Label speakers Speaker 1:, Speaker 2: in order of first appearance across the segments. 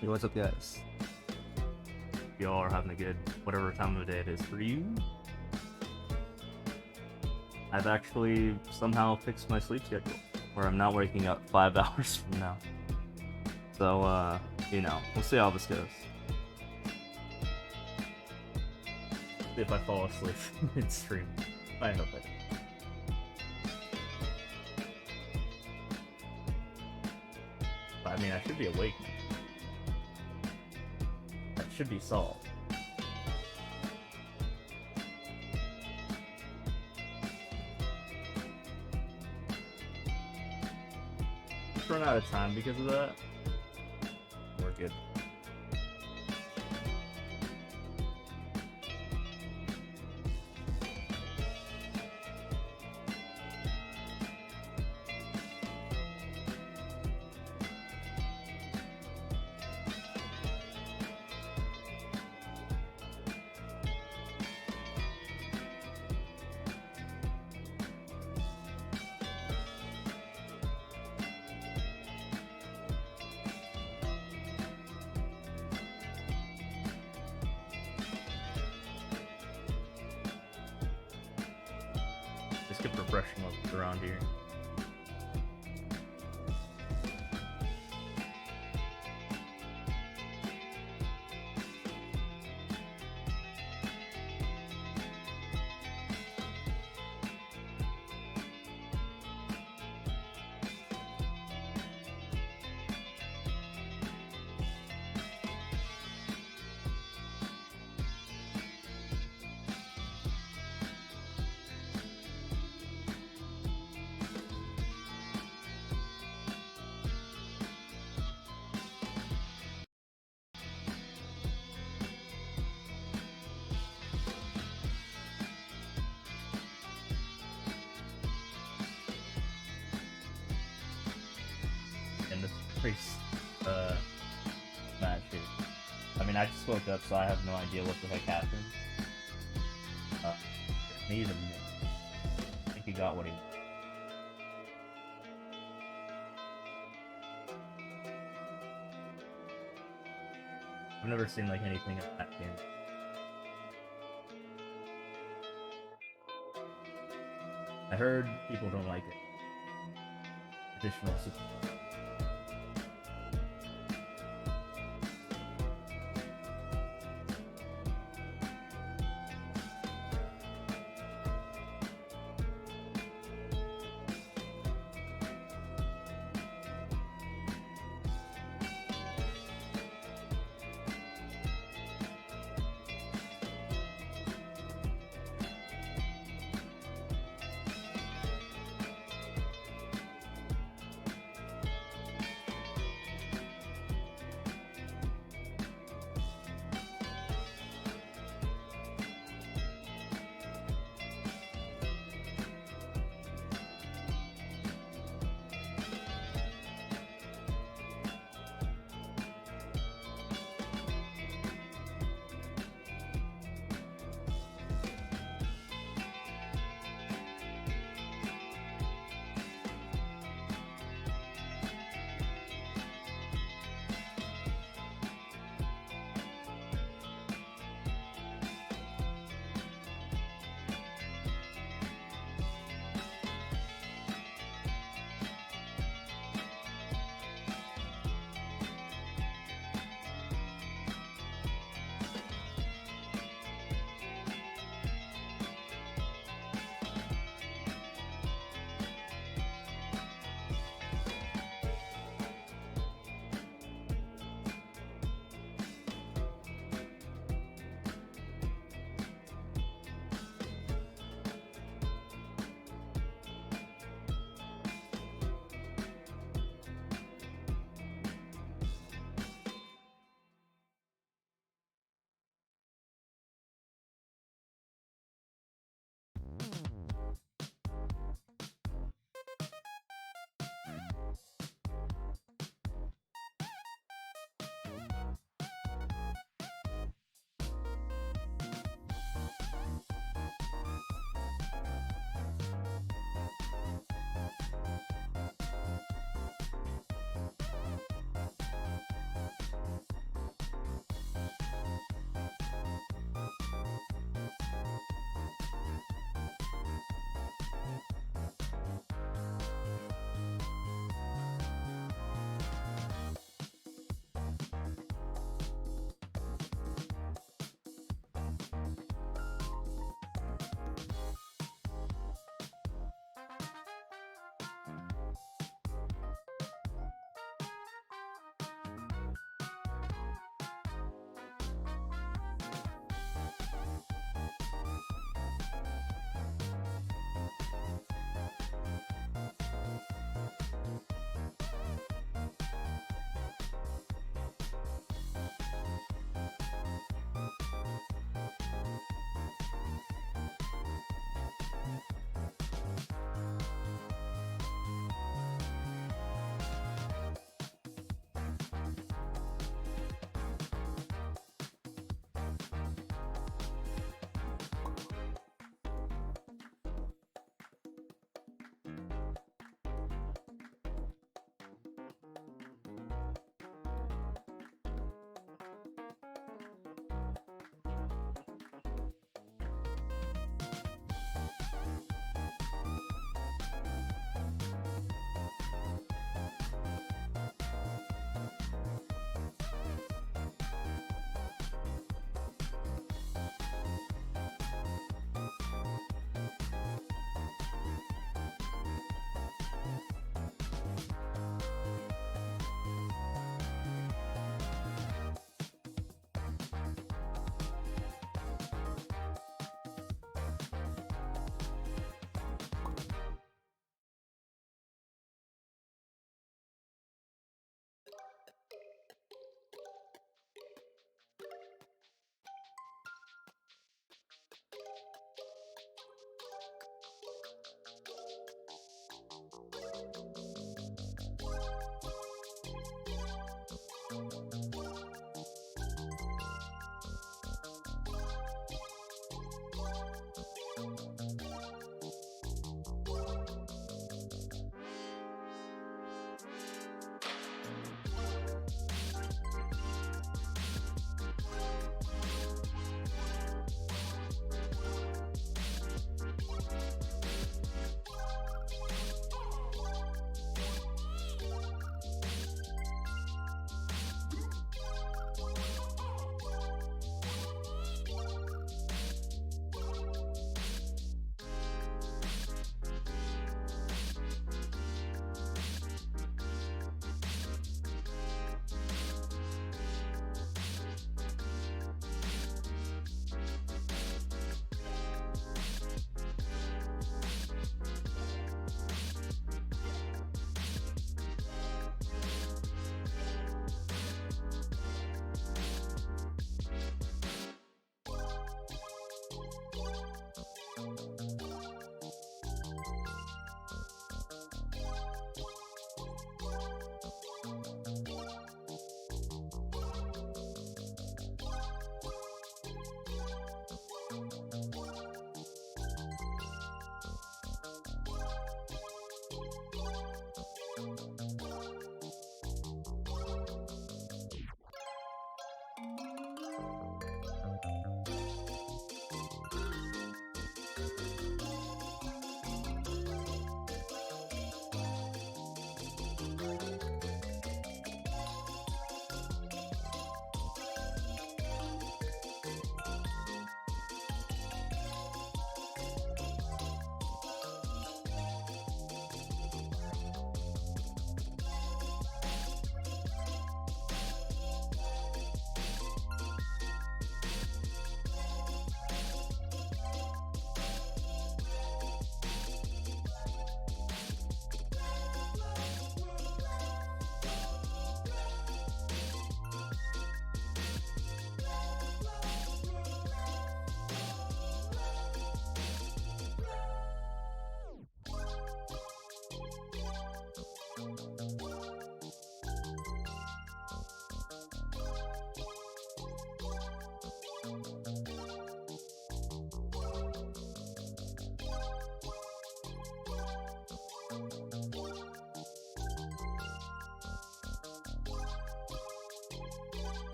Speaker 1: Yo, what's up, guys? Y'all are having a good whatever time of day it is for you. I've actually somehow fixed my sleep schedule where I'm not waking up 5 hours from now. So, we'll see how this goes. See if I fall asleep mid-stream. I hope I do. But, I mean, I should be awake now. That should be solved. Just run out of time because of that. We're good. Just get refreshing levels around here. In this priest match here. I mean, I just woke up, so I have no idea what the heck happened. Me either. I think he got what he wanted. I've never seen like anything in that game. I heard people don't like it. Additional support.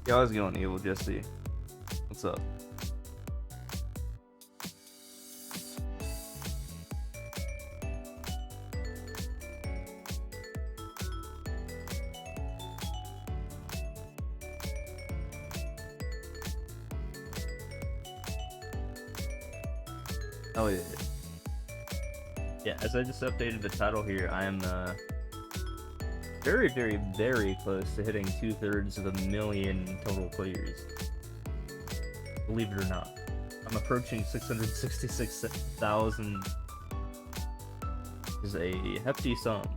Speaker 1: Yeah, I was going evil, Jesse. What's up? Oh yeah. Yeah, as I just updated the title here, I am very, very, very close to hitting 2/3 of a million total players. Believe it or not. I'm approaching 666,000. Is a hefty sum.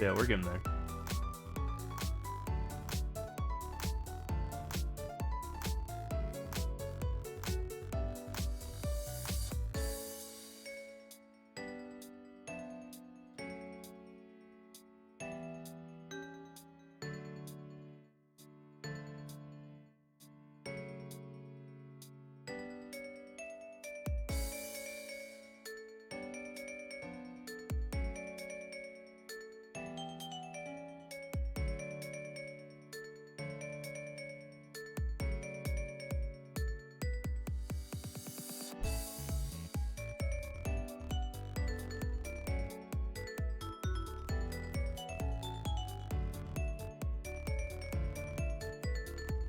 Speaker 1: Yeah, we're getting there.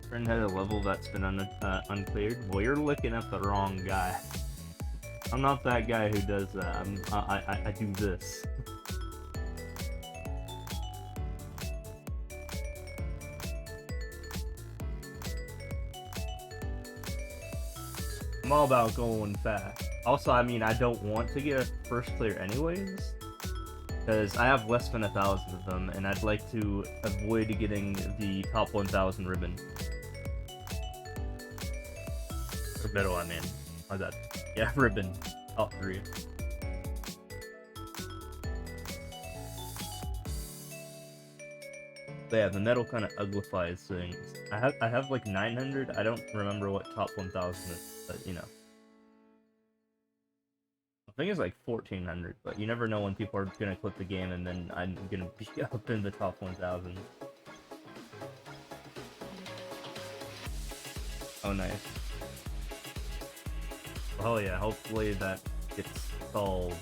Speaker 1: Friend had a level that's been uncleared. Well, you're looking at the wrong guy. I'm not that guy who does that. I do this. I'm all about going fast. Also, I mean, I don't want to get a first clear anyways, because I have less than 1,000 of them, and I'd like to avoid getting the top 1,000 ribbon. Or medal, I mean. My bad. Yeah, ribbon. Top 3. But yeah, the medal kind of uglifies things. I have like 900. I don't remember what top 1,000 is, but you know. I think it's like 1,400, but you never know when people are gonna quit the game, and then I'm gonna be up in the top 1,000. Oh, nice. Oh yeah, hopefully that gets solved.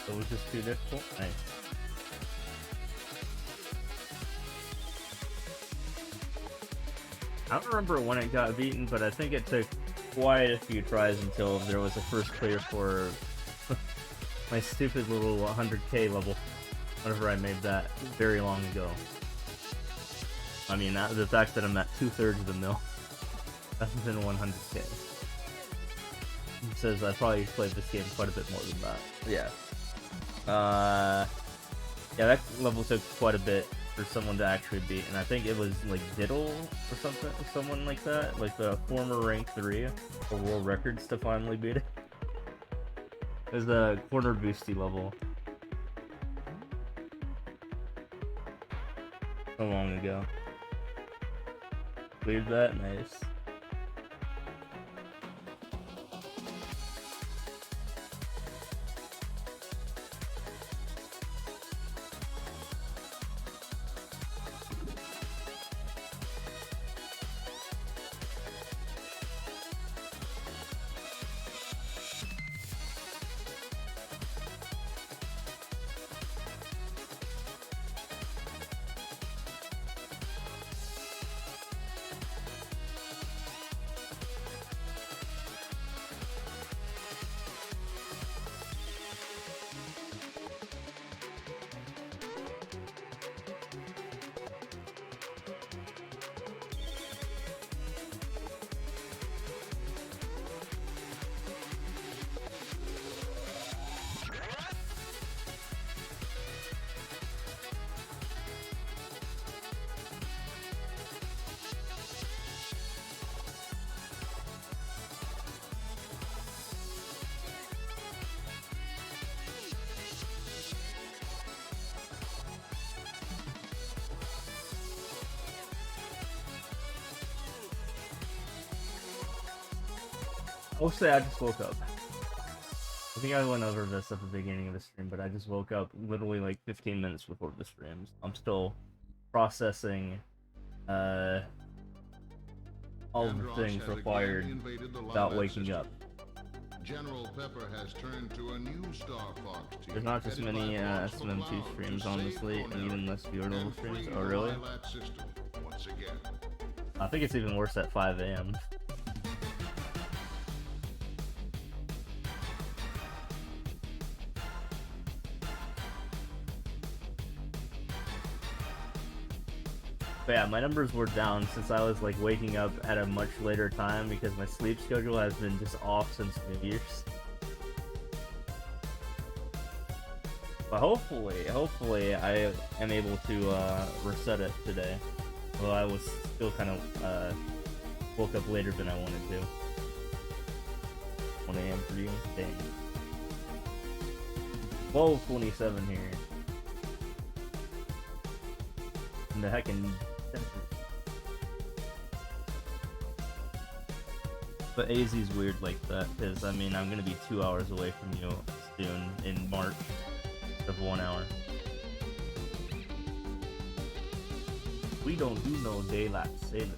Speaker 1: So it was just too difficult? Nice. I don't remember when it got beaten, but I think it took quite a few tries until there was a first clear for my stupid little 100k level, whenever I made that very long ago. I mean, the fact that I'm at 2/3 of the mil, that's been 100k. It says I probably played this game quite a bit more than that. Yeah. Yeah, that level took quite a bit for someone to actually beat, and I think it was like Diddle or something, someone like that, like the former rank 3 for world records to finally beat it. It was the corner boosty level. So long ago. Cleared that, nice. Mostly I just woke up. I think I went over this at the beginning of the stream, but I just woke up literally like 15 minutes before the stream. I'm still processing all the things required without waking up.
Speaker 2: General Pepper has turned to a new Star Fox team.
Speaker 1: There's not just many SMM2 streams on this late, and even less viewer level streams. Oh, really?
Speaker 2: Once again.
Speaker 1: I think it's even worse at 5 AM. But yeah, my numbers were down since I was like waking up at a much later time because my sleep schedule has been just off since New Year's. But hopefully I am able to reset it today. Although I was still kind of woke up later than I wanted to. 1 AM for you? Dang. 12:27 here. And the heckin'. But AZ's weird like that, because I mean I'm gonna be 2 hours away from you soon in March of 1 hour. We don't do no daylight saving.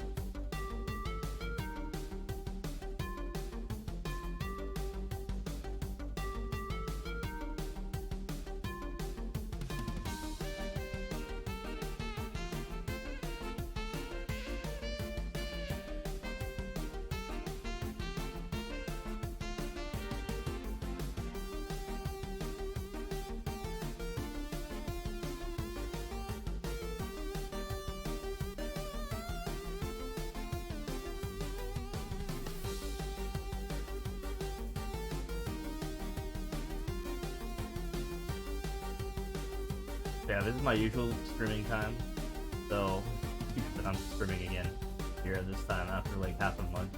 Speaker 1: Yeah, this is my usual streaming time, so I'm streaming again here this time after like half a month.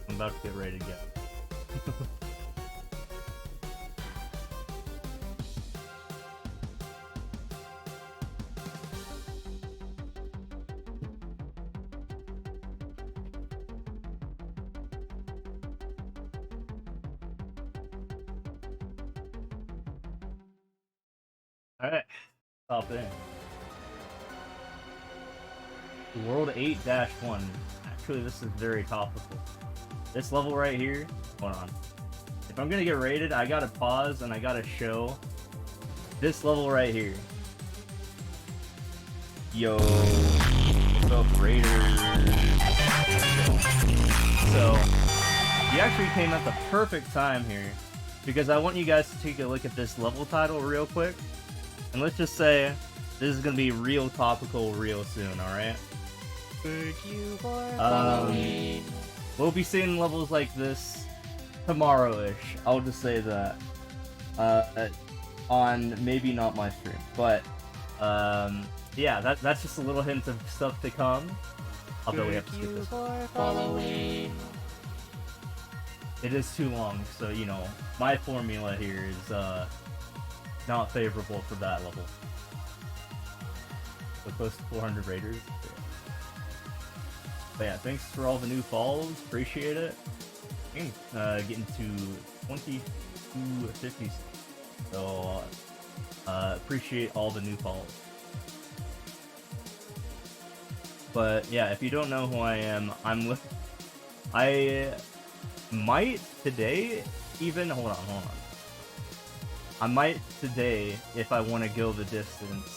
Speaker 1: I'm about to get ready to go. Alright, hop in. World 8-1. Actually, this is very topical. This level right here, hold on. If I'm gonna get rated, I gotta pause and I gotta show this level right here. Yo, what's up, Raiders? So, you actually came at the perfect time here, because I want you guys to take a look at this level title real quick. And let's just say this is gonna be real topical real soon, alright? We'll be seeing levels like this tomorrow-ish. I'll just say that. On maybe not my stream. But yeah, that's just a little hint of stuff to come. Although we have to skip this. It is too long, so you know, my formula here is not favorable for that level. So close to 400 raiders. But yeah, thanks for all the new follows. Appreciate it. Getting to 2250. So appreciate all the new follows. But yeah, if you don't know who I am, I might today even hold on. I might today, if I want to go the distance,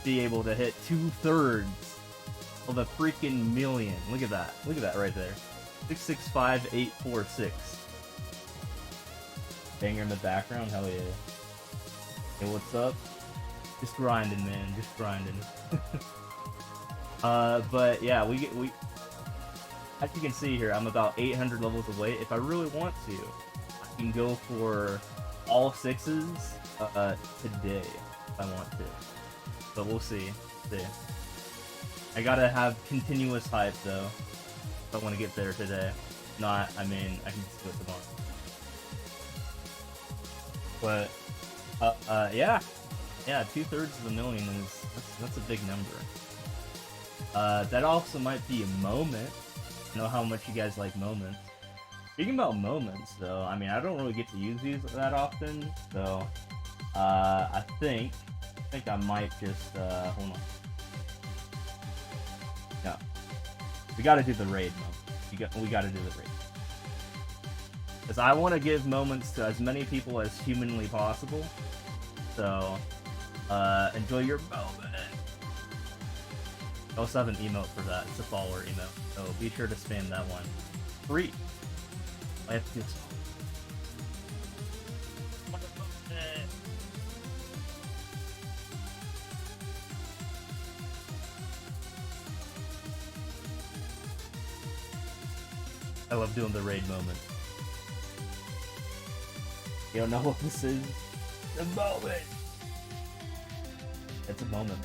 Speaker 1: be able to hit 2/3 of a freaking million. Look at that. Look at that right there. 665,846. Banger in the background. Hell yeah. Hey, what's up? Just grinding, man. Just grinding. But yeah, we as you can see here, I'm about 800 levels away. If I really want to, I can go for all 6s today if I want to, but we'll see. I gotta have continuous hype though if I want to get there today. Not, I mean, I can just do it tomorrow. But yeah, 2/3 of a million is that's a big number. That also might be a moment. I know how much you guys like moments. Speaking about moments, though, I mean, I don't really get to use these that often, so I think I might just hold on. Yeah, we got to do the raid moment. We got to do the raid. Because I want to give moments to as many people as humanly possible. So, enjoy your moment. I also have an emote for that. It's a follower emote. So be sure to spam that one. Free. I have to do this. I love doing the raid moment. You don't know what this is? The moment! It's a moment.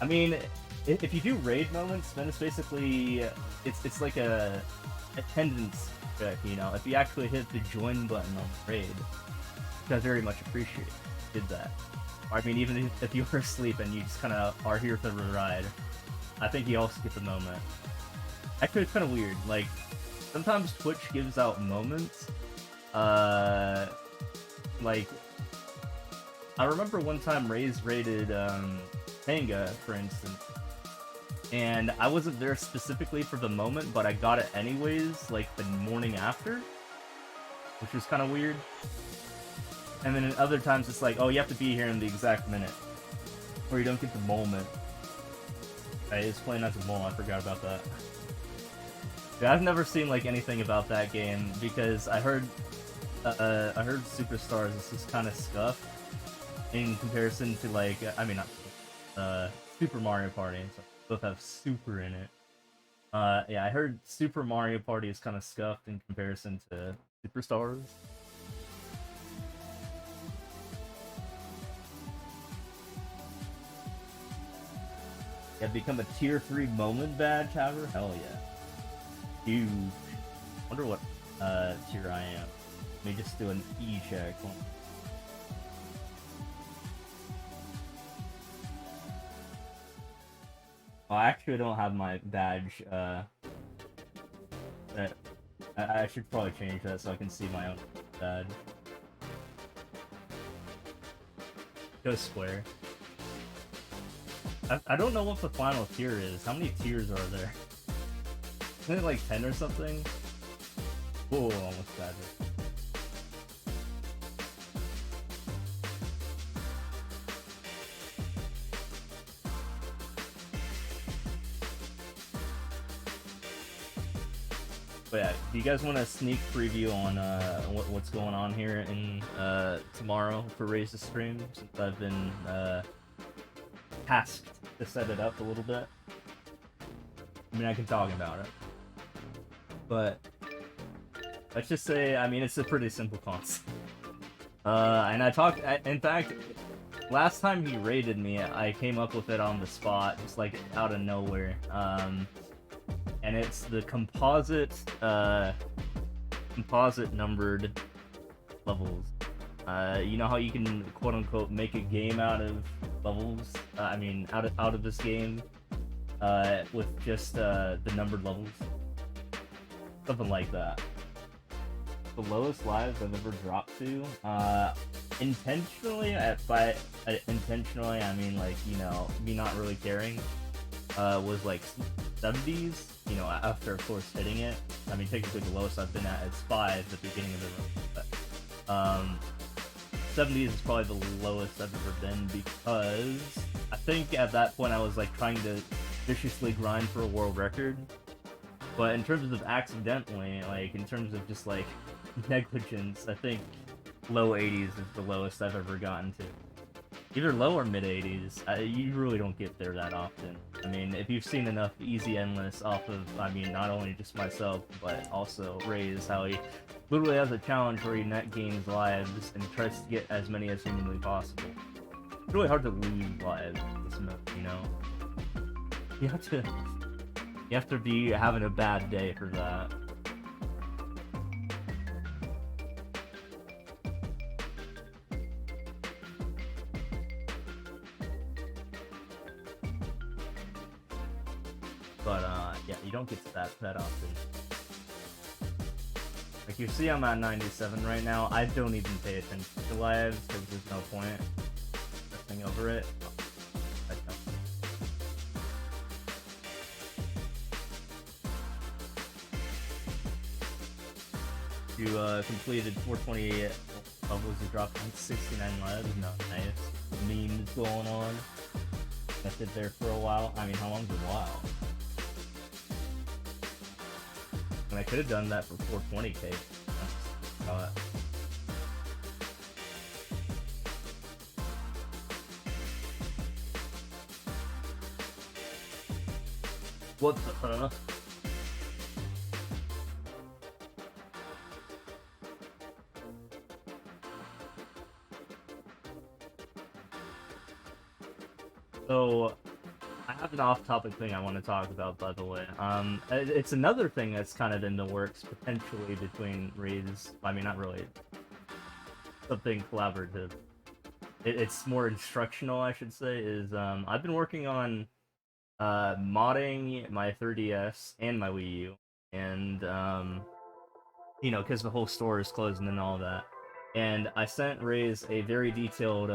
Speaker 1: I mean, if you do raid moments, then it's basically it's like a attendance check, you know. If you actually hit the join button on the raid, which I very much appreciate you did that. I mean, even if you were asleep and you just kind of are here for the ride, I think you also get the moment. Actually, it's kind of weird. Like, sometimes Twitch gives out moments. Like, I remember one time Raze raided Tanga, for instance, and I wasn't there specifically for the moment, but I got it anyways, like the morning after, which was kind of weird. And then in other times it's like, oh, you have to be here in the exact minute, or you don't get the moment. It's playing as a mole, I forgot about that. Yeah, I've never seen like anything about that game because I heard Superstars is just kind of scuffed in comparison to like, I mean, not Super Mario Party, so both have super in it. Yeah, I heard Super Mario Party is kind of scuffed in comparison to Superstars. Yeah, become a tier 3 moment badge haver? Hell yeah. Huge. Wonder what tier I am. Let me just do an E check. Well, I actually don't have my badge. I should probably change that so I can see my own badge. Go square. I don't know what the final tier is. How many tiers are there? Isn't it like 10 or something? Oh, almost got it. But yeah, do you guys want a sneak preview on what's going on here in tomorrow for Raze's stream? Since I've been tasked to set it up a little bit. I mean, I can talk about it, but let's just say, I mean, it's a pretty simple concept. And I talked, in fact, last time he raided me, I came up with it on the spot, just like out of nowhere. And it's the composite numbered levels. You know how you can quote unquote make a game out of levels? I mean, out of this game, with just the numbered levels, something like that. The lowest lives I've ever dropped to, intentionally. By intentionally, I mean like, you know, me not really caring. Was like 70s, you know, after of course hitting it. I mean, technically the lowest I've been at is 5 at the beginning of the run, but 70s is probably the lowest I've ever been, because I think at that point I was like trying to viciously grind for a world record. But in terms of accidentally, like in terms of just like negligence, I think low 80s is the lowest I've ever gotten to. Either low or mid 80s. You really don't get there that often. I mean, if you've seen enough Easy Endless off of, I mean, not only just myself, but also Raze, how he literally has a challenge where he net gains lives and tries to get as many as humanly possible. It's really hard to lose lives in this mode, you know? You have to be having a bad day for that. But yeah, you don't get to that often. Like you see, I'm at 97 right now. I don't even pay attention to lives because there's no point stressing over it. You completed 428 levels. You dropped 69 lives. No, nice. Memes going on. Left it there for a while. I mean, how long's a while? And I could have done that for 420k. What the huh? So, I have an off-topic thing I want to talk about, by the way. It's another thing that's kind of in the works, potentially, between Reeds. I mean, not really. Something collaborative. It's more instructional, I should say, is, I've been working on, modding my 3DS and my Wii U, and, you know, because the whole store is closing and all that. And I sent Ray's a very detailed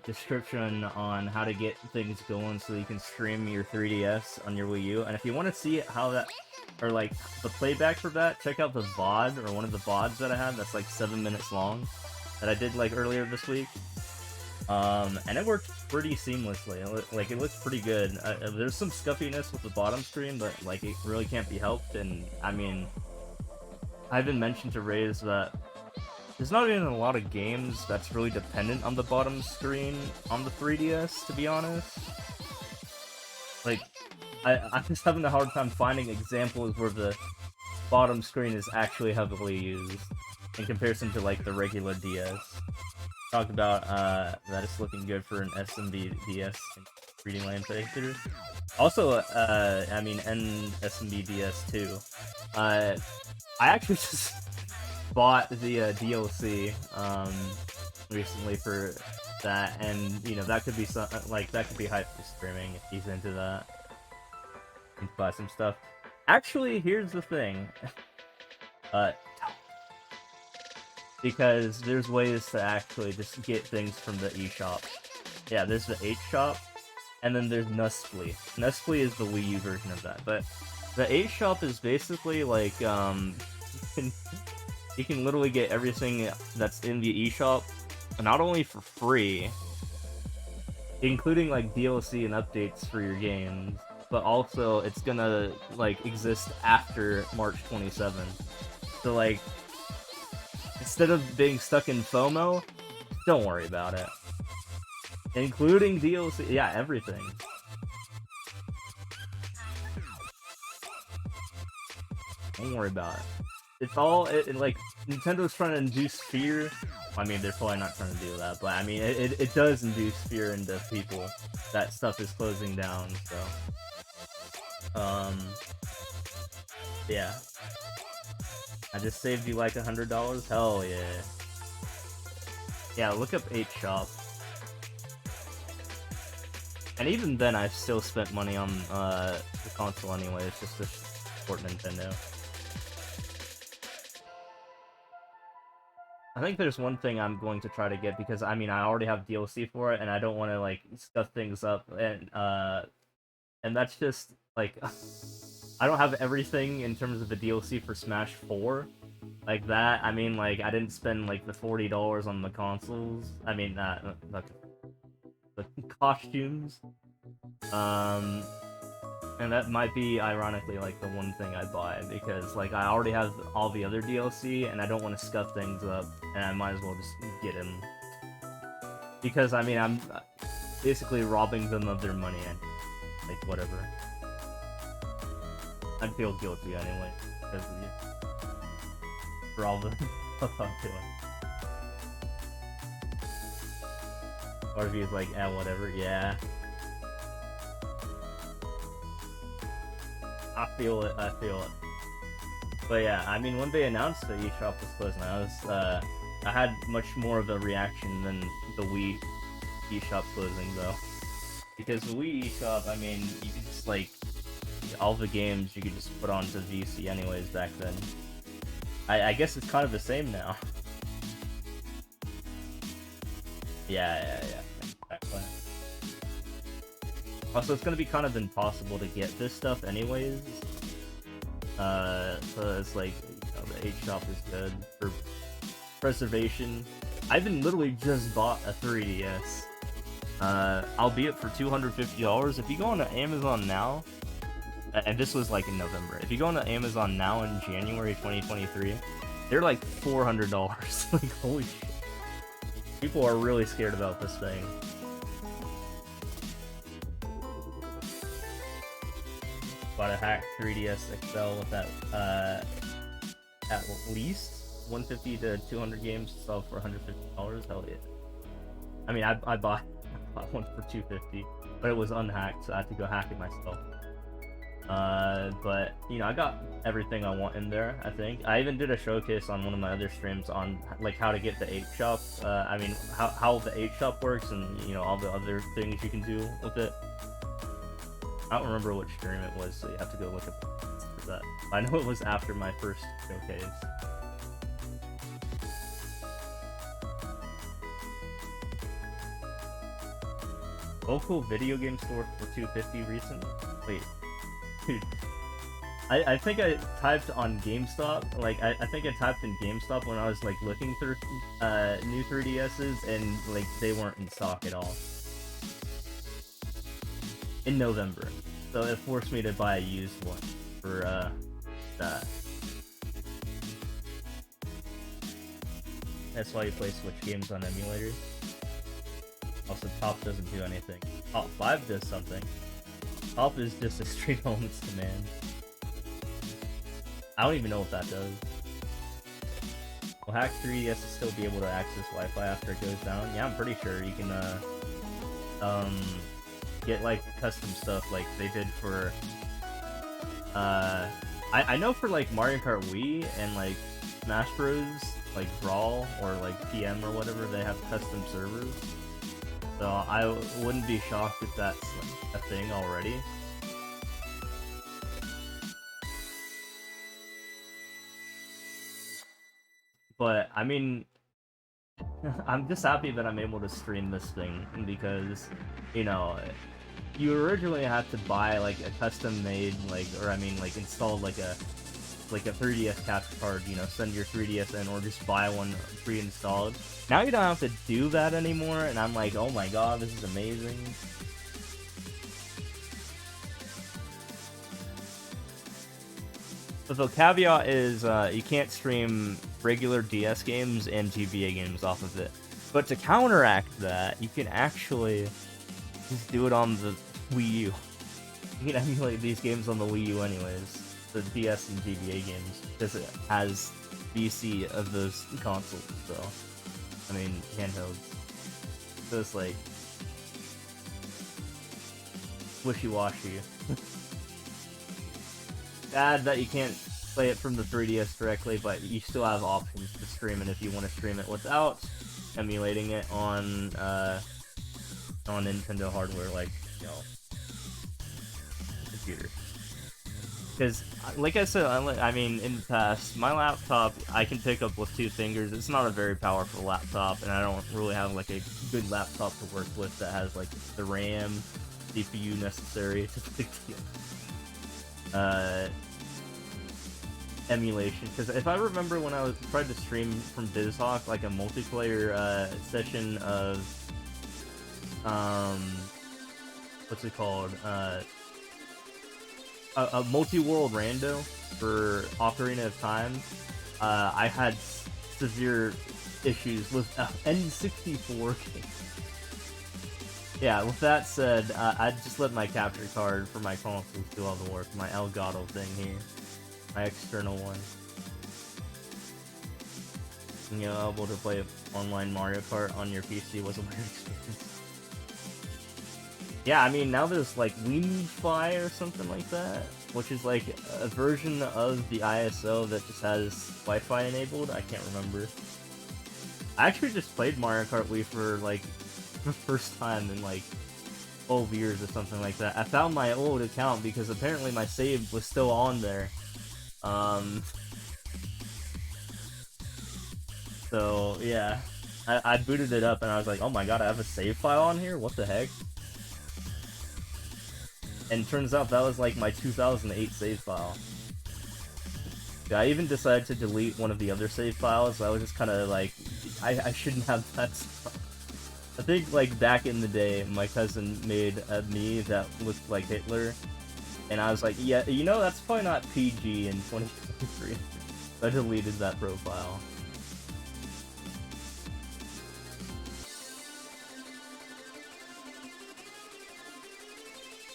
Speaker 1: description on how to get things going so you can stream your 3DS on your Wii U. And if you want to see how that, or like the playback for that, check out the VOD, or one of the VODs that I have that's like 7 minutes long, that I did like earlier this week. And it worked pretty seamlessly. Like, it looks pretty good. There's some scuffiness with the bottom screen, but like it really can't be helped. And I mean, I even mentioned to Ray's that there's not even a lot of games that's really dependent on the bottom screen on the 3DS, to be honest. Like, I'm just having a hard time finding examples where the bottom screen is actually heavily used in comparison to, like, the regular DS. Talked about that it's looking good for an SMB DS in reading land playthrough. Also, I mean, SMB DS too. I actually just bought the DLC recently for that, and you know, that could be some, like, that could be hype for streaming if he's into that. You can buy some stuff. Actually, here's the thing. Because there's ways to actually just get things from the eShop. Yeah, there's the H-Shop, and then there's Nustfly. Nustfly is the Wii U version of that, but the H-Shop is basically like, you can literally get everything that's in the eShop, not only for free, including like DLC and updates for your games, but also it's gonna like exist after March 27th. So like, instead of being stuck in FOMO, don't worry about it. Including DLC, yeah, everything. Don't worry about it. It's all, like, Nintendo's trying to induce fear. I mean, they're probably not trying to do that, but I mean, it does induce fear into people that stuff is closing down, so. Yeah. I just saved you like $100? Hell yeah. Yeah, look up H-Shop. And even then, I've still spent money on the console anyway, it's just to support Nintendo. I think there's one thing I'm going to try to get, because I mean, I already have DLC for it, and I don't want to like stuff things up, and that's just like, I don't have everything in terms of the DLC for Smash 4. Like that, I mean, like, I didn't spend like the $40 on the consoles. I mean, not the costumes. And that might be, ironically, like, the one thing I buy, because, like, I already have all the other DLC, and I don't want to scuff things up, and I might as well just get them. Because, I mean, I'm basically robbing them of their money, and, like, whatever. I'd feel guilty anyway, because of you. For all the stuff I'm doing. Or if he's like, whatever, yeah. I feel it. But yeah, I mean, when they announced the eShop was closing, I had much more of a reaction than the Wii eShop closing, though. Because the Wii eShop, I mean, you can just, like, all the games you could just put onto VC anyways back then. I guess it's kind of the same now. Yeah. Exactly. Also, it's gonna be kind of impossible to get this stuff anyways. So it's like, you know, the H-Shop is good for preservation. I even literally just bought a 3DS. Albeit for $250. If you go on Amazon now, and this was like in November, if you go on Amazon now in January 2023, they're like $400. Like, holy shit. People are really scared about this thing. Bought a hacked 3DS XL with that, at least 150 to 200 games to sell for $150. Hell yeah. I mean, I bought one for $250, but it was unhacked, so I had to go hack it myself. But, you know, I got everything I want in there, I think. I even did a showcase on one of my other streams on, like, how to get the H-Shop. I mean, how the H-Shop works and, you know, all the other things you can do with it. I don't remember which stream it was, so you have to go look at for that. I know it was after my first showcase. Local video game store for $250 recent? Wait. Dude. I think I typed on GameStop, like, I think I typed in GameStop when I was, like, looking through, new 3DSs, and, like, they weren't in stock at all. In November. So it forced me to buy a used one for, that. That's why you play Switch games on emulators. Also, Top doesn't do anything. Top 5 does something. Top is just a Street Elements command. I don't even know what that does. Will hack 3DS to still be able to access Wi-Fi after it goes down? Yeah, I'm pretty sure you can, get, like, custom stuff like they did for, I know for, like, Mario Kart Wii and, like, Smash Bros, like, Brawl or, like, PM or whatever, they have custom servers. So I wouldn't be shocked if that's, like, a thing already. But, I mean, I'm just happy that I'm able to stream this thing, because, you know, you originally had to buy, like, a custom-made, like, or I mean, like, install, like a 3DS capture card, you know, send your 3DS in, or just buy one pre-installed. Now you don't have to do that anymore, and I'm like, oh my god, this is amazing. But the caveat is, you can't stream regular DS games and GBA games off of it. But to counteract that, you can actually just do it on the Wii U. You can emulate these games on the Wii U anyways. The DS and GBA games, because it has VC of those consoles, so, I mean, handhelds. So it's like, wishy-washy. Bad that you can't play it from the 3DS directly, but you still have options to stream it if you want to stream it without emulating it on Nintendo hardware, like, you know, computer. Because, like I said, I mean, in the past, my laptop, I can pick up with 2 fingers. It's not a very powerful laptop, and I don't really have, like, a good laptop to work with that has, like, the RAM, CPU necessary to pick the emulation. Because if I remember when I tried to stream from BizHawk, like, a multiplayer, session of, what's it called, a multi-world rando for Ocarina of Time, I had severe issues with N64 games. Yeah, with that said, I just let my capture card for my consoles do all the work, my Elgato thing here, my external one. And, you know, able to play online Mario Kart on your PC was a weird experience. Yeah, I mean, now there's, like, Wi-Fi or something like that, which is, like, a version of the ISO that just has Wi-Fi enabled. I can't remember. I actually just played Mario Kart Wii for, like, the first time in, like, 12 years or something like that. I found my old account because apparently my save was still on there. So yeah, I booted it up and I was like, oh my god, I have a save file on here? What the heck? And turns out that was like my 2008 save file. Yeah, I even decided to delete one of the other save files. I was just kind of like, I shouldn't have that stuff. I think, like, back in the day, my cousin made a me that looked like Hitler, and I was like, yeah, you know, that's probably not PG in 2023. So I deleted that profile.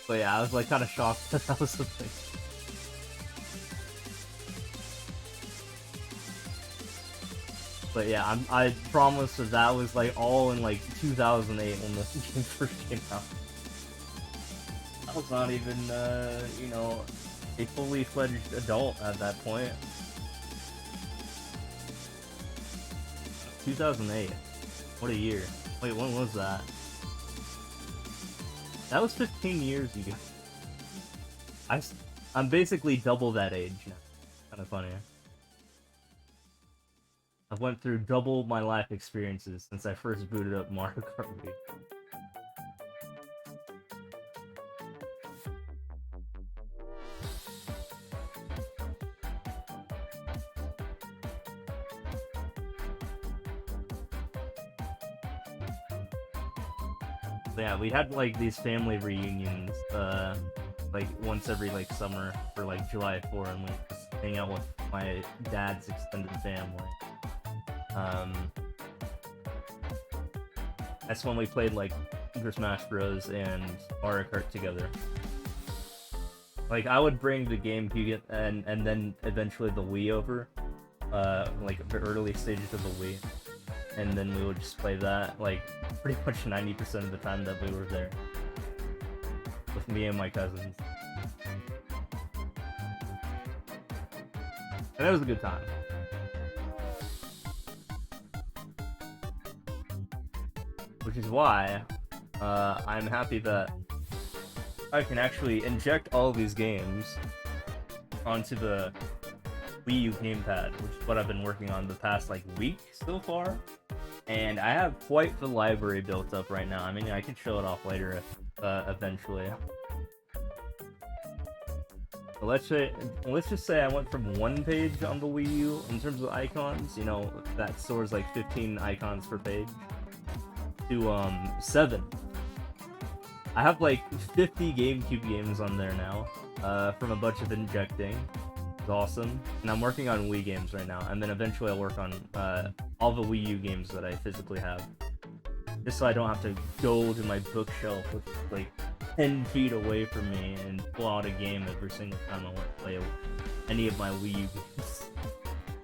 Speaker 1: But yeah, I was, like, kind of shocked that that was the thing. But yeah, I promise that that was like all in like 2008 when this game first came out. I was not even, you know, a fully fledged adult at that point. 2008. What a year. Wait, when was that? That was 15 years ago. I'm basically double that age now. Kind of funny. I've went through double my life experiences since I first booted up Mario Kart Wii. Yeah, we had like these family reunions, like once every like summer for like July 4, and we just hang out with my dad's extended family. That's when we played like Super Smash Bros. And Mario Kart together. Like I would bring the GameCube and then eventually the Wii over, like the early stages of the Wii, and then we would just play that like pretty much 90% of the time that we were there with me and my cousins. And it was a good time. Which is why I'm happy that I can actually inject all of these games onto the Wii U gamepad, which is what I've been working on the past like week so far. And I have quite the library built up right now. I mean, I can show it off later if, eventually. But let's just say I went from 1 page on the Wii U in terms of icons, you know, that stores like 15 icons per page, to 7. I have like 50 GameCube games on there now, from a bunch of injecting. It's awesome. And I'm working on Wii games right now, and then eventually I'll work on all the Wii U games that I physically have. Just so I don't have to go to my bookshelf, which is like 10 feet away from me, and pull out a game every single time I want to play any of my Wii U games.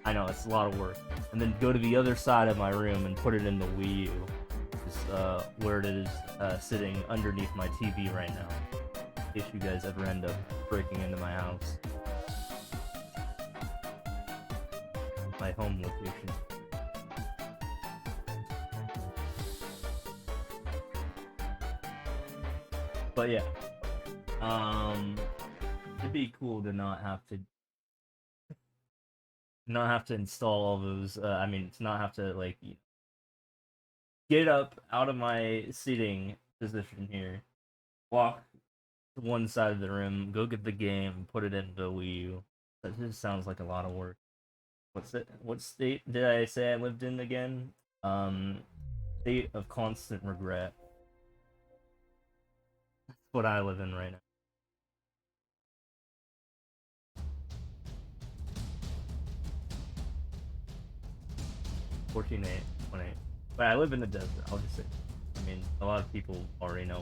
Speaker 1: I know, it's a lot of work. And then go to the other side of my room and put it in the Wii U. Where it is sitting underneath my TV right now, in case you guys ever end up breaking into my house. My home location. But yeah, it'd be cool to not have to install all those. I mean, to not have to like get up out of my seating position here, walk to one side of the room, go get the game, put it into Wii U. That just sounds like a lot of work. What state did I say I lived in again? State of constant regret. That's what I live in right now. $14.8, $1.8. But I live in the desert, I'll just say. I mean, a lot of people already know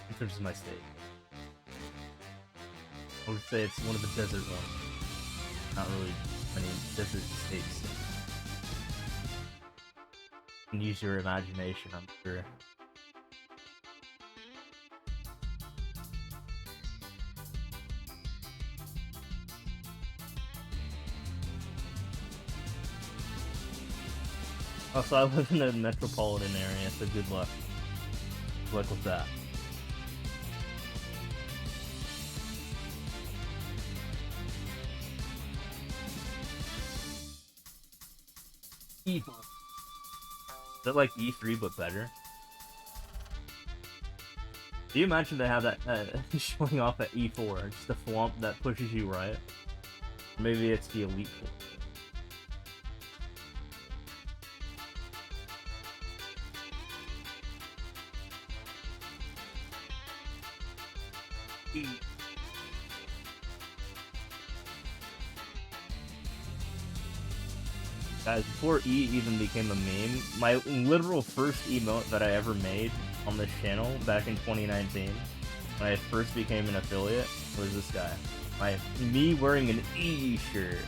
Speaker 1: in terms of my state. I would say it's one of the desert ones. Not really many desert states. You can use your imagination, I'm sure. Also, I live in a metropolitan area, so good luck. Good luck with that. E4. Is that like E3 but better? Do you imagine they have that showing off at E4, just a flump that pushes you right? Maybe it's the Elite Four. Guys, before E even became a meme, my literal first emote that I ever made on this channel back in 2019, when I first became an affiliate, was this guy. Me wearing an E shirt,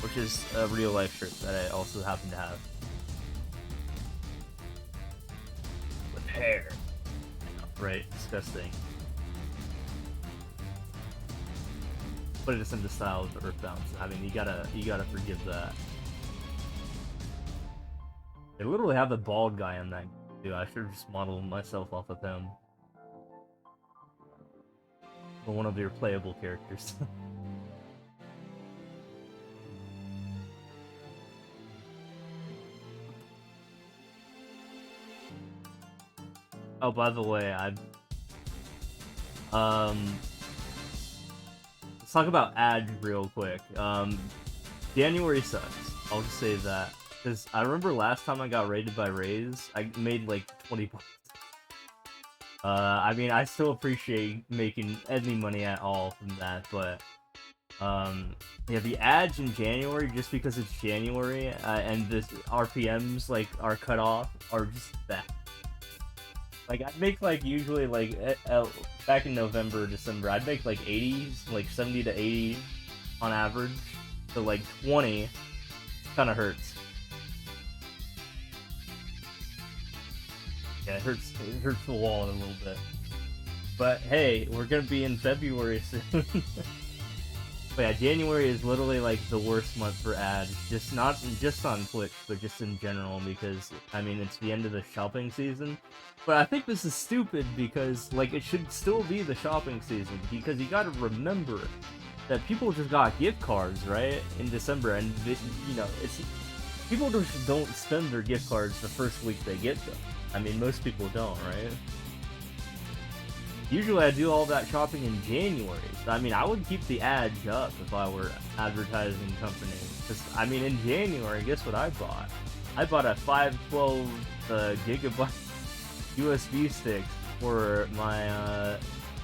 Speaker 1: which is a real life shirt that I also happen to have. With hair. Right, disgusting. Put it in the style of Earthbound. I mean, you gotta forgive that. They literally have the bald guy in that too. I should have just modeled myself off of him. Or one of your playable characters. Oh, by the way, let's talk about ads real quick. January sucks. I'll just say that. Because I remember last time I got raided by Raze, I made like 20 bucks. I mean, I still appreciate making any money at all from that, but yeah, the ads in January, just because it's January, and the RPMs like are cut off, are just bad. Like, I'd make like usually like back in November, December, I'd make like 80s, like 70 to 80 on average. So like 20 kind of hurts. Yeah, it hurts the wallet a little bit. But hey, we're gonna be in February soon. But yeah, January is literally like the worst month for ads. Just not just on Twitch, but just in general, because I mean it's the end of the shopping season. But I think this is stupid because like it should still be the shopping season, because you gotta remember that people just got gift cards, right, in December, and you know, it's people just don't spend their gift cards the first week they get them. I mean, most people don't, right? Usually I do all that shopping in January. So, I mean, I would keep the ads up if I were advertising companies. Because, I mean, in January, guess what I bought? I bought a 512 gigabyte USB stick for my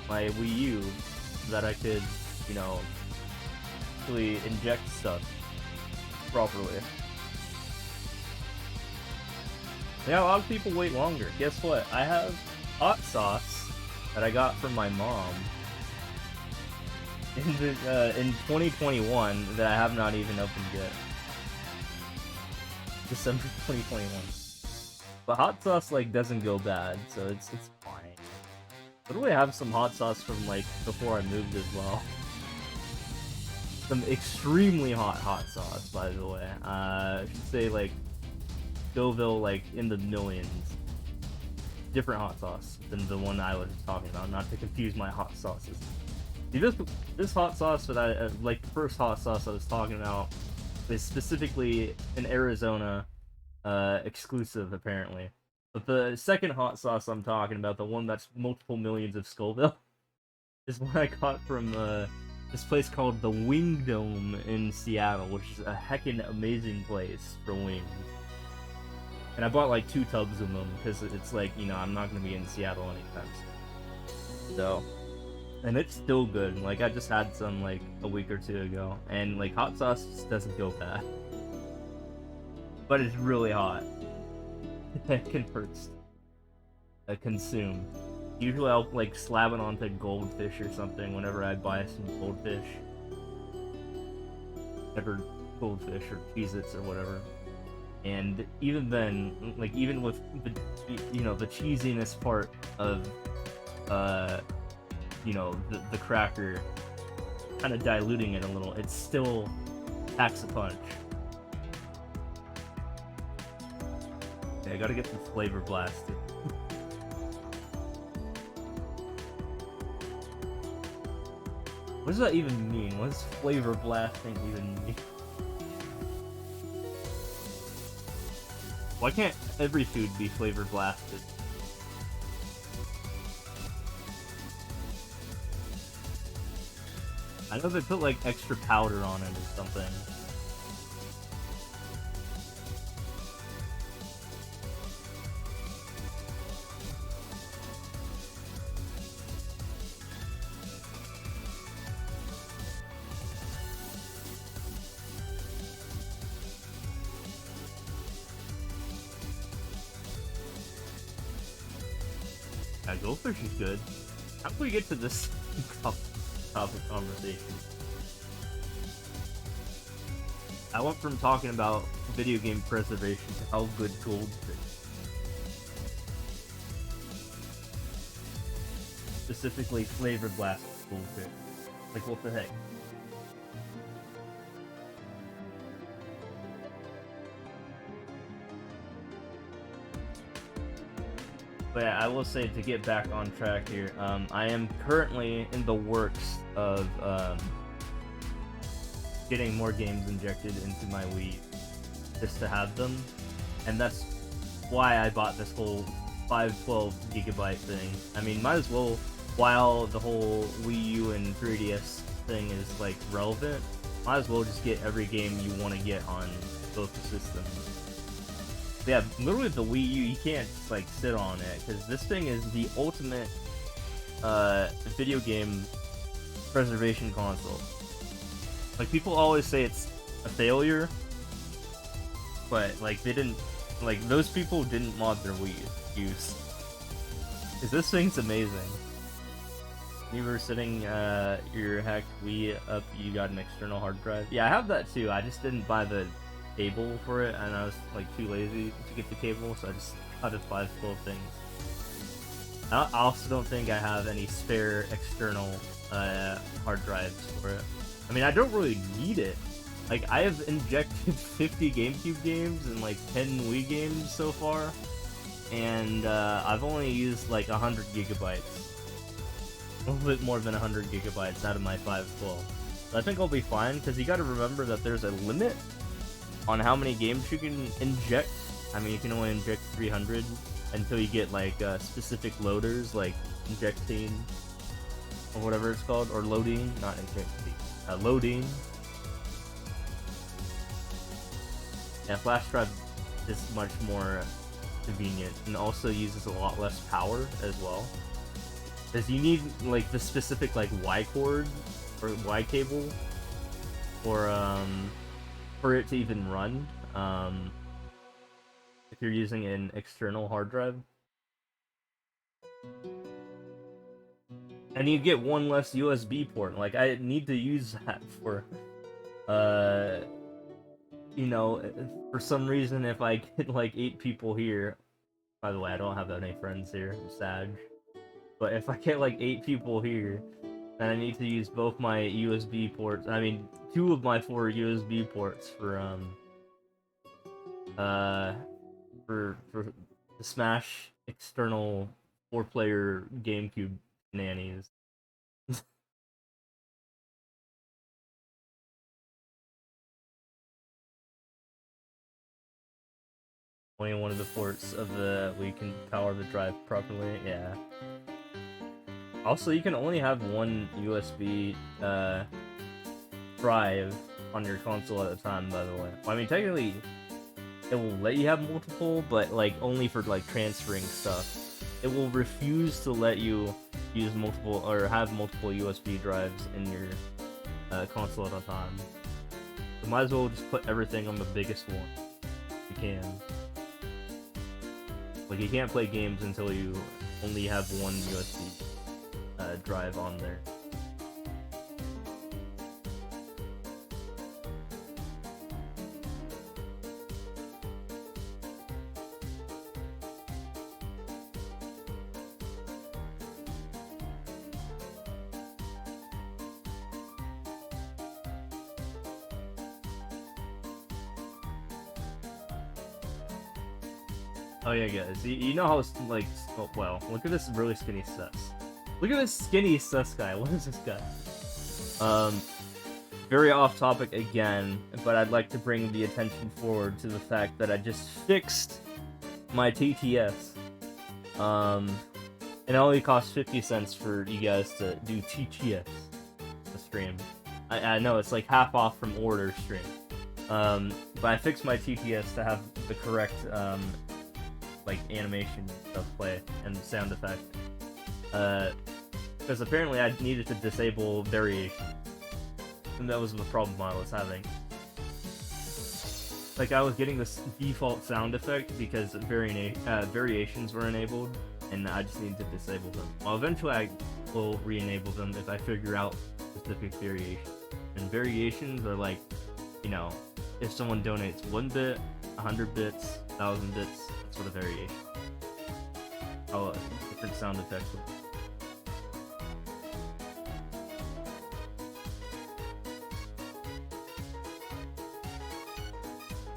Speaker 1: my Wii U, so that I could, you know, actually inject stuff properly. Yeah, a lot of people wait longer. Guess what? I have hot sauce that I got from my mom in 2021 that I have not even opened yet. December 2021. But hot sauce like doesn't go bad, so it's fine. Literally have some hot sauce from like before I moved as well. Some extremely hot sauce, by the way. I should say like Deauville, like in the millions. Different hot sauce than the one I was talking about, not to confuse my hot sauces. See, this hot sauce that I like, the first hot sauce I was talking about is specifically an Arizona exclusive, apparently. But the second hot sauce I'm talking about, the one that's multiple millions of Scoville, is one I got from this place called the Wing Dome in Seattle, which is a heckin' amazing place for wings. And I bought like 2 tubs of them, because it's like, you know, I'm not going to be in Seattle anytime soon. So, and it's still good. Like, I just had some like a week or 2 ago, and like hot sauce just doesn't go bad. But it's really hot. It can hurt to consume. Usually I'll like slab it onto goldfish or something whenever I buy some goldfish. Ever goldfish or Cheez-Its or whatever. And even then, like, even with the, you know, the cheesiness part of, you know, the cracker kind of diluting it a little, it still packs a punch. I gotta get some flavor blasted. What does that even mean? What does flavor blasting even mean? Why can't every food be flavor blasted? I know they put like extra powder on it or something. Yeah, goldfish is good. How can we get to this topic conversation? I went from talking about video game preservation to how good goldfish. Specifically flavor blasted goldfish. Like what the heck? But yeah, I will say, to get back on track here, I am currently in the works of getting more games injected into my Wii just to have them, and that's why I bought this whole 512 gigabyte thing. I mean, might as well, while the whole Wii U and 3DS thing is like relevant, might as well just get every game you want to get on both the systems. Yeah, literally the Wii U, you can't just, like, sit on it, because this thing is the ultimate video game preservation console. Like, people always say it's a failure, but, like, they didn't, like, those people didn't mod their Wii use. Because this thing's amazing. You were setting your hacked Wii up, you got an external hard drive. Yeah, I have that too, I just didn't buy the cable for it, and I was like too lazy to get the cable, so I just cut a 512 things. I also don't think I have any spare external hard drives for it. I mean, I don't really need it. Like, I have injected 50 GameCube games and like 10 Wii games so far, and I've only used like 100 gigabytes. A little bit more than 100 gigabytes out of my 512. So I think I'll be fine, because you gotta remember that there's a limit on how many games you can inject. I mean, you can only inject 300 until you get like specific loaders, like injecting or whatever it's called, or loading, not injecting, loading. Yeah, flash drive is much more convenient and also uses a lot less power as well, because you need like the specific like Y cord or Y cable for it to even run, if you're using an external hard drive. And you get one less USB port. Like, I need to use that for, you know, for some reason, if I get like 8 people here, by the way, I don't have any friends here, I'm sad, but if I get like 8 people here, then I need to use both my USB ports, I mean, 2 of my 4 USB ports for the Smash external 4-player GameCube nannies. Only one of the ports of the we can power the drive properly. Yeah. Also, you can only have one USB drive on your console at a time, by the way. Well, I mean, technically, it will let you have multiple, but like only for like transferring stuff. It will refuse to let you use multiple or have multiple USB drives in your console at a time. So might as well just put everything on the biggest one if you can. Like, you can't play games until you only have one USB drive on there. Oh yeah, guys, you know how it's like, oh, well, look at this really skinny sus. Look at this skinny sus guy. What is this guy? Very off topic again, but I'd like to bring the attention forward to the fact that I just fixed my TTS. It only costs 50 cents for you guys to do TTS to stream. I know it's like half off from order stream. But I fixed my TTS to have the correct like animation of play and sound effect. Because apparently I needed to disable variation. And that was the problem I was having. Like, I was getting this default sound effect because variations were enabled, and I just needed to disable them. Well, eventually I will re-enable them if I figure out specific variations. And variations are like, you know, if someone donates 1 bit, 100 bits, 1,000 bits, that sort of variation. How different sound effects would.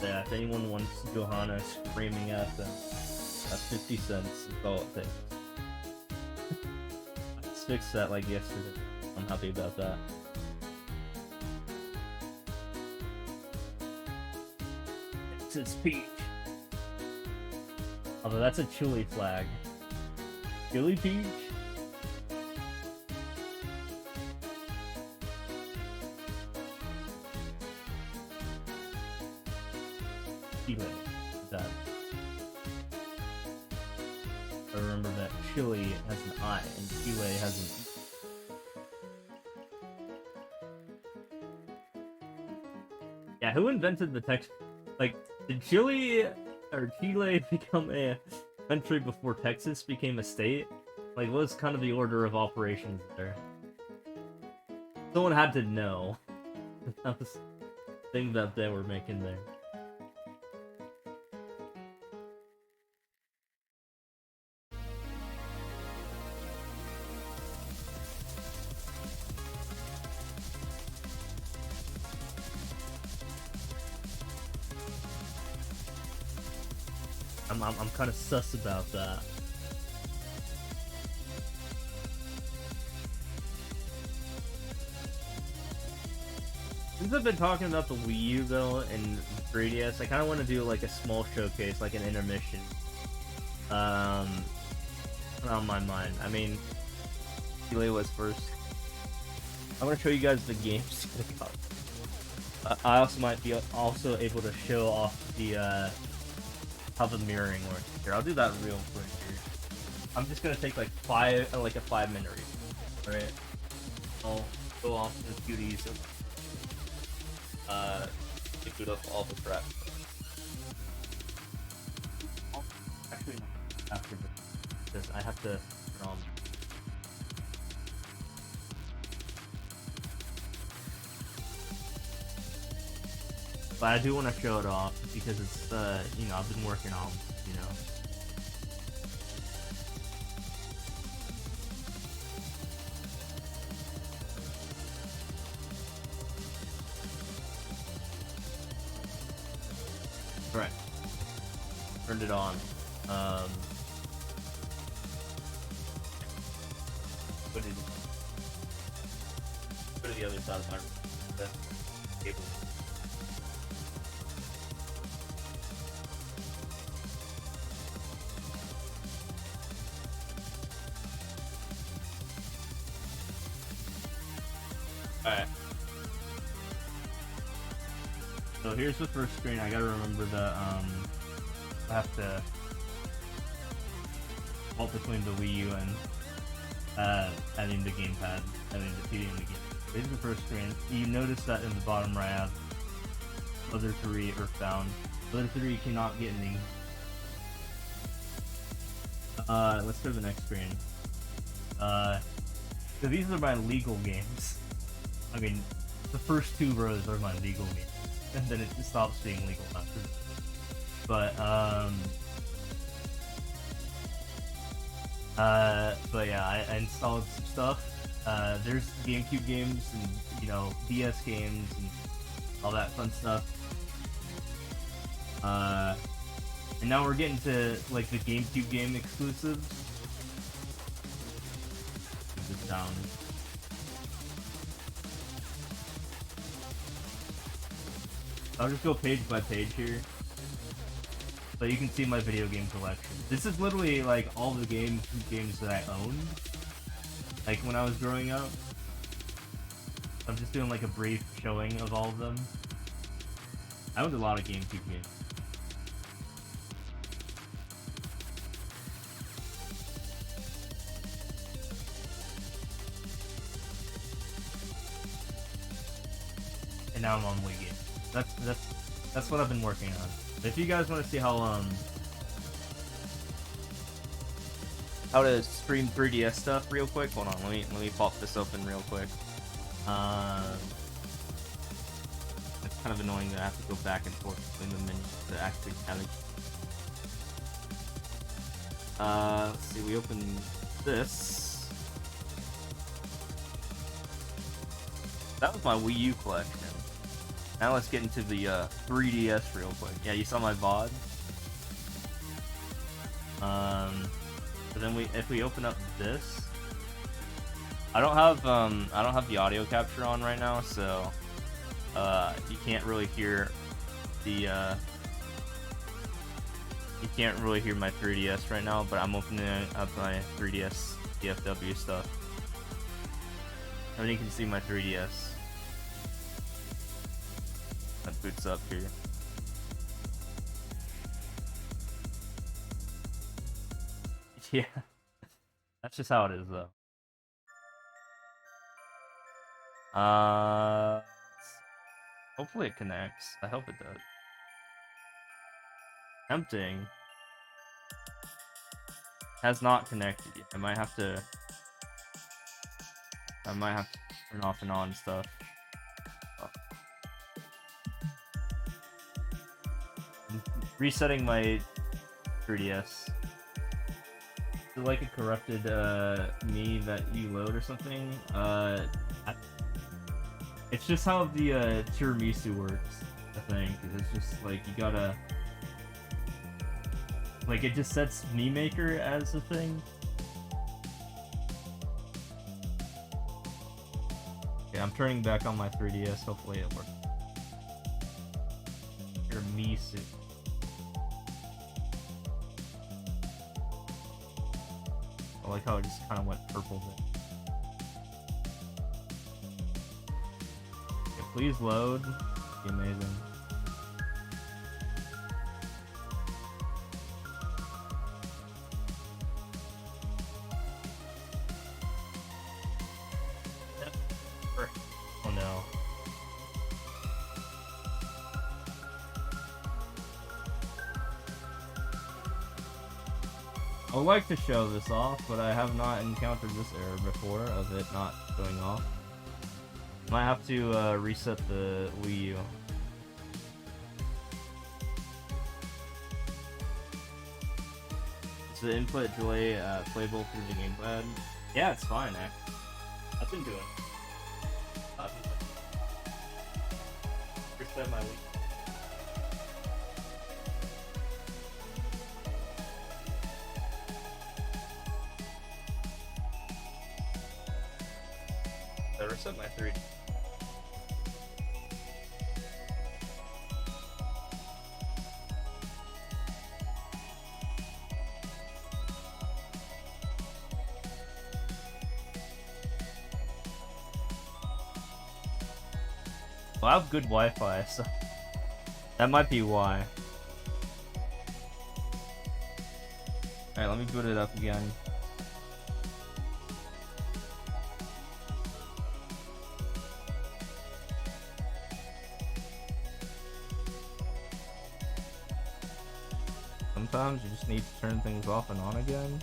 Speaker 1: Yeah, if anyone wants Johanna screaming at them, that's 50 cents is all it takes. I just fixed that like yesterday. I'm happy about that. It's peach. Although that's a chili flag. Chili peach? Chile. That. I remember that Chile has an I and Chile has an E. Yeah, who invented the text? Like, did Chile or Chile become a country before Texas became a state? Like, what was kind of the order of operations there? Someone had to know. That was the thing that they were making there. I'm kind of sus about that. Since I've been talking about the Wii U though and 3DS, I kind of want to do like a small showcase, like an intermission. On my mind. I mean, Chile was first. I want to show you guys the games that got. I also might be also able to show off the how the mirroring works. Here, I'll do that real quick here. I'm just gonna take like a 5-minute read. Alright. I'll go off the cuties and boot up all the crap. Actually no, after this. Because I have to turn on. But I do want to show it off because it's, you know, I've been working on, you know. Alright. Turned it on. Put it to the other side of my cable. Alright. So here's the first screen. I gotta remember that, I have to vault between the Wii U and, having the gamepad, having the TV and the game. Here's the first screen. You notice that in the bottom right I have other 3 Earthbound. Other 3 cannot get any. Let's go to the next screen. So these are my legal games. I mean, the first 2 rows are my legal games, and then it stops being legal after. But yeah, I installed some stuff. There's GameCube games and, you know, DS games and all that fun stuff. And now we're getting to like the GameCube game exclusives. Keep this down. I'll just go page by page here, so you can see my video game collection. This is literally like all the games that I owned, like when I was growing up. I'm just doing like a brief showing of all of them. I owned a lot of GameCube games. And now I'm on Wii games. That's what I've been working on. But if you guys want to see how to stream 3DS stuff real quick, hold on, let me pop this open real quick. It's kind of annoying that I have to go back and forth between the menus to actually have it. Let's see, we open this. That was my Wii U collection. Now let's get into the 3DS real quick. Yeah, you saw my VOD. So then if we open up this, I don't have the audio capture on right now, so you can't really hear the you can't really hear my 3DS right now. But I'm opening up my 3DS DFW stuff, and you can see my 3DS. That boots up here. Yeah, that's just how it is, though. Hopefully it connects. I hope it does. Tempting. Has not connected yet. I might have to turn off and on stuff. Resetting my 3DS. Is it like a corrupted me that you load or something? It's just how the tiramisu works, I think. It's just like you gotta, like, it just sets me maker as a thing. Okay, I'm turning back on my 3DS. Hopefully it works. Tiramisu. I like how it just kind of went purple there. Okay, please load. That'd be amazing. Oh no. I would like to show this off, but I have not encountered this error before of it not going off. Might have to reset the Wii U. Is the input delay playable through the gamepad? Yeah, it's fine, actually. I've been doing it. Reset my Wii. I reset my 3D. Well, I have good Wi-Fi, so that might be why. Alright, let me boot it up again. Sometimes you just need to turn things off and on again.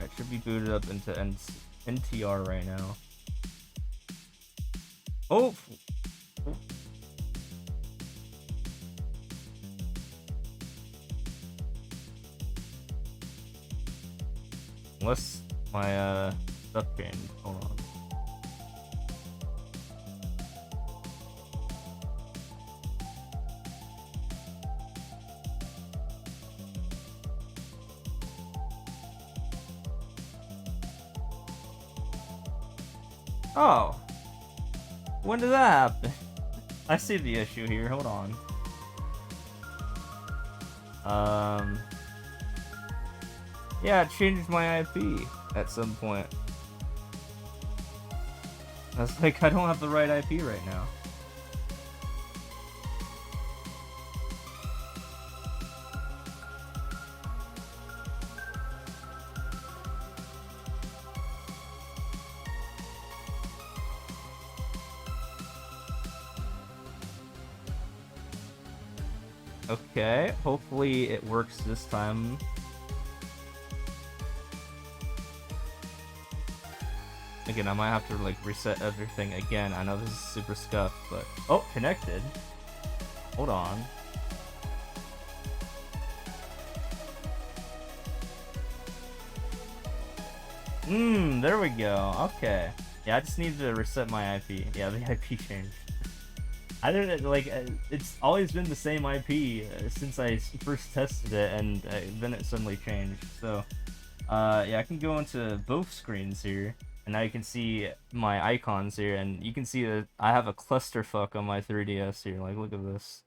Speaker 1: It should be booted up into NTR right now. Oh! Unless my stuff changed. Hold on. Oh, when did that happen? I see the issue here. Hold on. Yeah, it changed my IP at some point. I was like, I don't have the right IP right now. Okay, hopefully it works this time. Again, I might have to like reset everything again. I know this is super scuffed, but oh, connected. Hold on. There we go. Okay. Yeah, I just needed to reset my IP. Yeah, the IP changed. I didn't like. It's always been the same IP since I first tested it, and then it suddenly changed. So, yeah, I can go into both screens here. And now you can see my icons here, and you can see that I have a clusterfuck on my 3DS here. Like, look at this.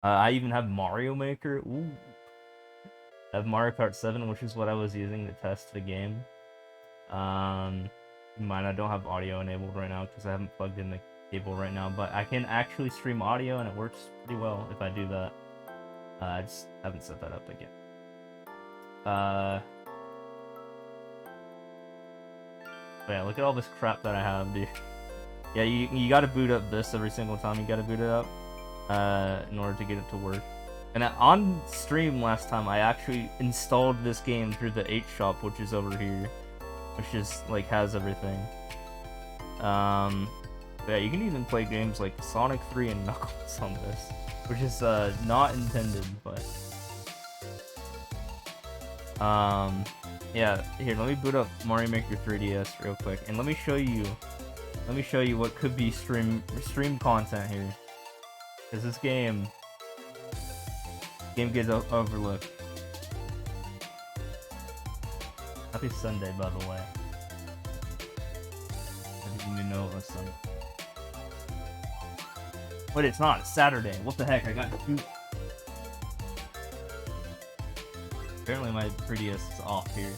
Speaker 1: I even have Mario Maker. Ooh. I have Mario Kart 7, which is what I was using to test the game. Mine, I don't have audio enabled right now because I haven't plugged in the cable right now, but I can actually stream audio, and it works pretty well if I do that. I just haven't set that up again. But yeah, look at all this crap that I have, dude. Yeah, you gotta boot up this every single time you gotta boot it up in order to get it to work. And on stream last time, I actually installed this game through the 8 shop, which is over here, which is like has everything. Yeah, you can even play games like Sonic 3 and Knuckles on this, which is not intended, but yeah, here, let me boot up Mario Maker 3DS real quick, and let me show you what could be stream content here, because this game gets overlooked. Happy Sunday, by the way. I didn't even know it was Sunday. Wait, it's not. It's Saturday. What the heck? I got two. Apparently my 3DS is off here.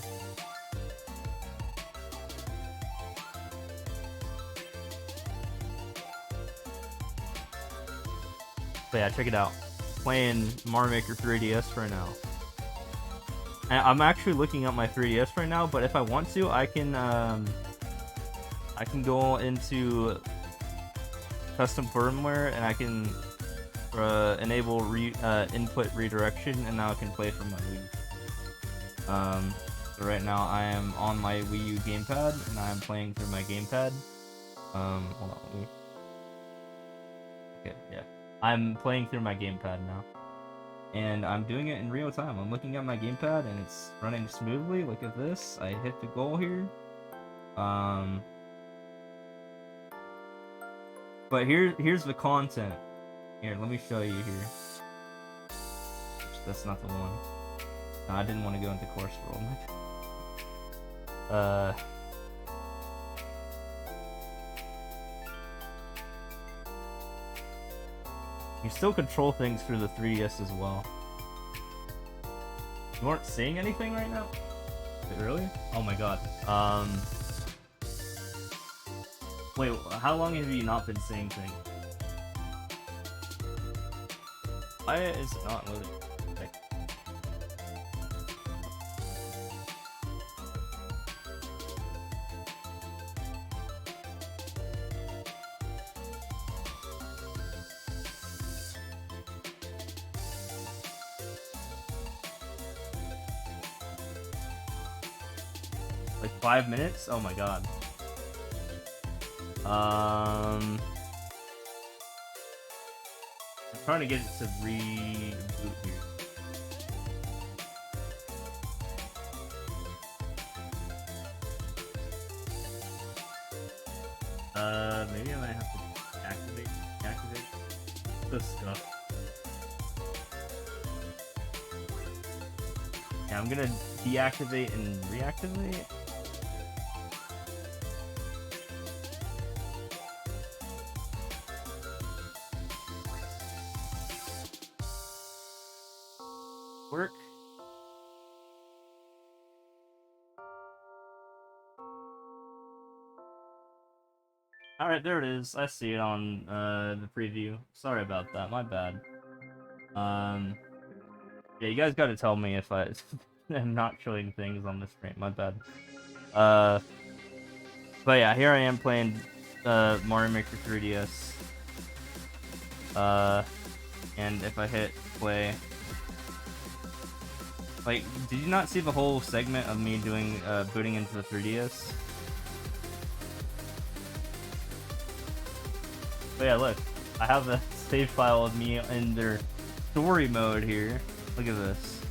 Speaker 1: But yeah, check it out. Playing Mario Maker 3DS right now. And I'm actually looking at my 3DS right now, but if I want to, I can go into custom firmware and I can enable input redirection, and now I can play from my Wii. So right now I am on my Wii U gamepad, and I am playing through my gamepad. Hold on. Okay, yeah. I'm playing through my gamepad now. And I'm doing it in real time. I'm looking at my gamepad, and it's running smoothly. Look at this. I hit the goal here. But here's the content. Here, let me show you here. That's not the one. No, I didn't want to go into course world. You still control things through the 3DS as well. You aren't seeing anything right now? Really? Oh my god. Wait, how long have you not been seeing things? Why is it not loading? Okay. Like 5 minutes? Oh my god. I'm trying to get it to reboot here. Maybe I might have to activate the stuff. Yeah, I'm gonna deactivate and reactivate. Work. Alright, there it is. I see it on the preview. Sorry about that, my bad. Yeah, you guys gotta tell me if I am not showing things on the screen, my bad. But yeah, here I am playing Mario Maker 3DS. And if I hit play, like, did you not see the whole segment of me doing booting into the 3DS? But yeah, look, I have a save file of me in their story mode here. Look at this.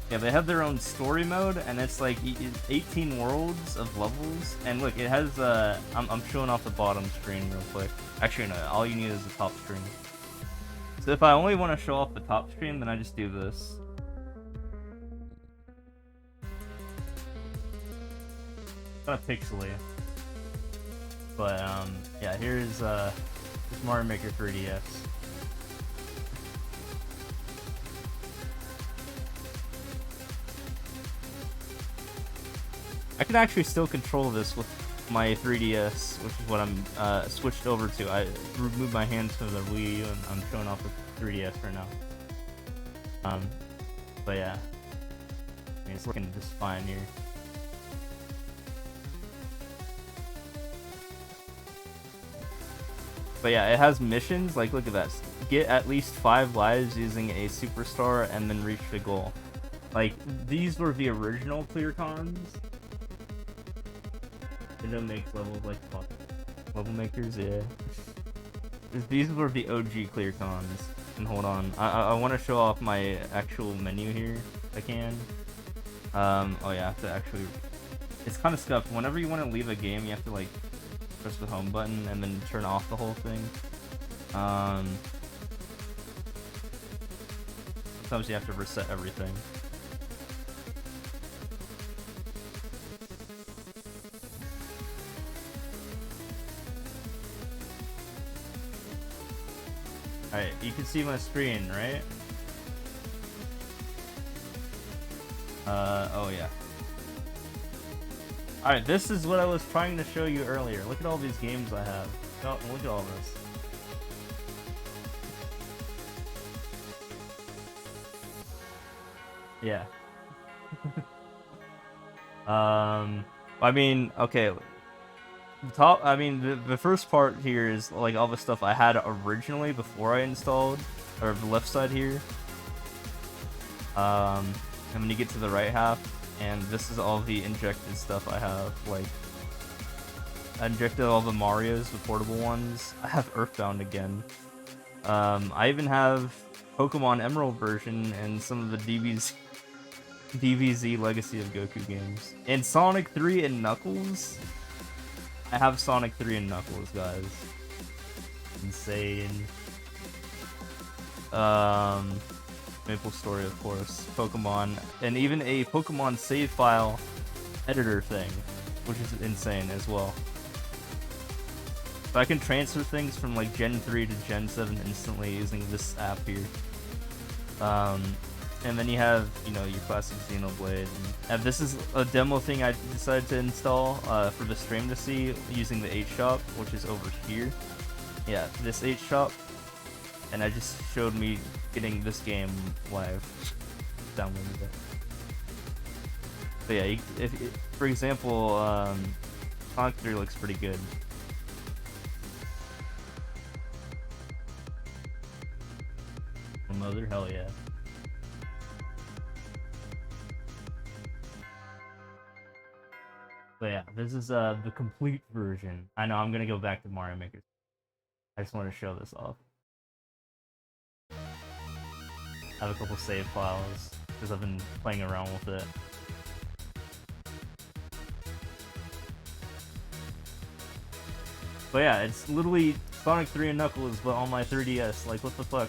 Speaker 1: Yeah, they have their own story mode, and it's like 18 worlds of levels. And look, it has I'm showing off the bottom screen real quick. Actually, no, all you need is the top screen. So if I only want to show off the top screen, then I just do this. Kind of pixely. But yeah, here's Mario Maker 3DS. I can actually still control this with my 3DS, which is what I'm switched over to. I removed my hands from the Wii U, and I'm showing off the 3DS right now. But yeah, I mean, it's looking just fine here. But yeah, it has missions. Like, look at that. Get at least 5 lives using a superstar, and then reach the goal. Like, these were the original clear cons. Nintendo makes levels like fuck. Level makers, yeah. These were the OG clear cons. And hold on, I want to show off my actual menu here, if I can. Oh yeah, I have to actually... It's kind of scuffed. Whenever you want to leave a game, you have to, like, press the home button and then turn off the whole thing. Sometimes you have to reset everything. Alright, you can see my screen, right? Oh yeah. Alright, this is what I was trying to show you earlier. Look at all these games I have. Oh, look at all this. Yeah. I mean, okay. The first part here is like all the stuff I had originally before I installed, or the left side here. And when you get to the right half, and this is all the injected stuff I have. Like, I injected all the Marios, the portable ones. I have Earthbound again. I even have Pokemon Emerald version and some of the DBZ Legacy of Goku games. And Sonic 3 and Knuckles. I have Sonic 3 and Knuckles, guys. Insane. Maple Story, of course. Pokemon. And even a Pokemon save file editor thing, which is insane as well. So I can transfer things from like Gen 3 to Gen 7 instantly using this app here. And then you have, you know, your classic Xenoblade. And this is a demo thing I decided to install for the stream to see using the H-Shop, which is over here. Yeah, this H-Shop. And I just showed me getting this game live. Downloaded it. But yeah, for example, Sonic 3 looks pretty good. Mother, hell yeah. But yeah, this is the complete version. I know I'm gonna go back to Mario Maker. I just want to show this off. I have a couple save files because I've been playing around with it. But yeah, it's literally Sonic 3 and Knuckles, but on my 3DS. Like, what the fuck?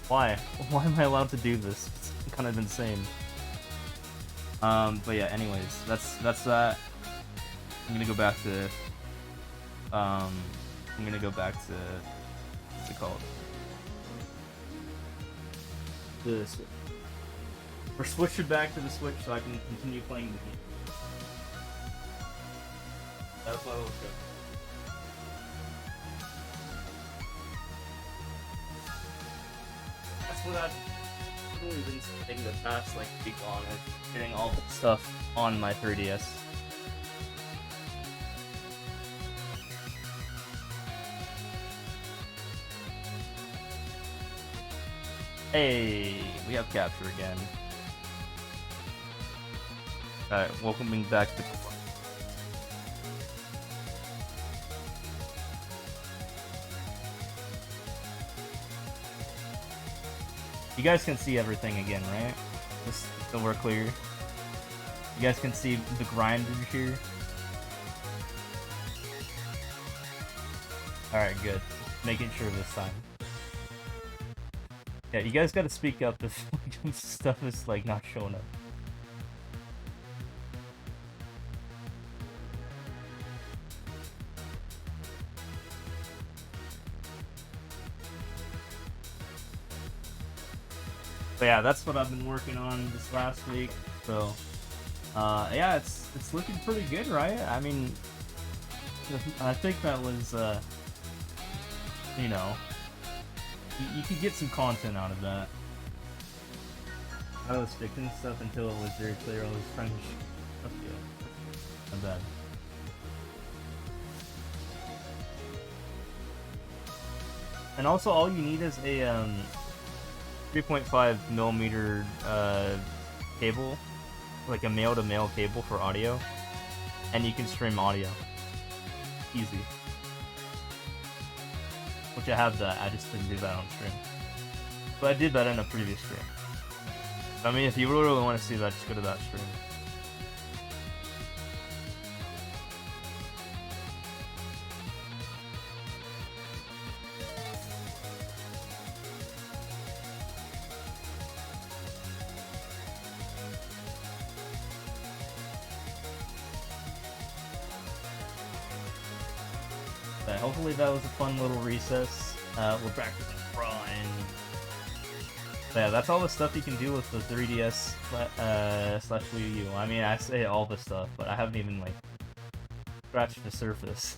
Speaker 1: Why? Why am I allowed to do this? It's kind of insane. But yeah, anyways, that's that. I'm gonna go back to, what's it called? The Switch. We're switching back to the Switch so I can continue playing the game. That's what I was doing. That's what I've really been spending the past like week on, is getting all the stuff on my 3DS. Hey, we have capture again. Alright, welcoming back to you guys can see everything again, right? Just so we're clear. You guys can see the grinders here. Alright, good. Making sure this time. Yeah, you guys gotta speak up if stuff is like not showing up. But yeah, that's what I've been working on this last week. So, yeah, it's looking pretty good, right? I mean, I think that was, you know, you could get some content out of that. I was fixing stuff until it was very clear I was trying to shoot up you. Not bad. And also, all you need is a 3.5 millimeter cable, like a male-to-male cable for audio, and you can stream audio. Easy. Which I have that, I just didn't do that on stream. But I did that in a previous stream. I mean, if you really want to see that, just go to that stream. But hopefully that was a fun little recess. We're back to the grind. Yeah, that's all the stuff you can do with the 3DS slash Wii U. I mean, I say all the stuff, but I haven't even like scratched the surface.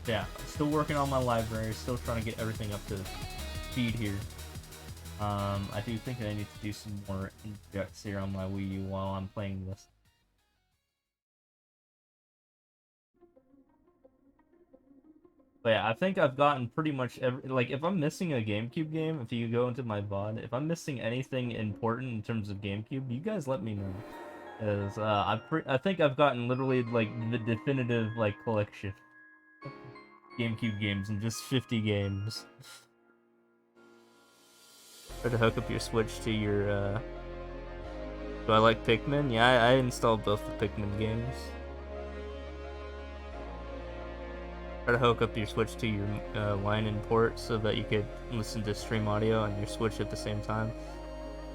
Speaker 1: Yeah, still working on my library, still trying to get everything up to speed here. I do think I need to do some more injects here on my Wii U while I'm playing this. But yeah, I think I've gotten pretty much every, like, if I'm missing a GameCube game, if you go into my VOD, if I'm missing anything important in terms of GameCube, you guys let me know. Because, I think I've gotten literally, like, the definitive, like, collection. GameCube games in just 50 games. Try to hook up your Switch to your, Do I like Pikmin? Yeah, I installed both the Pikmin games. Try to hook up your Switch to your line and port so that you could listen to stream audio on your Switch at the same time.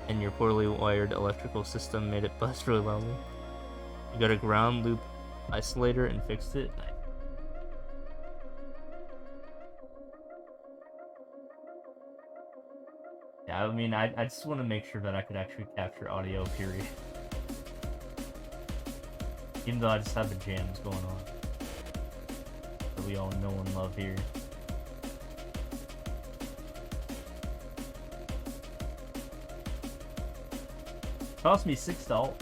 Speaker 1: And your poorly wired electrical system made it buzz really loudly. You got a ground loop isolator and fixed it. Nice. Yeah, I mean, I just want to make sure that I could actually capture audio, period. Even though I just have the jams going on. That we all know and love here. Cost me $6.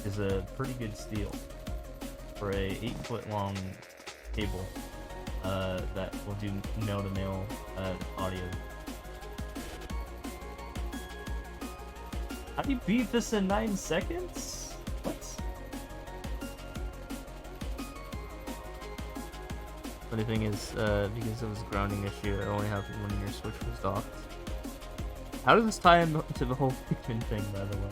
Speaker 1: Is a pretty good steal for a 8-foot long cable that will do male-to-male audio. How do you beat this in 9 seconds? What? The funny thing is, because it was a grounding issue, it only happened when your Switch was docked. How does this tie into the whole Pikmin thing, by the way?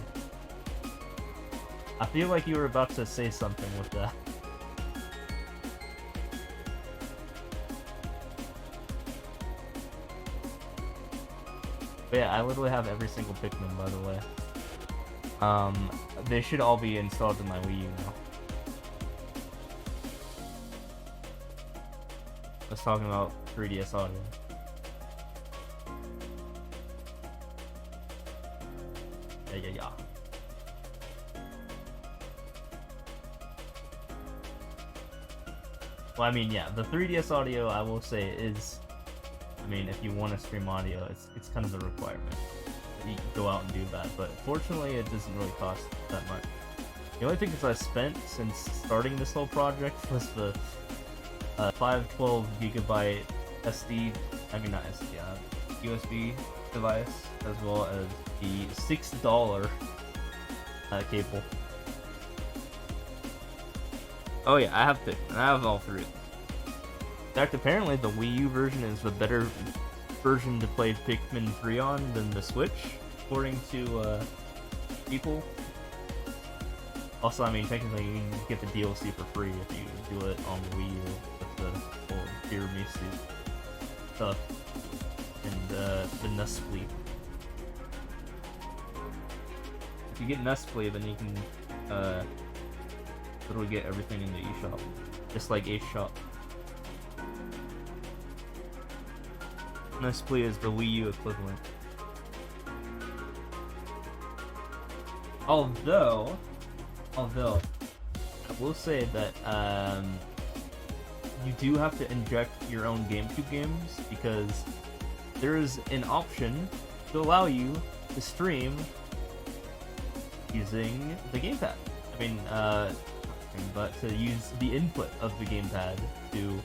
Speaker 1: I feel like you were about to say something with that. But yeah, I literally have every single Pikmin, by the way. They should all be installed in my Wii U now. I was talking about 3DS audio. Yeah. Well, I mean, yeah, the 3DS audio, I will say, is... I mean, if you want to stream audio, it's kind of a requirement. You can go out and do that, but fortunately, it doesn't really cost that much. The only things I spent since starting this whole project was the 512 gigabyte SD, I mean not SD, USB device, as well as the $6 cable. Oh yeah, I have Pikmin. I have all three. In fact, apparently the Wii U version is the better version to play Pikmin 3 on than the Switch, according to people. Also, I mean, technically you can get the DLC for free if you do it on the Wii U with the whole tiramisu stuff and the Nustfleet. If you get Nustfleet, then you can literally get everything in the eShop, just like eShop. Nustfleet is the Wii U equivalent. Although I will say that you do have to inject your own GameCube games, because there is an option to allow you to stream using the gamepad. I mean, but to use the input of the gamepad to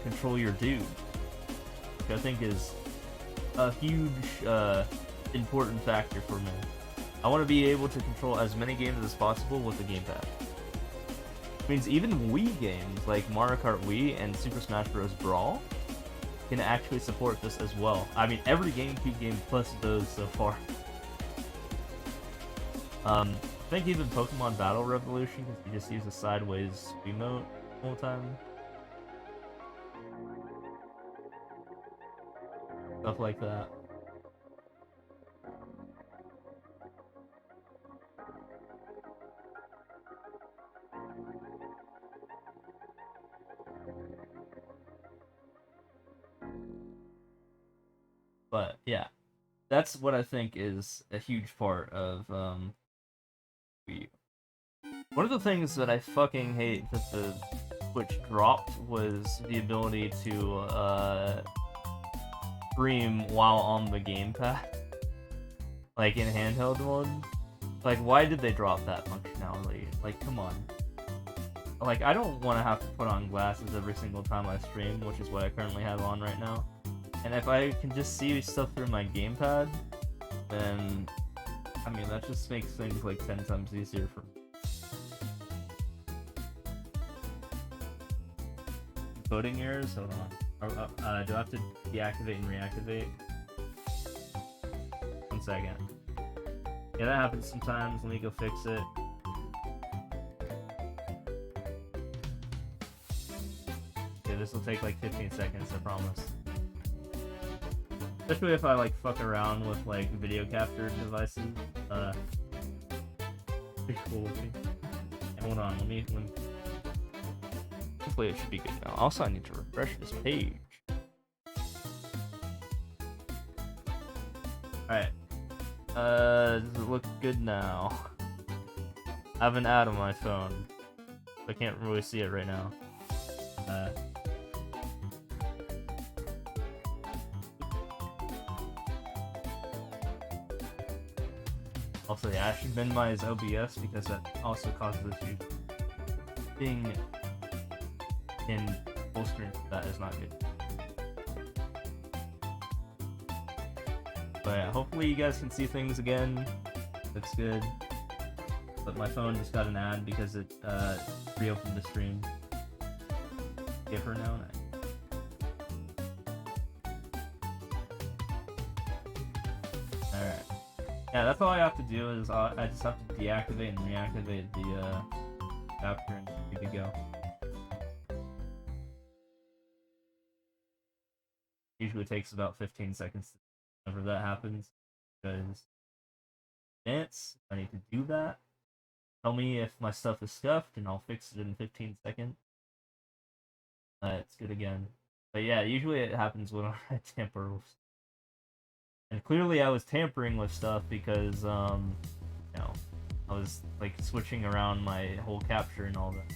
Speaker 1: control your dude, which I think is a huge important factor for me. I want to be able to control as many games as possible with the gamepad. It means even Wii games like Mario Kart Wii and Super Smash Bros. Brawl can actually support this as well. I mean, every GameCube game plus those so far. I think even Pokemon Battle Revolution, because you just use a sideways emote the whole time. Stuff like that. But yeah, that's what I think is a huge part of Wii U. One of the things that I fucking hate that the Switch dropped was the ability to stream while on the gamepad, like in handheld mode. Like, why did they drop that functionality? Like, come on. Like, I don't want to have to put on glasses every single time I stream, which is what I currently have on right now. And if I can just see stuff through my gamepad, then, I mean, that just makes things like 10 times easier for me. Coding errors? Hold on. Do I have to deactivate and reactivate? 1 second. Yeah, that happens sometimes. Let me go fix it. Okay, this will take like 15 seconds, I promise. Especially if I like fuck around with like video capture devices. Pretty cool looking. Hold on, let me. Hopefully it should be good now. Also, I need to refresh this page. Alright. Does it look good now? I have an ad on my phone. I can't really see it right now. Also, yeah, I should minimize OBS because that also causes you being in full screen. That is not good. But yeah, hopefully you guys can see things again. Looks good. But my phone just got an ad because it reopened the stream. Give her now. Alright. Yeah, that's all I have to do is I just have to deactivate and reactivate the capture and be good to go. Usually takes about 15 seconds whenever that happens. Because dance, I need to do that. Tell me if my stuff is scuffed and I'll fix it in 15 seconds. It's good again. But yeah, usually it happens when I tamper with. And clearly I was tampering with stuff because, you know, I was, like, switching around my whole capture and all that.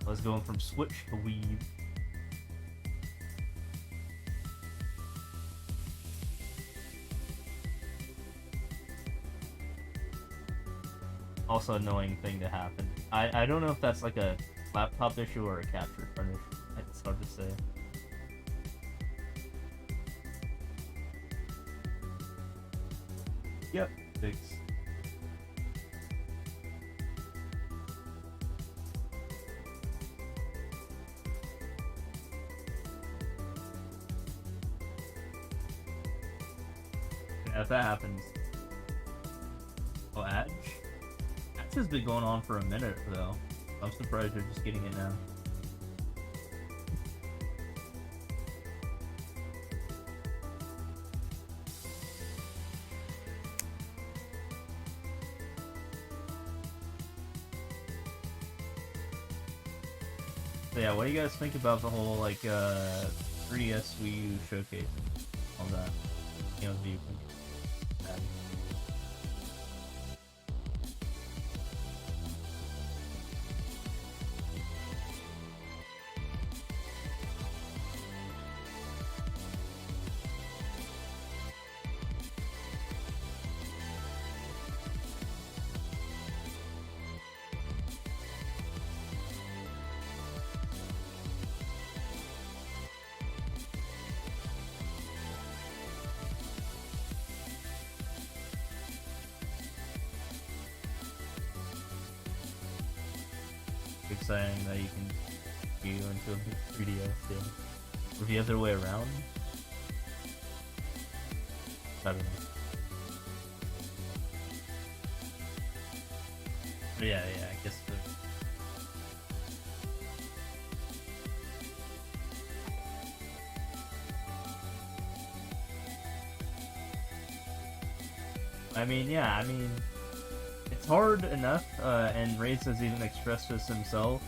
Speaker 1: I was going from switch to weave. Also annoying thing to happen. I don't know if that's like a laptop issue or a capture card issue. It's hard to say. Yep, fix. Yeah, if that happens. Oh, Edge? Edge has been going on for a minute, though. I'm surprised they're just getting it now. So yeah, what do you guys think about the whole, like, 3DS Wii U showcase? All that. You know, do you think? Exciting that you can view into a 3DS game. Or the other way around? I don't know. But yeah, I guess the... I mean, it's hard enough, and Reyes has even expressed this himself,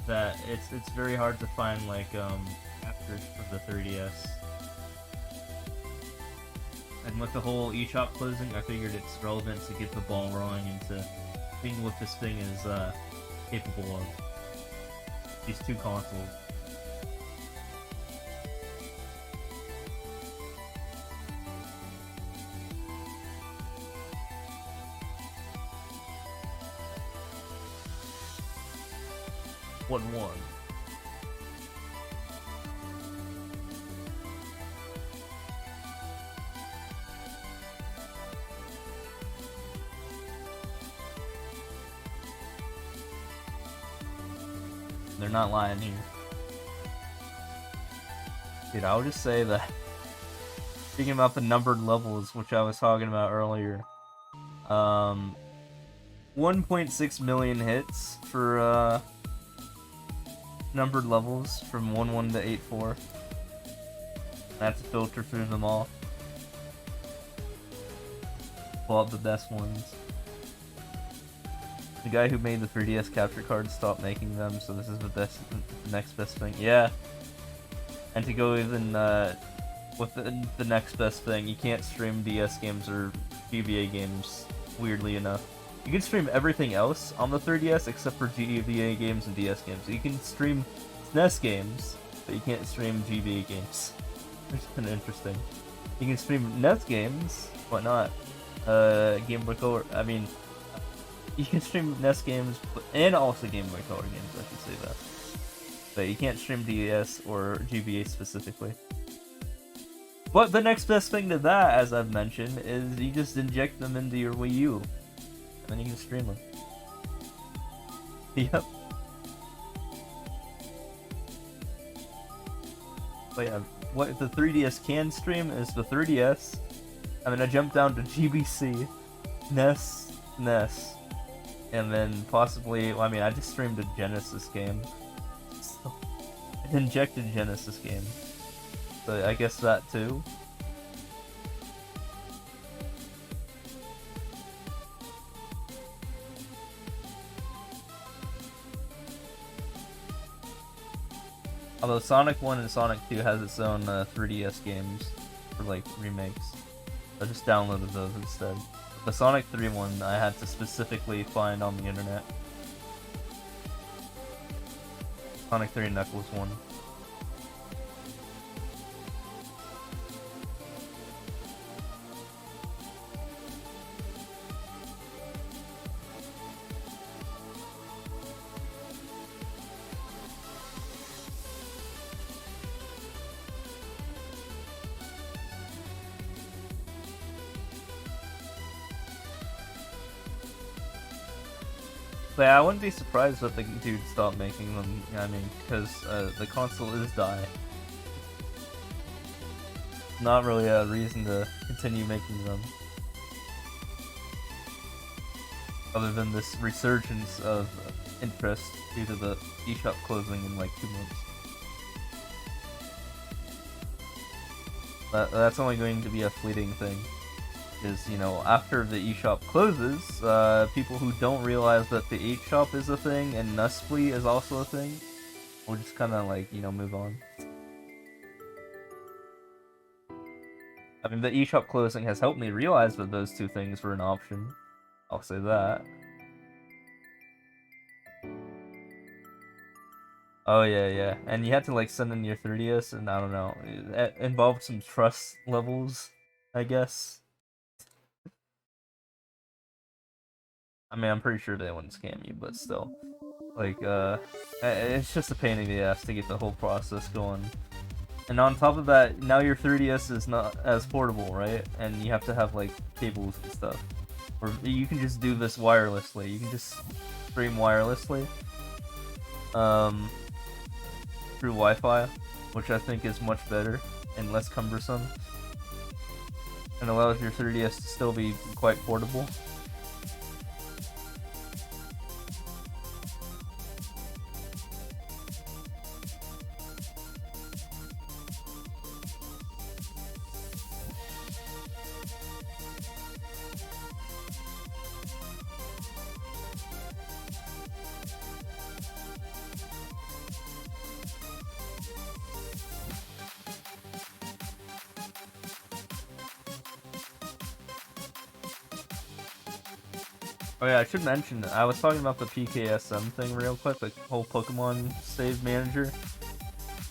Speaker 1: that it's very hard to find, like, captures for the 3DS. And with the whole eShop closing, I figured it's relevant to get the ball rolling into seeing what this thing is, capable of. These two consoles. What one? They're not lying here. Dude, I would just say that, speaking about the numbered levels, which I was talking about earlier, 1.6 million hits for, numbered levels from 1-1 to 8-4. I have to filter through them all. Pull out the best ones. The guy who made the 3DS capture cards stopped making them, so this is the next best thing. Yeah. And to go even with the next best thing, you can't stream DS games or GBA games, weirdly enough. You can stream everything else on the 3DS except for GBA games and DS games. So you can stream SNES games, but you can't stream GBA games. Which is kind of interesting. You can stream NES games, but not Game Boy Color. I mean, you can stream NES games and also Game Boy Color games, I should say that. But you can't stream DS or GBA specifically. But the next best thing to that, as I've mentioned, is you just inject them into your Wii U. then you can stream them. Yep. But yeah, what the 3DS can stream is the 3DS. I mean, I jumped down to GBC, NES, and then possibly, well, I mean, I just streamed a Genesis game. So, an injected Genesis game. So I guess that too. Although Sonic 1 and Sonic 2 has its own 3DS games for like remakes. I just downloaded those instead. The Sonic 3 one I had to specifically find on the internet. Sonic 3 Knuckles 1. But yeah, I wouldn't be surprised if the dude stopped making them. I mean, because the console is dying. Not really a reason to continue making them. Other than this resurgence of interest due to the eShop closing in like 2 months. That's only going to be a fleeting thing. Is, you know, after the eShop closes, people who don't realize that the eShop is a thing and Nuspli is also a thing will just kind of like, you know, move on. I mean, the eShop closing has helped me realize that those two things were an option. I'll say that. Oh yeah, and you had to like send in your 3DS, and I don't know, it involved some trust levels, I guess. I mean, I'm pretty sure they wouldn't scam you, but still. Like, it's just a pain in the ass to get the whole process going. And on top of that, now your 3DS is not as portable, right? And you have to have, like, cables and stuff. Or you can just do this wirelessly. You can just stream wirelessly. Through Wi-Fi, which I think is much better and less cumbersome. And allows your 3DS to still be quite portable. Oh yeah, I should mention, I was talking about the PKSM thing real quick, the whole Pokemon save manager.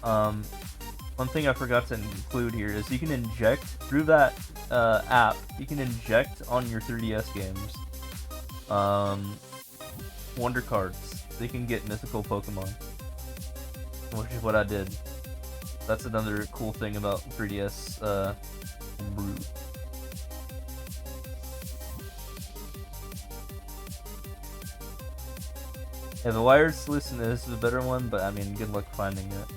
Speaker 1: One thing I forgot to include here is you can inject, through that app, you can inject on your 3DS games, Wonder Cards. So you can get mythical Pokemon, which is what I did. That's another cool thing about 3DS, Brew. Yeah, the wired solution is the better one, but I mean, good luck finding it.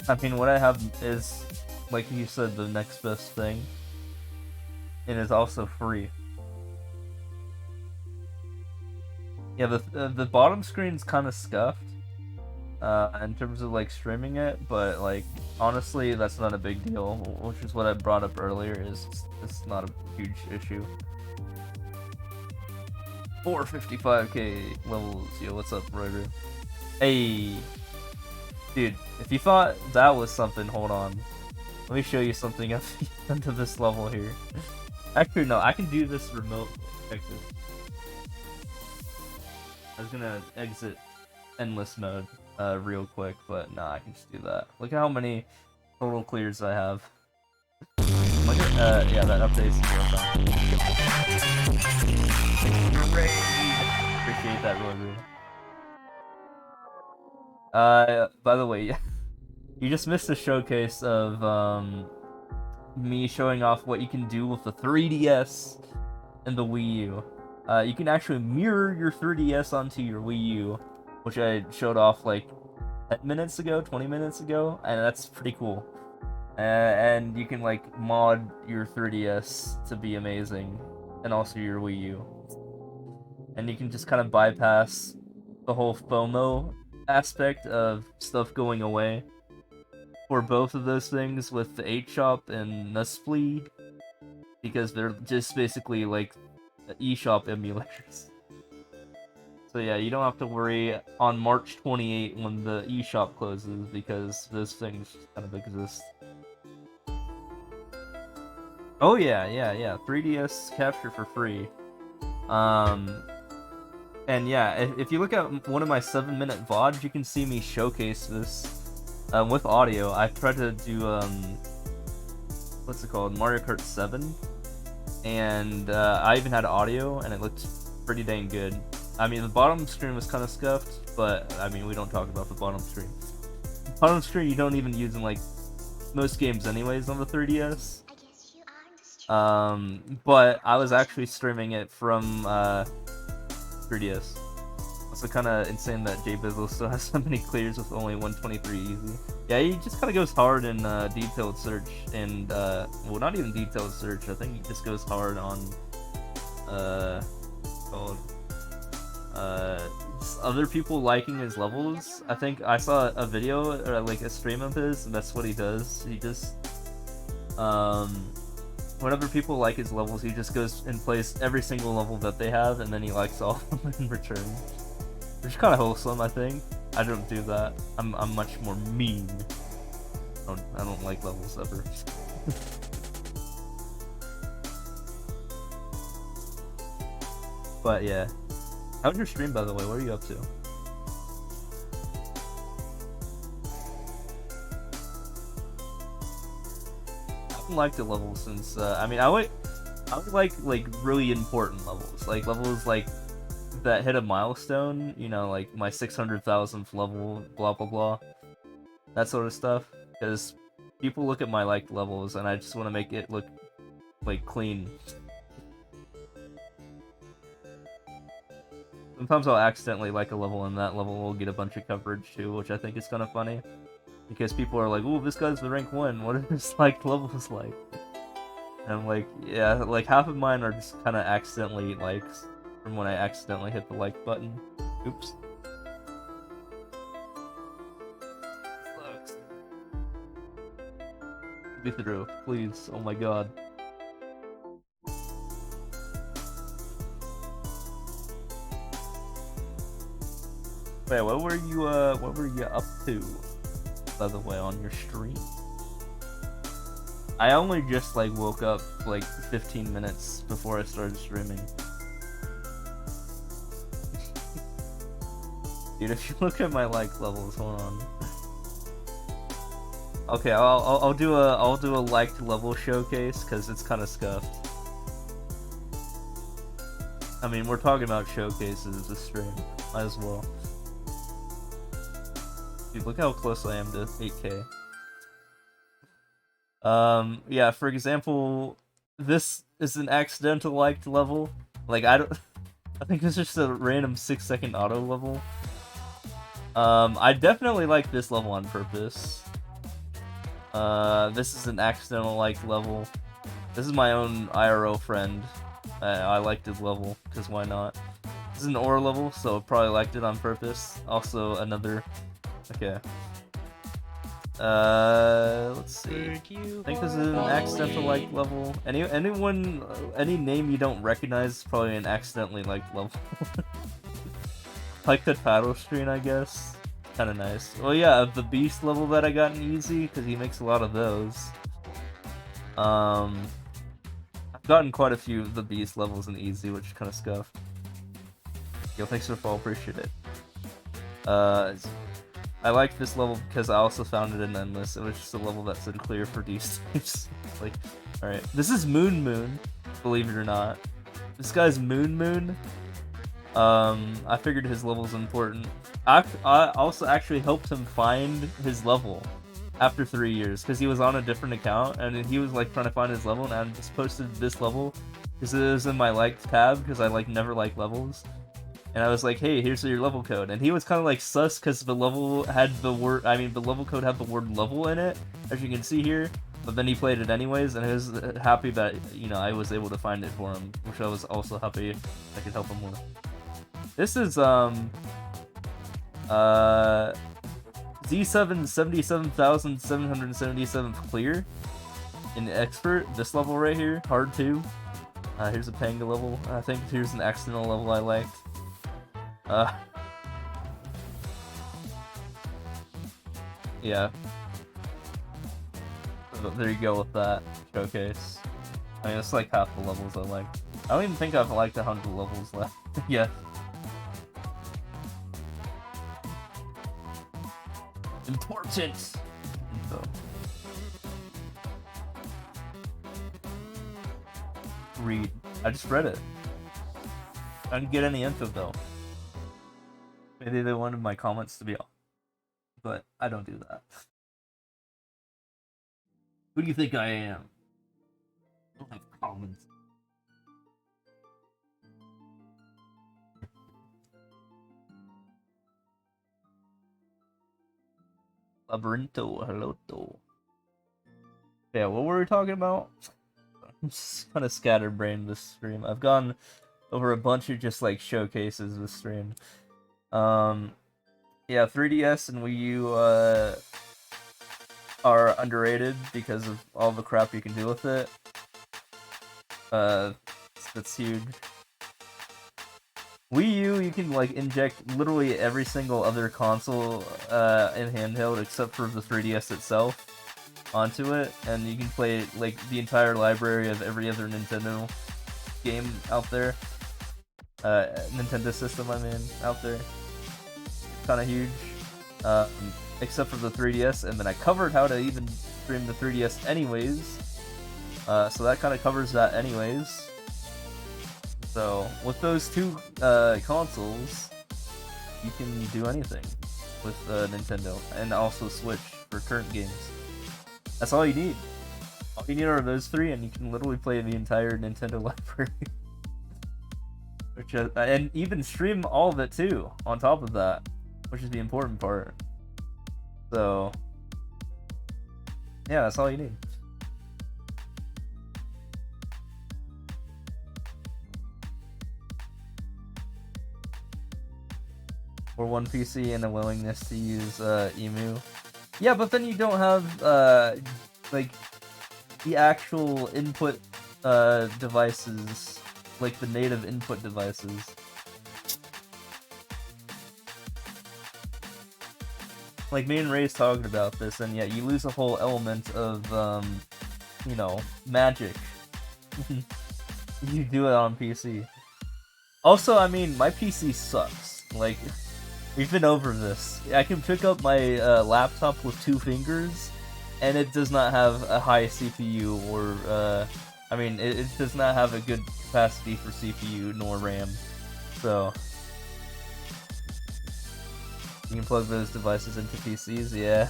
Speaker 1: I mean, what I have is, like you said, the next best thing, and is also free. Yeah, the bottom screen's kind of scuffed, in terms of like streaming it, but like honestly, that's not a big deal. Which is what I brought up earlier. It's not a huge issue. 455k levels. Yo, what's up, Roger? Hey, dude, if you thought that was something, hold on. Let me show you something up into this level here. Actually, no, I can do this remote. Check this. I was gonna exit endless mode real quick, but nah, I can just do that. Look at how many total clears I have. Look at, yeah, that updates in real time. Great. Appreciate that, Roger. By the way, you just missed a showcase of me showing off what you can do with the 3DS and the Wii U. you can actually mirror your 3DS onto your Wii U, which I showed off like 10 minutes ago, 20 minutes ago, and that's pretty cool. And you can like mod your 3DS to be amazing, and also your Wii U. And you can just kind of bypass the whole FOMO aspect of stuff going away for both of those things with the 8-Shop and Nespli, because they're just basically like eShop emulators. So yeah, you don't have to worry on March 28 when the eShop closes, because those things kind of exist. Oh yeah. 3DS capture for free. And yeah, if you look at one of my 7-minute VODs, you can see me showcase this with audio. I tried to do what's it called, Mario Kart 7, and I even had audio, and it looked pretty dang good. I mean, the bottom screen was kind of scuffed, but I mean, we don't talk about the bottom screen. Bottom screen you don't even use in like most games anyways on the 3DS. But I was actually streaming it from 3DS. Also kind of insane that Jay Bizzle still has so many clears with only 123 easy. Yeah, he just kind of goes hard in detailed search, and well, not even detailed search. I think he just goes hard on other people liking his levels. I think I saw a video or like a stream of his, and that's what he does. He just whenever people like his levels, he just goes and plays every single level that they have, and then he likes all of them in return. Which is kind of wholesome, I think. I don't do that. I'm much more mean. I don't like levels ever. But yeah. How's your stream, by the way? What are you up to? I haven't liked the levels since, I mean, I would like really important levels. Like, levels like that hit a milestone, you know, like my 600,000th level, blah blah blah. That sort of stuff. Because people look at my liked levels, and I just want to make it look, like, clean. Sometimes I'll accidentally like a level, and that level will get a bunch of coverage too, which I think is kind of funny. Because people are like, ooh, this guy's the rank 1, what are his liked levels like? And I'm like, yeah, like half of mine are just kind of accidentally likes from when I accidentally hit the like button. Oops. Sucks. Be through, please, oh my god. Wait, what were you up to, by the way, on your stream? I only just like woke up like 15 minutes before I started streaming. Dude, if you look at my like levels, hold on. Okay, I'll do a liked level showcase because it's kind of scuffed. I mean, we're talking about showcases this stream, might as well. Dude, look how close I am to 8K. Yeah, for example, this is an accidental liked level. Like, I think it's just a random 6-second auto level. I definitely like this level on purpose. This is an accidental liked level. This is my own IRO friend. I liked his level, because why not? This is an ore level, so probably liked it on purpose. Also, another... Okay. Let's see. I think this is an accidental liked level. Any name you don't recognize is probably an accidentally liked level. Like the title screen, I guess. Kind of nice. Well, yeah, the beast level that I got in easy, because he makes a lot of those. I've gotten quite a few of the beast levels in easy, which is kind of scuffed. Yo, thanks for the follow, appreciate it. I liked this level because I also found it in Endless. It was just a level that said clear for D-Stages. Like, alright. This is Moon, believe it or not. This guy's Moon. I figured his level's important. I also actually helped him find his level after 3 years, because he was on a different account, and he was like trying to find his level, and I just posted this level because it was in my liked tab, because I like never like levels. And I was like, hey, here's your level code. And he was kind of like sus because the level had the word, I mean, the level code had the word level in it, as you can see here. But then he played it anyways, and he was happy that, you know, I was able to find it for him, which I was also happy I could help him with. This is, Z7 77,777 clear in expert. This level right here, hard 2. Here's a Panga level. I think here's an accidental level I liked. Yeah. So there you go with that showcase. I mean, it's like half the levels I like. I don't even think I've liked 100 levels left yet. Important! So. Read. I just read it. I didn't get any info though. Maybe they wanted my comments to be off. But I don't do that. Who do you think I am? I don't have comments. Labyrinto, hello. Yeah, what were we talking about? I'm just kind of scatterbrained this stream. I've gone over a bunch of just like showcases this stream. Yeah, 3DS and Wii U are underrated because of all the crap you can do with it. That's huge. Wii U, you can like inject literally every single other console in handheld except for the 3DS itself onto it, and you can play like the entire library of every other Nintendo game out there. Nintendo system, I mean, out there. Kind of huge. Except for the 3DS, and then I covered how to even stream the 3DS anyways. So that kind of covers that anyways. So with those two consoles, you can do anything with Nintendo, and also Switch for current games. That's all you need. All you need are those three, and you can literally play the entire Nintendo library. Which and even stream all of it too, on top of that, which is the important part. So, yeah, that's all you need. Or one PC and a willingness to use EMU. Yeah, but then you don't have like the actual input devices, like the native input devices. Like me and Ray's talking about this, and yeah, you lose a whole element of you know, magic. You do it on PC. Also, I mean, my PC sucks. Like, we've been over this. I can pick up my laptop with 2 fingers, and it does not have a high CPU or, I mean, it does not have a good capacity for CPU nor RAM. So, you can plug those devices into PCs, yeah.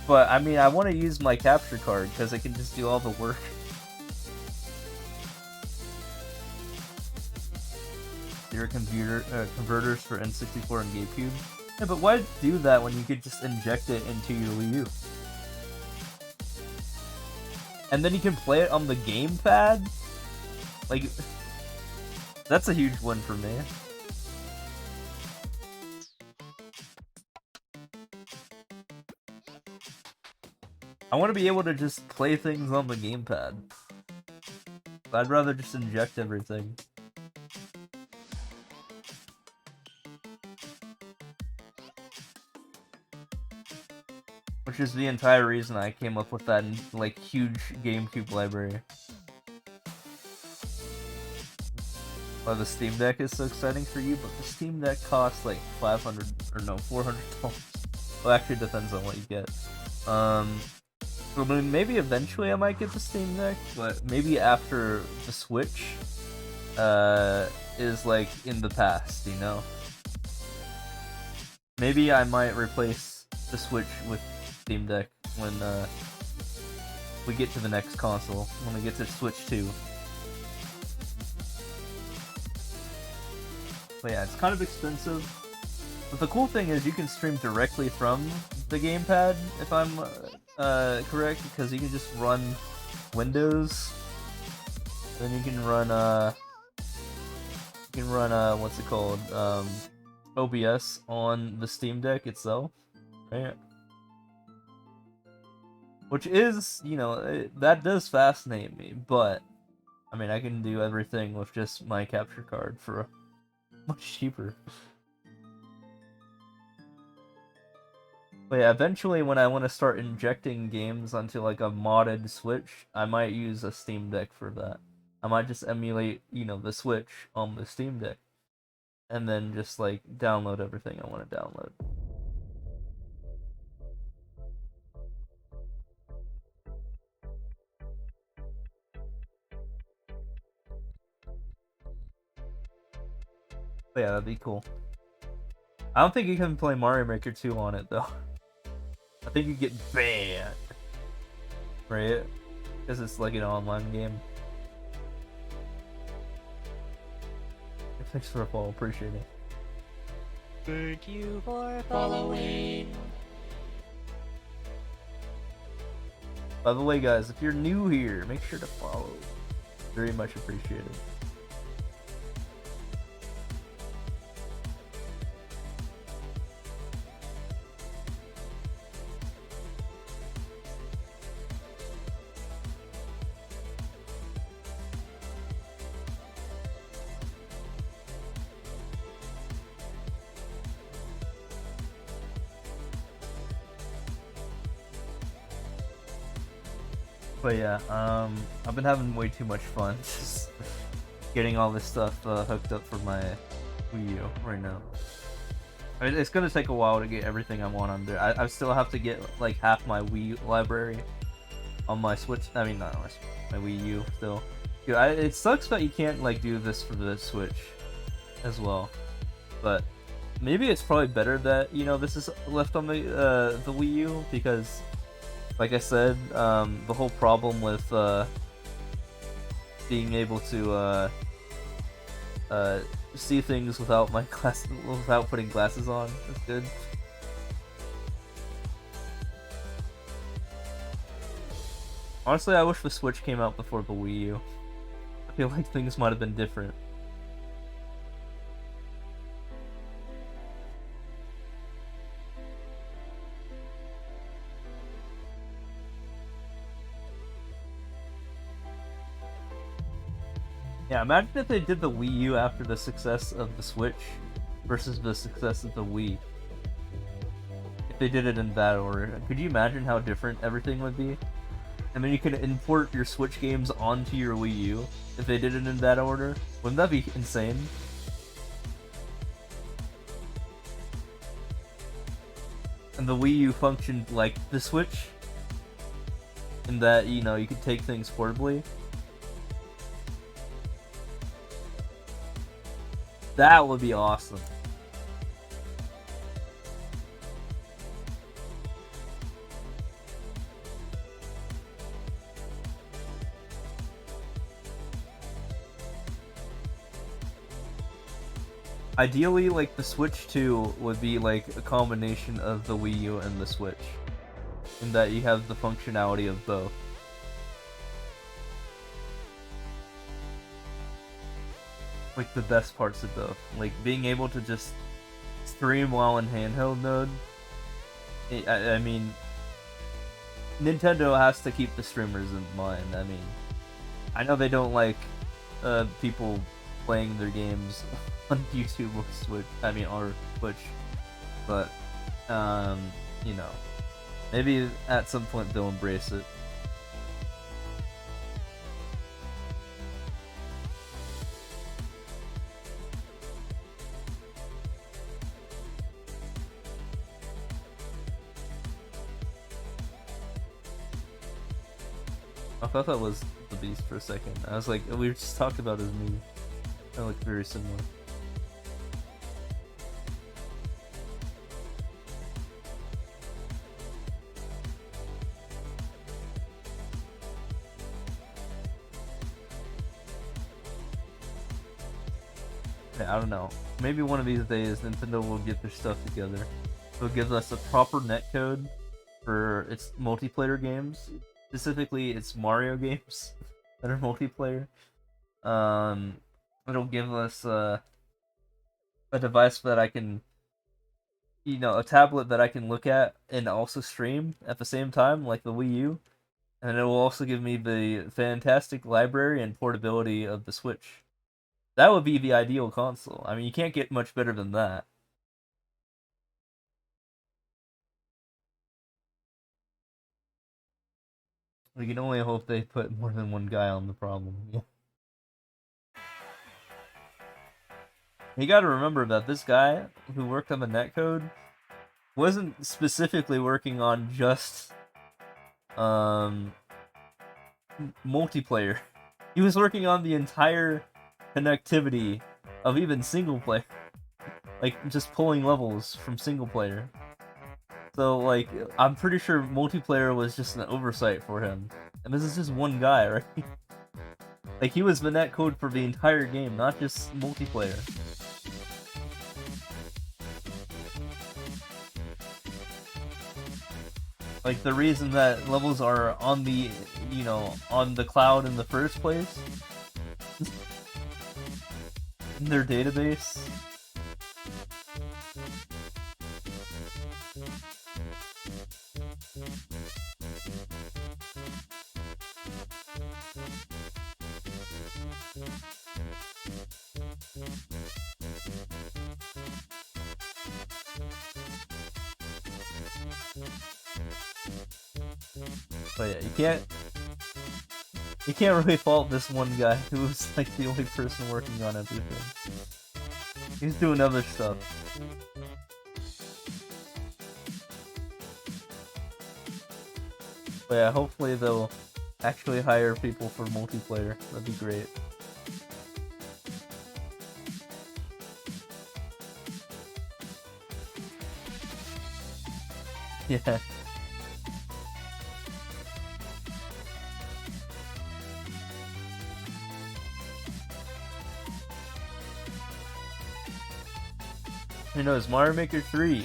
Speaker 1: But, I mean, I want to use my capture card, because it can just do all the work. Your computer converters for N64 and GameCube. Yeah, but why do that when you could just inject it into your Wii U? And then you can play it on the gamepad? Like, that's a huge win for me. I want to be able to just play things on the gamepad. I'd rather just inject everything. Which is the entire reason I came up with that, like, huge GameCube library. Why the Steam Deck is so exciting for you, but the Steam Deck costs like $500 or no, $400. Well, actually, it depends on what you get. So maybe eventually I might get the Steam Deck, but maybe after the Switch is like in the past, you know? Maybe I might replace the Switch with Steam Deck when we get to the next console, when we get to Switch 2. But yeah, it's kind of expensive. But the cool thing is you can stream directly from the gamepad, if I'm correct, because you can just run Windows. Then you can run what's it called? OBS on the Steam Deck itself, right? Which is, you know, that does fascinate me, but I mean, I can do everything with just my capture card for much cheaper. But yeah, eventually when I want to start injecting games onto like a modded Switch, I might use a Steam Deck for that. I might just emulate, you know, the Switch on the Steam Deck. And then just like download everything I want to download. But yeah, that'd be cool. I don't think you can play Mario Maker 2 on it though. I think you get banned. Right? Because it's like an online game. Thanks for the follow, appreciate it.
Speaker 3: Thank you for following.
Speaker 1: By the way, guys, if you're new here, make sure to follow. Very much appreciated. But yeah, I've been having way too much fun just getting all this stuff hooked up for my Wii U right now. I mean, it's gonna take a while to get everything I want on there. I still have to get like half my Wii library on my Switch. I mean, not on my Wii U still. Dude, it sucks that you can't like do this for the Switch as well. But maybe it's probably better that, you know, this is left on the Wii U, because like I said, the whole problem with being able to see things without my without putting glasses on is good. Honestly, I wish the Switch came out before the Wii U. I feel like things might have been different. Yeah, imagine if they did the Wii U after the success of the Switch versus the success of the Wii. If they did it in that order. Could you imagine how different everything would be? And then you can import your Switch games onto your Wii U if they did it in that order. Wouldn't that be insane? And the Wii U functioned like the Switch, in that, you know, you could take things portably. That would be awesome. Ideally, like, the Switch 2 would be like a combination of the Wii U and the Switch, in that you have the functionality of both. Like, the best parts of both. Like, being able to just stream while in handheld mode. I mean, Nintendo has to keep the streamers in mind. I mean, I know they don't like people playing their games on YouTube or Switch. I mean, or Twitch. But, you know, maybe at some point they'll embrace it. I thought that was the Beast for a second. I was like, we just talked about his knee. They look very similar. I don't know. Maybe one of these days Nintendo will get their stuff together. They'll give us a proper netcode for its multiplayer games. Specifically, its Mario games that are multiplayer. It'll give us a device that I can, a tablet that I can look at and also stream at the same time, like the Wii U. And it will also give me the fantastic library and portability of the Switch. That would be the ideal console. I mean, you can't get much better than that. We can only hope they put more than one guy on the problem. Yeah. You gotta remember that this guy who worked on the netcode wasn't specifically working on just multiplayer. He was working on the entire connectivity of even single player. Like, just pulling levels from single player. So, like, I'm pretty sure multiplayer was just an oversight for him. And this is just one guy, right? Like, he was the netcode for the entire game, not just multiplayer. Like, the reason that levels are on the, on the cloud in the first place, in their database. But yeah, you can't really fault this one guy who was like the only person working on everything. He's doing other stuff. But yeah, hopefully they'll actually hire people for multiplayer. That'd be great. Yeah. Who knows, Mario Maker 3,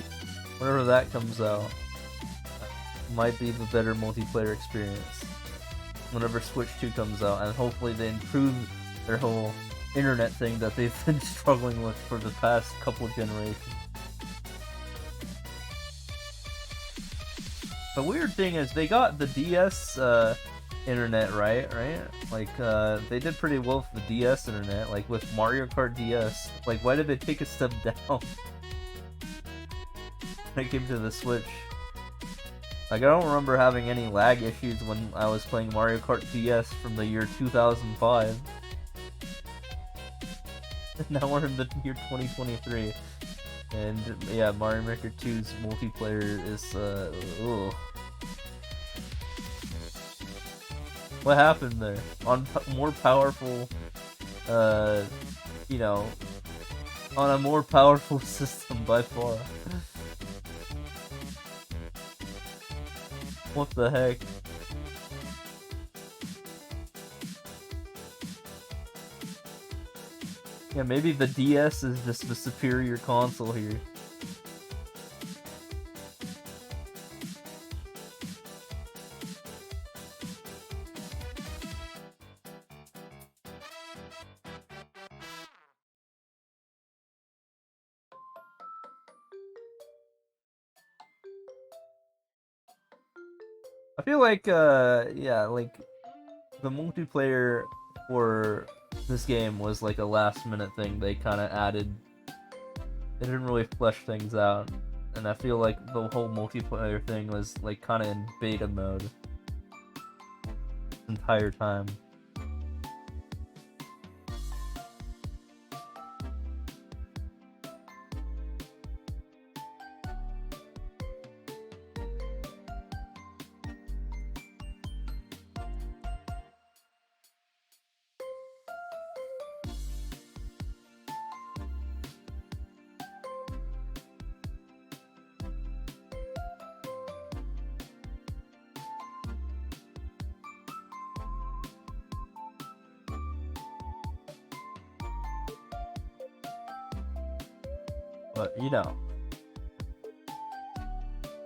Speaker 1: whenever that comes out, might be the better multiplayer experience. Whenever Switch 2 comes out, and hopefully they improve their whole internet thing that they've been struggling with for the past couple of generations. The weird thing is, they got the DS internet right? Like, they did pretty well for the DS internet, like with Mario Kart DS. Like, why did they take a step down? When it came to the Switch. Like, I don't remember having any lag issues when I was playing Mario Kart DS from the year 2005. Now we're in the year 2023. And yeah, Mario Maker 2's multiplayer is, ugh. What happened there? On more powerful, on a more powerful system by far. What the heck? Yeah, maybe the DS is just the superior console here. I feel like, yeah, like, the multiplayer for this game was like a last minute thing they kind of added. They didn't really flesh things out. And I feel like the whole multiplayer thing was like kind of in beta mode the entire time. But, you know.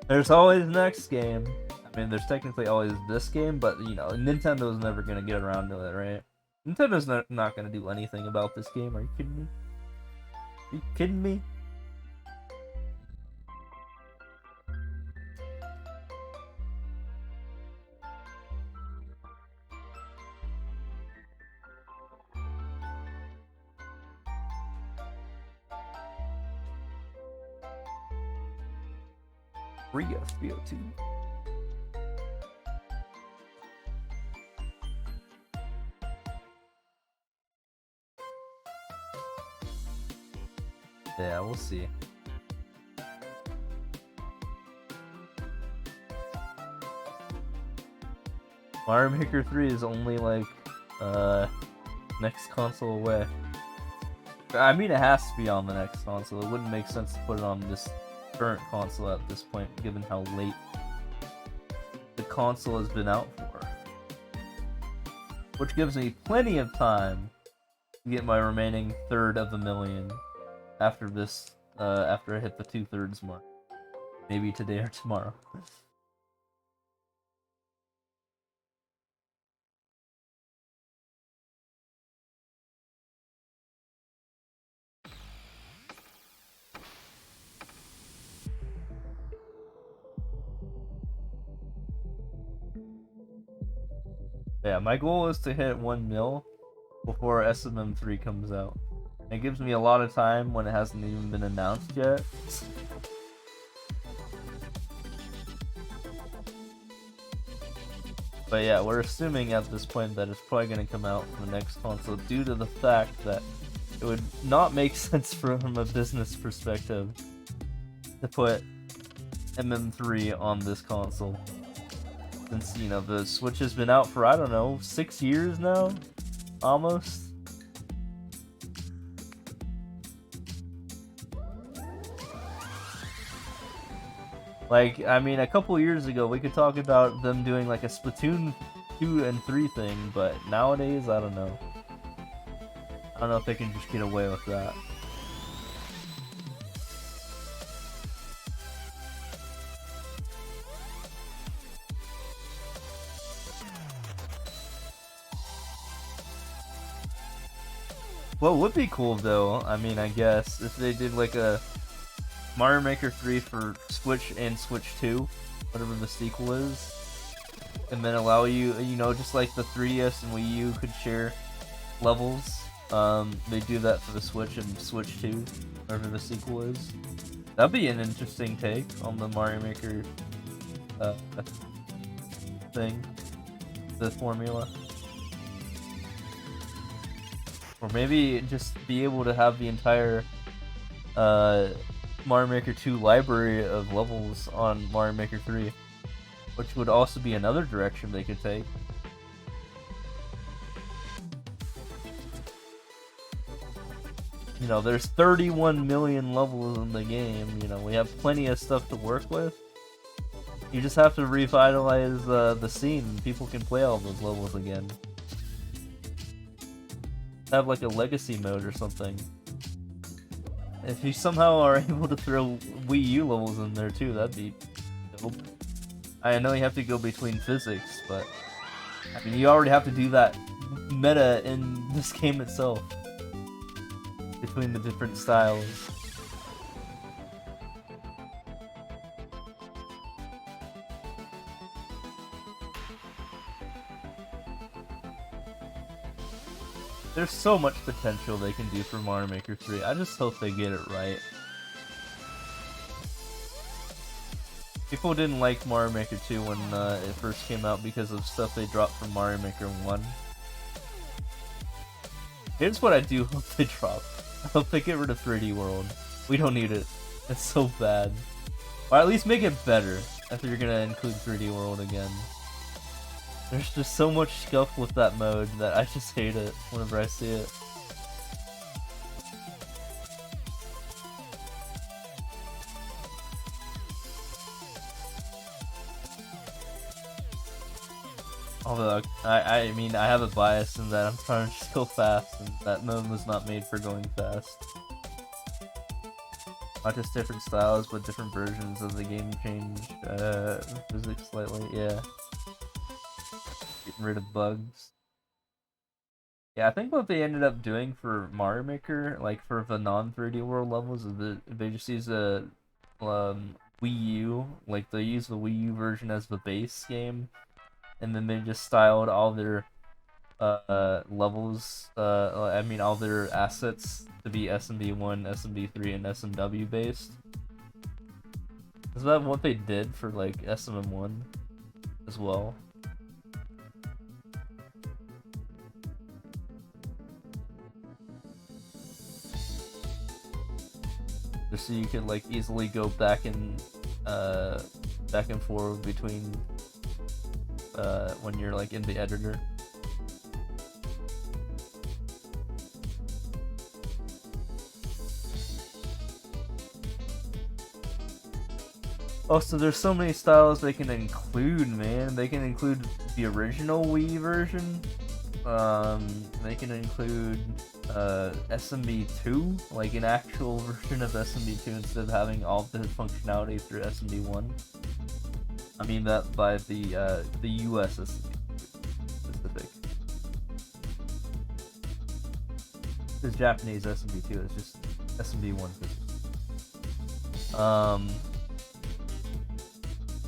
Speaker 1: There's always next game. I mean, there's technically always this game, but, you know, Nintendo's never gonna get around to it, right? Nintendo's not gonna do anything about this game. Are you kidding me? Are you kidding me? Free FBO2. Yeah, we'll see. Mario Maker 3 is only like next console away. I mean, it has to be on the next console. It wouldn't make sense to put it on this current console at this point, given how late the console has been out for. Which gives me plenty of time to get my remaining third of a million after this, after I hit the 2/3 mark. Maybe today or tomorrow. Yeah, my goal is to hit 1 mil before SMM3 comes out. It gives me a lot of time when it hasn't even been announced yet. But yeah, we're assuming at this point that it's probably going to come out for the next console due to the fact that it would not make sense from a business perspective to put MM3 on this console. Since, you know, the Switch has been out for, I don't know, 6 years now? Almost? Like, I mean, a couple years ago, we could talk about them doing like a Splatoon 2 and 3 thing, but nowadays, I don't know. I don't know if they can just get away with that. What would be cool though, I mean, I guess, if they did like a Mario Maker 3 for Switch and Switch 2, whatever the sequel is, and then allow you, you know, just like the 3DS and Wii U could share levels. They do that for the Switch and Switch 2, whatever the sequel is. That'd be an interesting take on the Mario Maker thing, the formula. Or maybe just be able to have the entire Mario Maker 2 library of levels on Mario Maker 3, which would also be another direction they could take. You know, there's 31 million levels in the game, you know, we have plenty of stuff to work with. You just have to revitalize the scene, and people can play all those levels again. Have like a legacy mode or something. If you somehow are able to throw Wii U levels in there too, that'd be dope. I know you have to go between physics, but I mean, you already have to do that meta in this game itself. Between the different styles. There's so much potential they can do for Mario Maker 3. I just hope they get it right. People didn't like Mario Maker 2 when it first came out because of stuff they dropped from Mario Maker 1. Here's what I do hope they drop. I hope they get rid of 3D World. We don't need it. It's so bad. Or at least make it better if you're gonna include 3D World again. There's just so much scuff with that mode that I just hate it whenever I see it. Although, I mean, I have a bias in that I'm trying to just go fast, and that mode was not made for going fast. Not just different styles, but different versions of the game change physics slightly. Yeah, getting rid of bugs. Yeah, I think what they ended up doing for Mario Maker, like for the non-3D world levels, is that they just use a Wii U, like they use the Wii U version as the base game, and then they just styled all their levels, I mean all their assets to be SMB1, SMB3, and SMW based. Is that what they did for like SMM1 as well? Just so you can like easily go back and forth between when you're like in the editor. Oh, so there's so many styles they can include, man. They can include the original Wii version. They can include SMB2, like an actual version of SMB2 instead of having all the functionality through SMB1. I mean that by the US SMB specific. Because Japanese SMB2 is just SMB1 physics.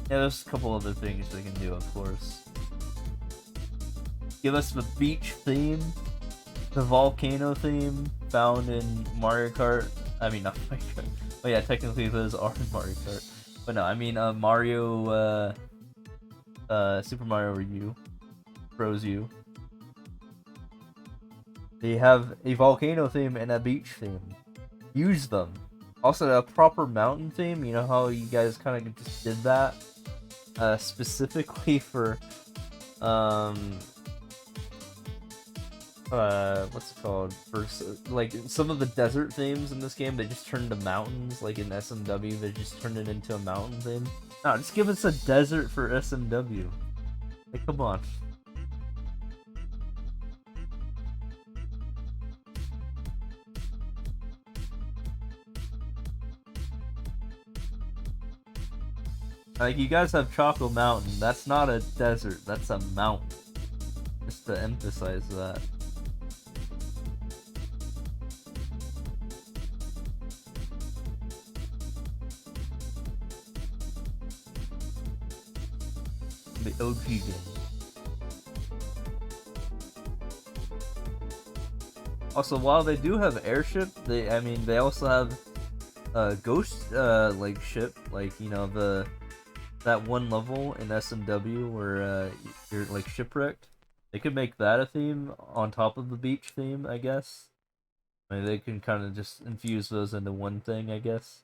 Speaker 1: Yeah, there's a couple other things they can do, of course. Give us the beach theme, the volcano theme found in Mario Kart. I mean, not Mario Kart. Oh yeah, technically those are in Mario Kart. But no, I mean Mario, Super Mario U, Bros U. They have a volcano theme and a beach theme. Use them. Also, a proper mountain theme. You know how you guys kind of just did that? Specifically for, what's it called? For, like, some of the desert themes in this game, they just turned to mountains. Like in SMW, they just turned it into a mountain theme. No, just give us a desert for SMW. Like, come on. Like, you guys have Choco Mountain. That's not a desert. That's a mountain. Just to emphasize that. The OG game. Also, while they do have airship, they also have ghost like ship, like, you know, that one level in SMW where you're like shipwrecked. They could make that a theme on top of the beach theme, I guess. I mean, they can kind of just infuse those into one thing, I guess.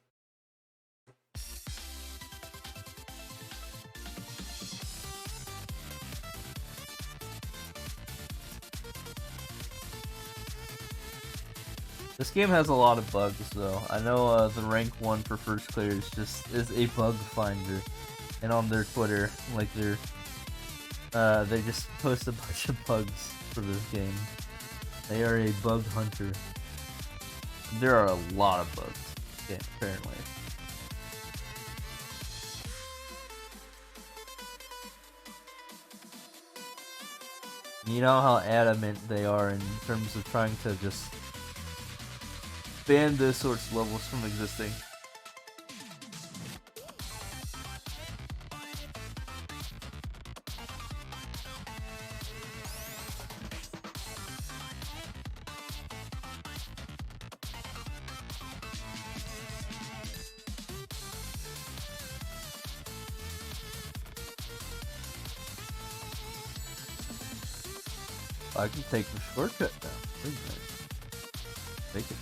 Speaker 1: This game has a lot of bugs, though. I know the rank 1 for first clear is a bug finder. And on their Twitter, like they just post a bunch of bugs for this game. They are a bug hunter. There are a lot of bugs, okay, apparently. You know how adamant they are in terms of trying to just ban those sorts of levels from existing. I can take the shortcut now. Very nice. Take it.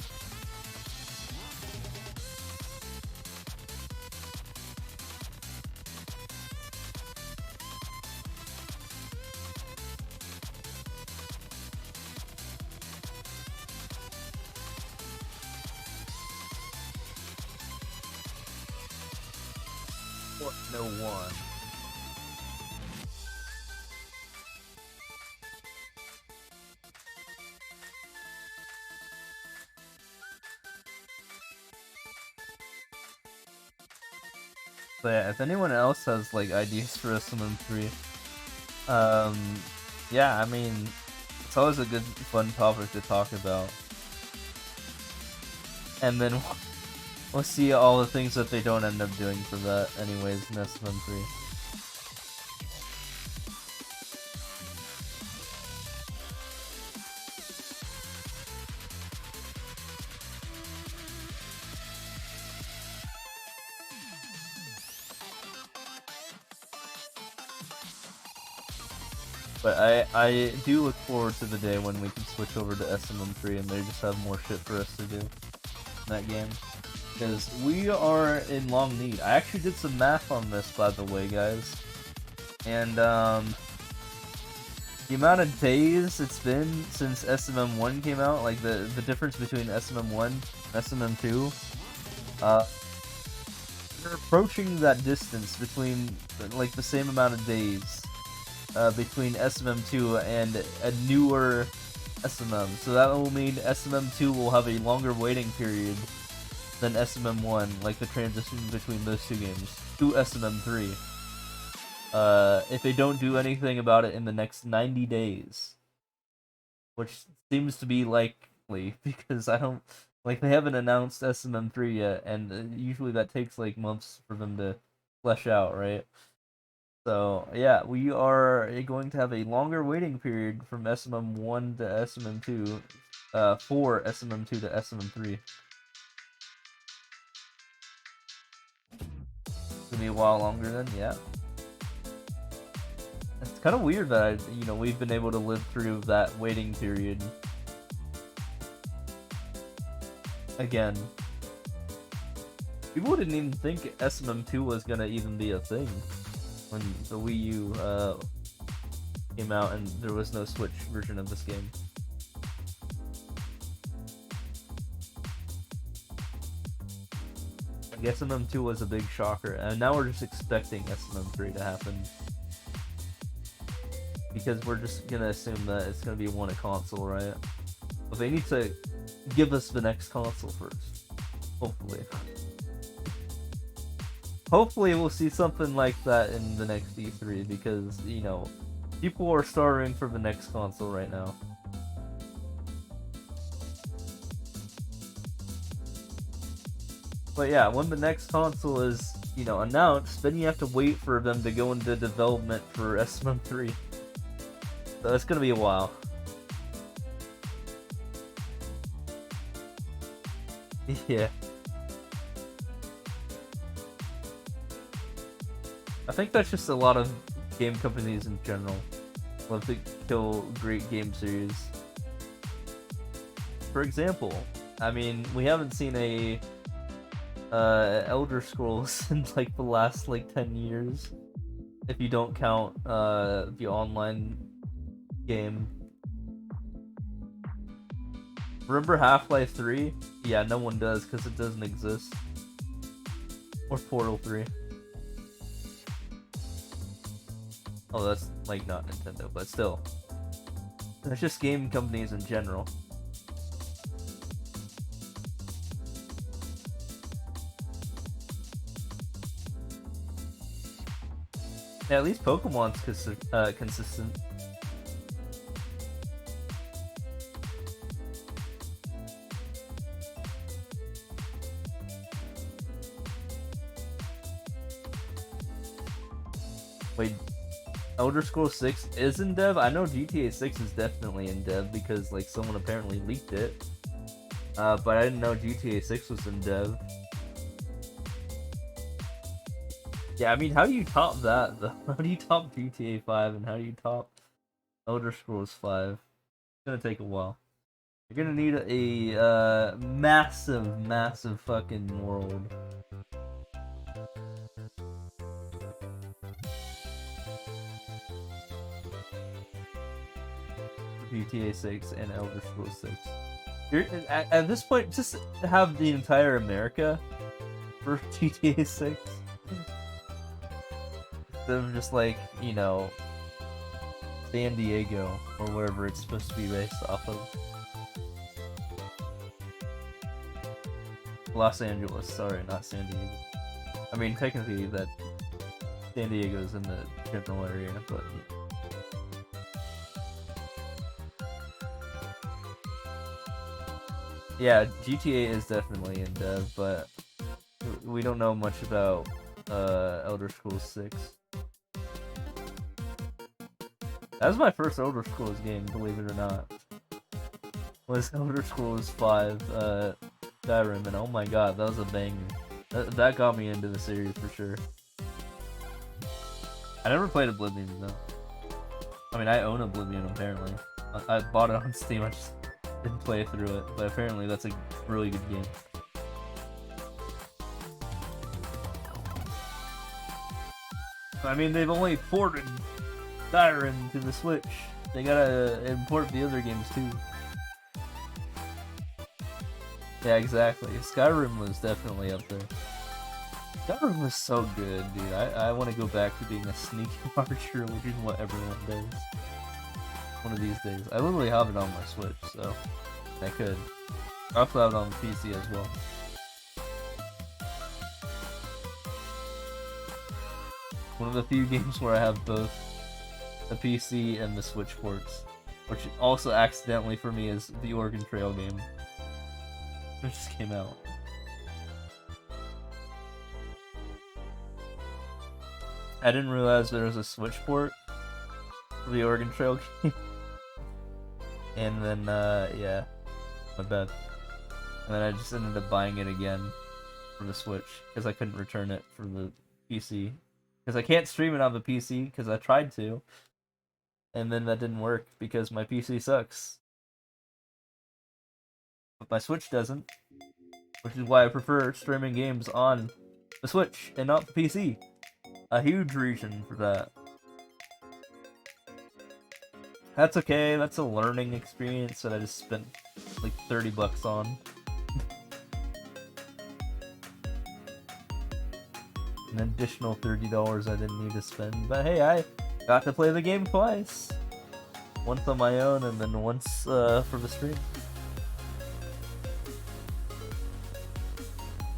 Speaker 1: What? No one. But yeah, if anyone else has like ideas for SMM3, yeah, I mean, it's always a good, fun topic to talk about. And then we'll see all the things that they don't end up doing for that, anyways, in SMM3. But I do look forward to the day when we can switch over to SMM3 and they just have more shit for us to do in that game. Because we are in long need. I actually did some math on this, by the way, guys. And, the amount of days it's been since SMM1 came out, like the difference between SMM1 and SMM2, we're approaching that distance between, like, the same amount of days. Between SMM2 and a newer SMM. So that will mean SMM2 will have a longer waiting period than SMM1, like the transition between those two games, to SMM3. If they don't do anything about it in the next 90 days. Which seems to be likely, because they haven't announced SMM3 yet, and usually that takes, like, months for them to flesh out, right? So, yeah, we are going to have a longer waiting period from SMM1 to SMM2, for SMM2 to SMM3. It's gonna be a while longer then, yeah. It's kind of weird that, we've been able to live through that waiting period. Again. People didn't even think SMM2 was gonna even be a thing when the Wii U came out and there was no Switch version of this game. I guess SMM2 was a big shocker, and now we're just expecting SMM3 to happen. Because we're just gonna assume that it's gonna be one a console, right? But they need to give us the next console first. Hopefully. Hopefully we'll see something like that in the next E3, because, people are starving for the next console right now. But yeah, when the next console is, announced, then you have to wait for them to go into development for SMM3. So it's gonna be a while. Yeah. I think that's just a lot of game companies in general. Love to kill great game series. For example, I mean, we haven't seen a Elder Scrolls in like the last 10 years, if you don't count the online game. Remember Half-Life 3? Yeah, no one does because it doesn't exist. Or Portal 3. Oh, that's not Nintendo, but still. It's just game companies in general. Yeah, at least Pokemon's consistent. Wait, Elder Scrolls 6 is in dev? I know GTA 6 is definitely in dev because someone apparently leaked it. But I didn't know GTA 6 was in dev. Yeah, I mean, how do you top that, though? How do you top GTA 5 and how do you top Elder Scrolls 5? It's gonna take a while. You're gonna need a massive, massive fucking world. GTA 6 and Elder Scrolls 6. At this point, just have the entire America for GTA 6. Instead of just San Diego or wherever it's supposed to be based off of. Los Angeles, sorry, not San Diego. I mean, technically that San Diego's in the general area, but yeah, GTA is definitely in dev, but we don't know much about Elder Scrolls 6. That was my first Elder Scrolls game, believe it or not. Was Elder Scrolls 5 Skyrim, and oh my god, that was a banger. That got me into the series for sure. I never played Oblivion though. I mean, I own Oblivion apparently. I bought it on Steam, I just didn't play through it, but apparently that's a really good game. I mean, they've only ported Skyrim to the Switch. They gotta import the other games too. Yeah, exactly. Skyrim was definitely up there. Skyrim was so good, dude. I want to go back to being a sneaky archer, which is what everyone does. One of these days. I literally have it on my Switch, so I could. I also have it on the PC as well. One of the few games where I have both the PC and the Switch ports, which also accidentally for me is the Oregon Trail game. It just came out. I didn't realize there was a Switch port for the Oregon Trail game. And then, yeah, my bad. And then I just ended up buying it again for the Switch because I couldn't return it for the PC. Because I can't stream it on the PC because I tried to. And then that didn't work because my PC sucks. But my Switch doesn't. Which is why I prefer streaming games on the Switch and not the PC. A huge reason for that. That's okay, that's a learning experience that I just spent like $30 on. An additional $30 I didn't need to spend, but hey, I got to play the game twice. Once on my own and then once for the stream.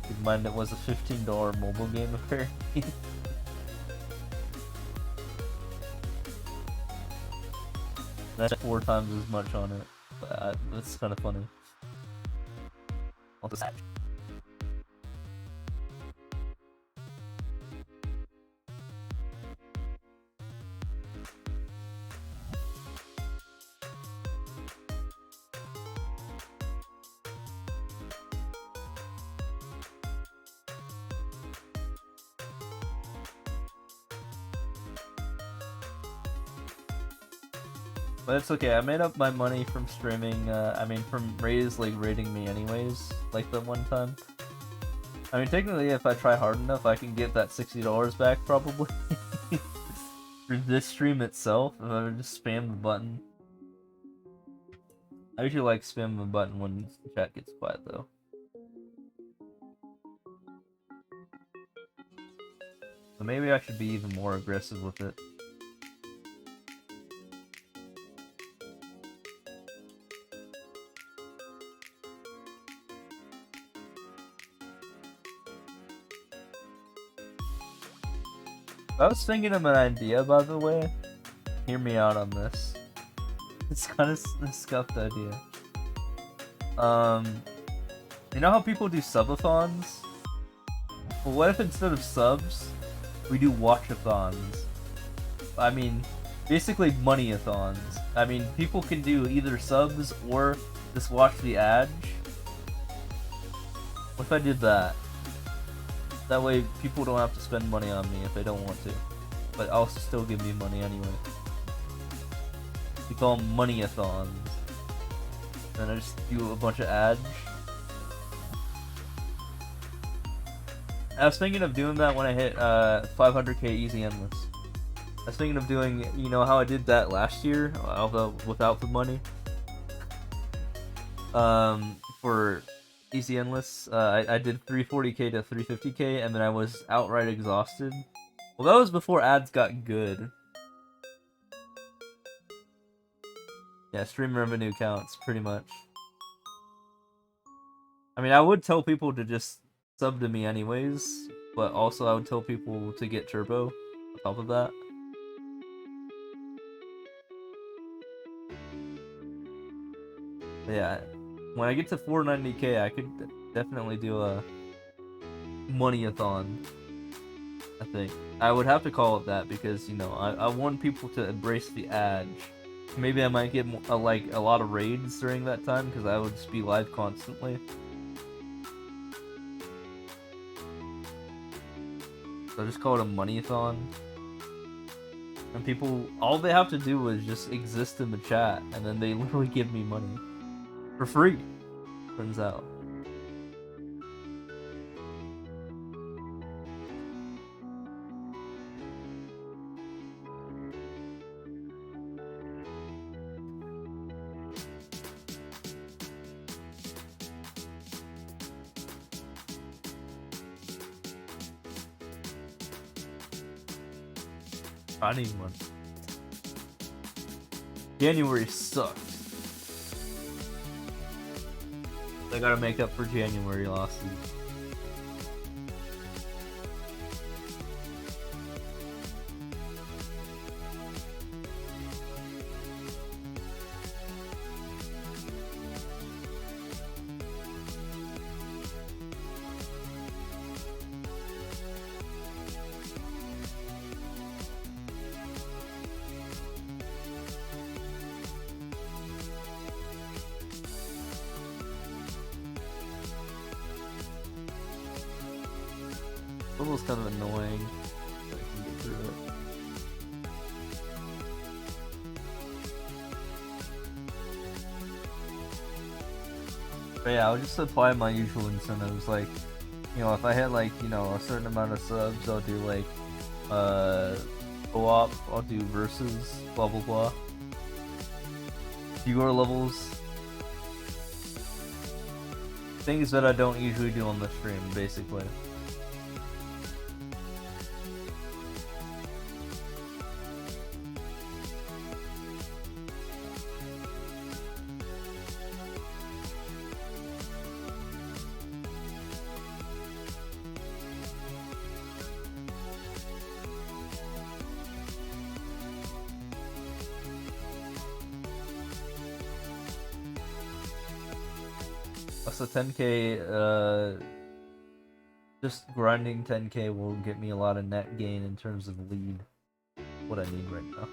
Speaker 1: Keep in mind it was a $15 mobile game apparently. That's 4 times as much on it. That's kind of funny. But it's okay, I made up my money from streaming, from Ray's, like, rating me anyways, like the one time. I mean, technically, if I try hard enough, I can get that $60 back, probably. For this stream itself, if I would just spam the button. I usually like spamming the button when chat gets quiet, though. So maybe I should be even more aggressive with it. I was thinking of an idea, by the way. Hear me out on this. It's kind of a scuffed idea. You know how people do subathons? Well, what if instead of subs, we do watchathons? I mean, basically money-a-thons. I mean, people can do either subs or just watch the ads. What if I did that? That way, people don't have to spend money on me if they don't want to. But I'll still give me money anyway. We call them money-a-thons. And I just do a bunch of ads. I was thinking of doing that when I hit 500k easy endless. I was thinking of doing, you know how I did that last year, although without the money? For easy endless, I did 340k to 350k, and then I was outright exhausted. Well, that was before ads got good. Yeah, stream revenue counts, pretty much. I mean, I would tell people to just sub to me anyways, but also I would tell people to get turbo on top of that. But yeah, when I get to 490k, I could definitely do a money-a-thon. I think I would have to call it that because you know I want people to embrace the edge. Maybe I might get like a lot of raids during that time because I would just be live constantly. So just call it a money-a-thon. And people, all they have to do is just exist in the chat, and then they literally give me money for free. Turns out. I need money. January sucks. I gotta make up for January losses. Level's kind of annoying, but I can get through it. But yeah, I'll just apply my usual incentives, like, you know, if I hit like, you know, a certain amount of subs, I'll do like, co-op, I'll do versus, blah blah blah. Viewer levels. Things that I don't usually do on the stream, basically. So 10k, just grinding 10k will get me a lot of net gain in terms of lead. What I need right now.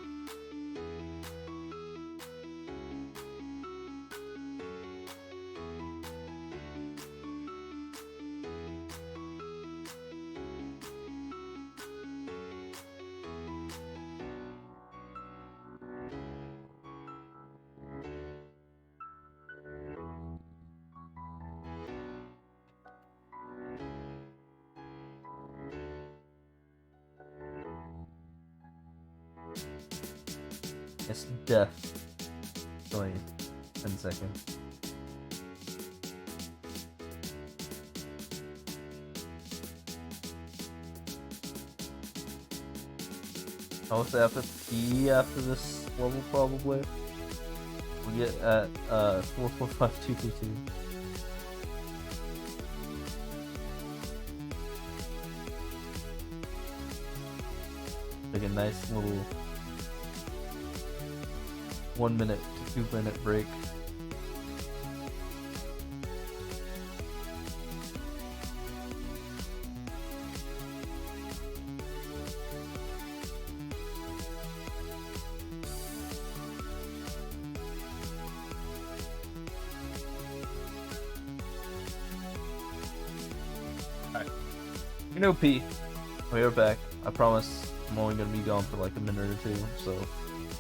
Speaker 1: It's death. Only 10 seconds. I also have to pee after this level, probably. We get at 445222. Like a nice little 1 minute to 2 minute break. Alright. You know, P. We are back. I promise I'm only gonna be gone for like a minute or two, so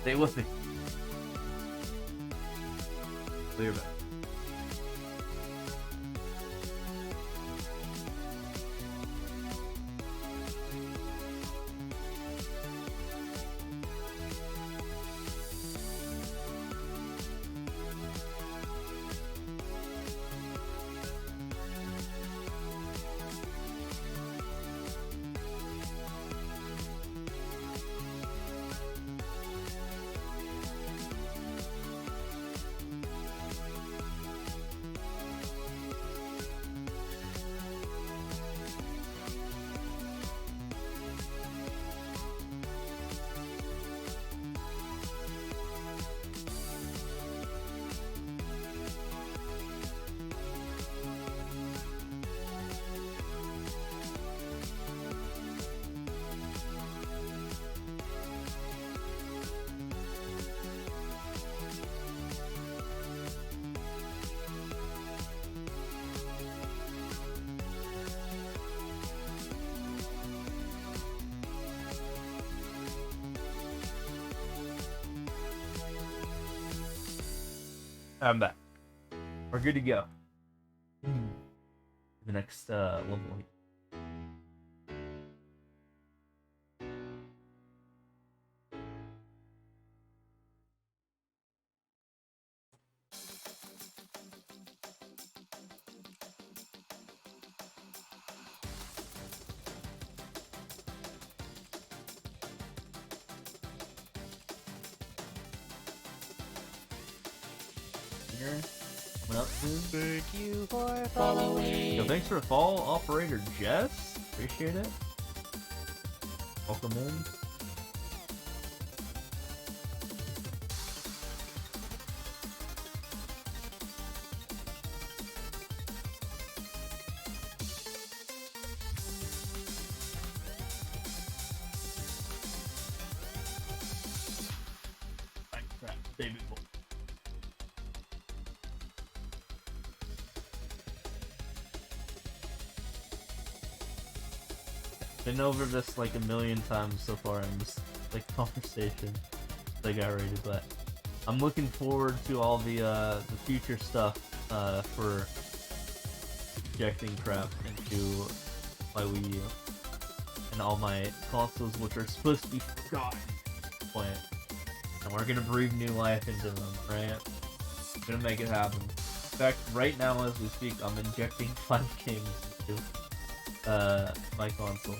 Speaker 1: stay with me. We're back. I'm back. We're good to go. The next level. Coming up soon.
Speaker 3: Thank you for following.
Speaker 1: Yo, thanks for the follow, Operator Jess. Appreciate it. Welcome in. Minecraft, baby boy. Been over this like a million times so far in this like conversation, like I rated, but I'm looking forward to all the future stuff for injecting crap into my Wii U and all my consoles, which are supposed to be forgotten plant, and we're gonna breathe new life into them, right? Gonna make it happen. In fact, right now as we speak, I'm injecting 5 games into my console.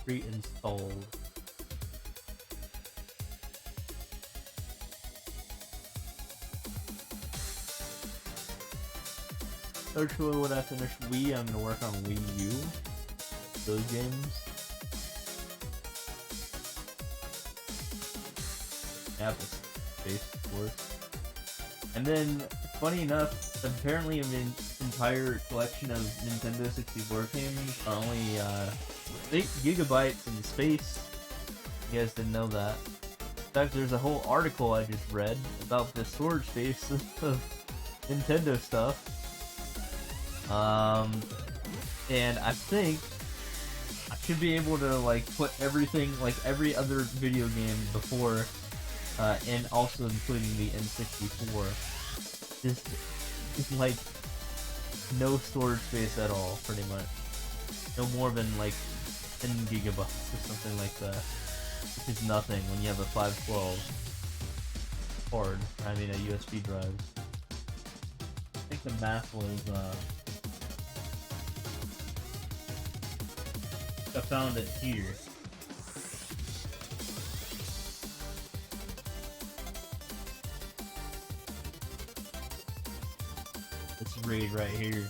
Speaker 1: Pre-installed. Eventually, when I finish Wii, I'm gonna work on Wii U. Those games. Yeah, Space Force. And then, funny enough, apparently the entire collection of Nintendo 64 games are only 8 gigabytes in space. You guys didn't know that. In fact, there's a whole article I just read about the storage space of Nintendo stuff. And I think I should be able to like put everything, like every other video game before, and also including the N64. Just like no storage space at all, pretty much. No more than like 10 gigabytes or something like that, which is nothing when you have a 512 card. I mean, a USB drive. I think the math was, I found it here. This RAID right here.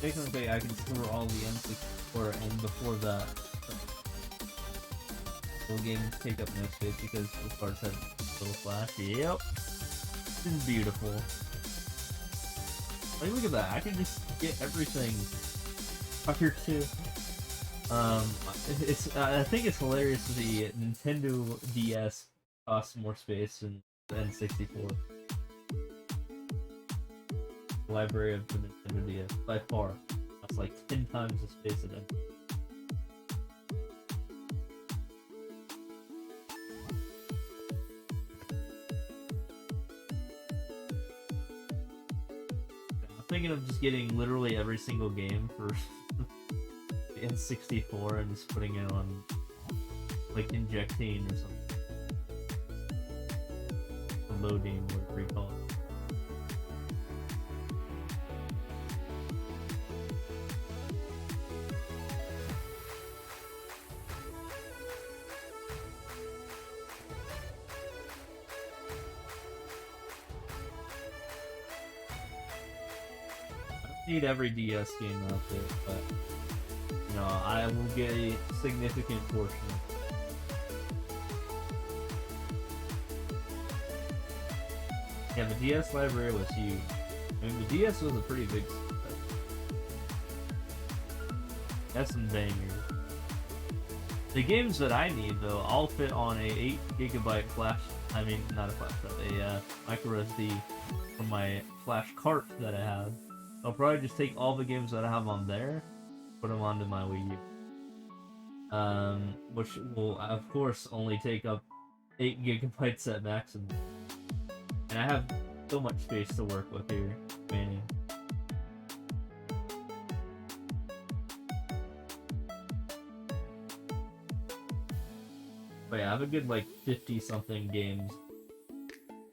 Speaker 1: Technically, I can store all the N64 and before that. Little games take up no space because the parts have little flash. Yep. This is beautiful. Like, look at that. I can just get everything here too. I think it's hilarious that the Nintendo DS costs more space than the N64. Library of the Nintendo DS by far. That's like 10 times the space of it. I'm thinking of just getting literally every single game for the N64 and just putting it on like injecting or something. Loading, whatever you call it. Need every DS game out there, but you know, I will get a significant portion. Yeah, the DS library was huge. I mean, the DS was a pretty big set. That's some bangers. The games that I need, though, all fit on a 8 gigabyte flash. I mean, not a flash drive, a micro SD from my flash cart that I have. I'll probably just take all the games that I have on there, put them onto my Wii U. Which will, of course, only take up 8 gigabytes at maximum. And I have so much space to work with here, remaining. But yeah, I have a good, like, 50-something games.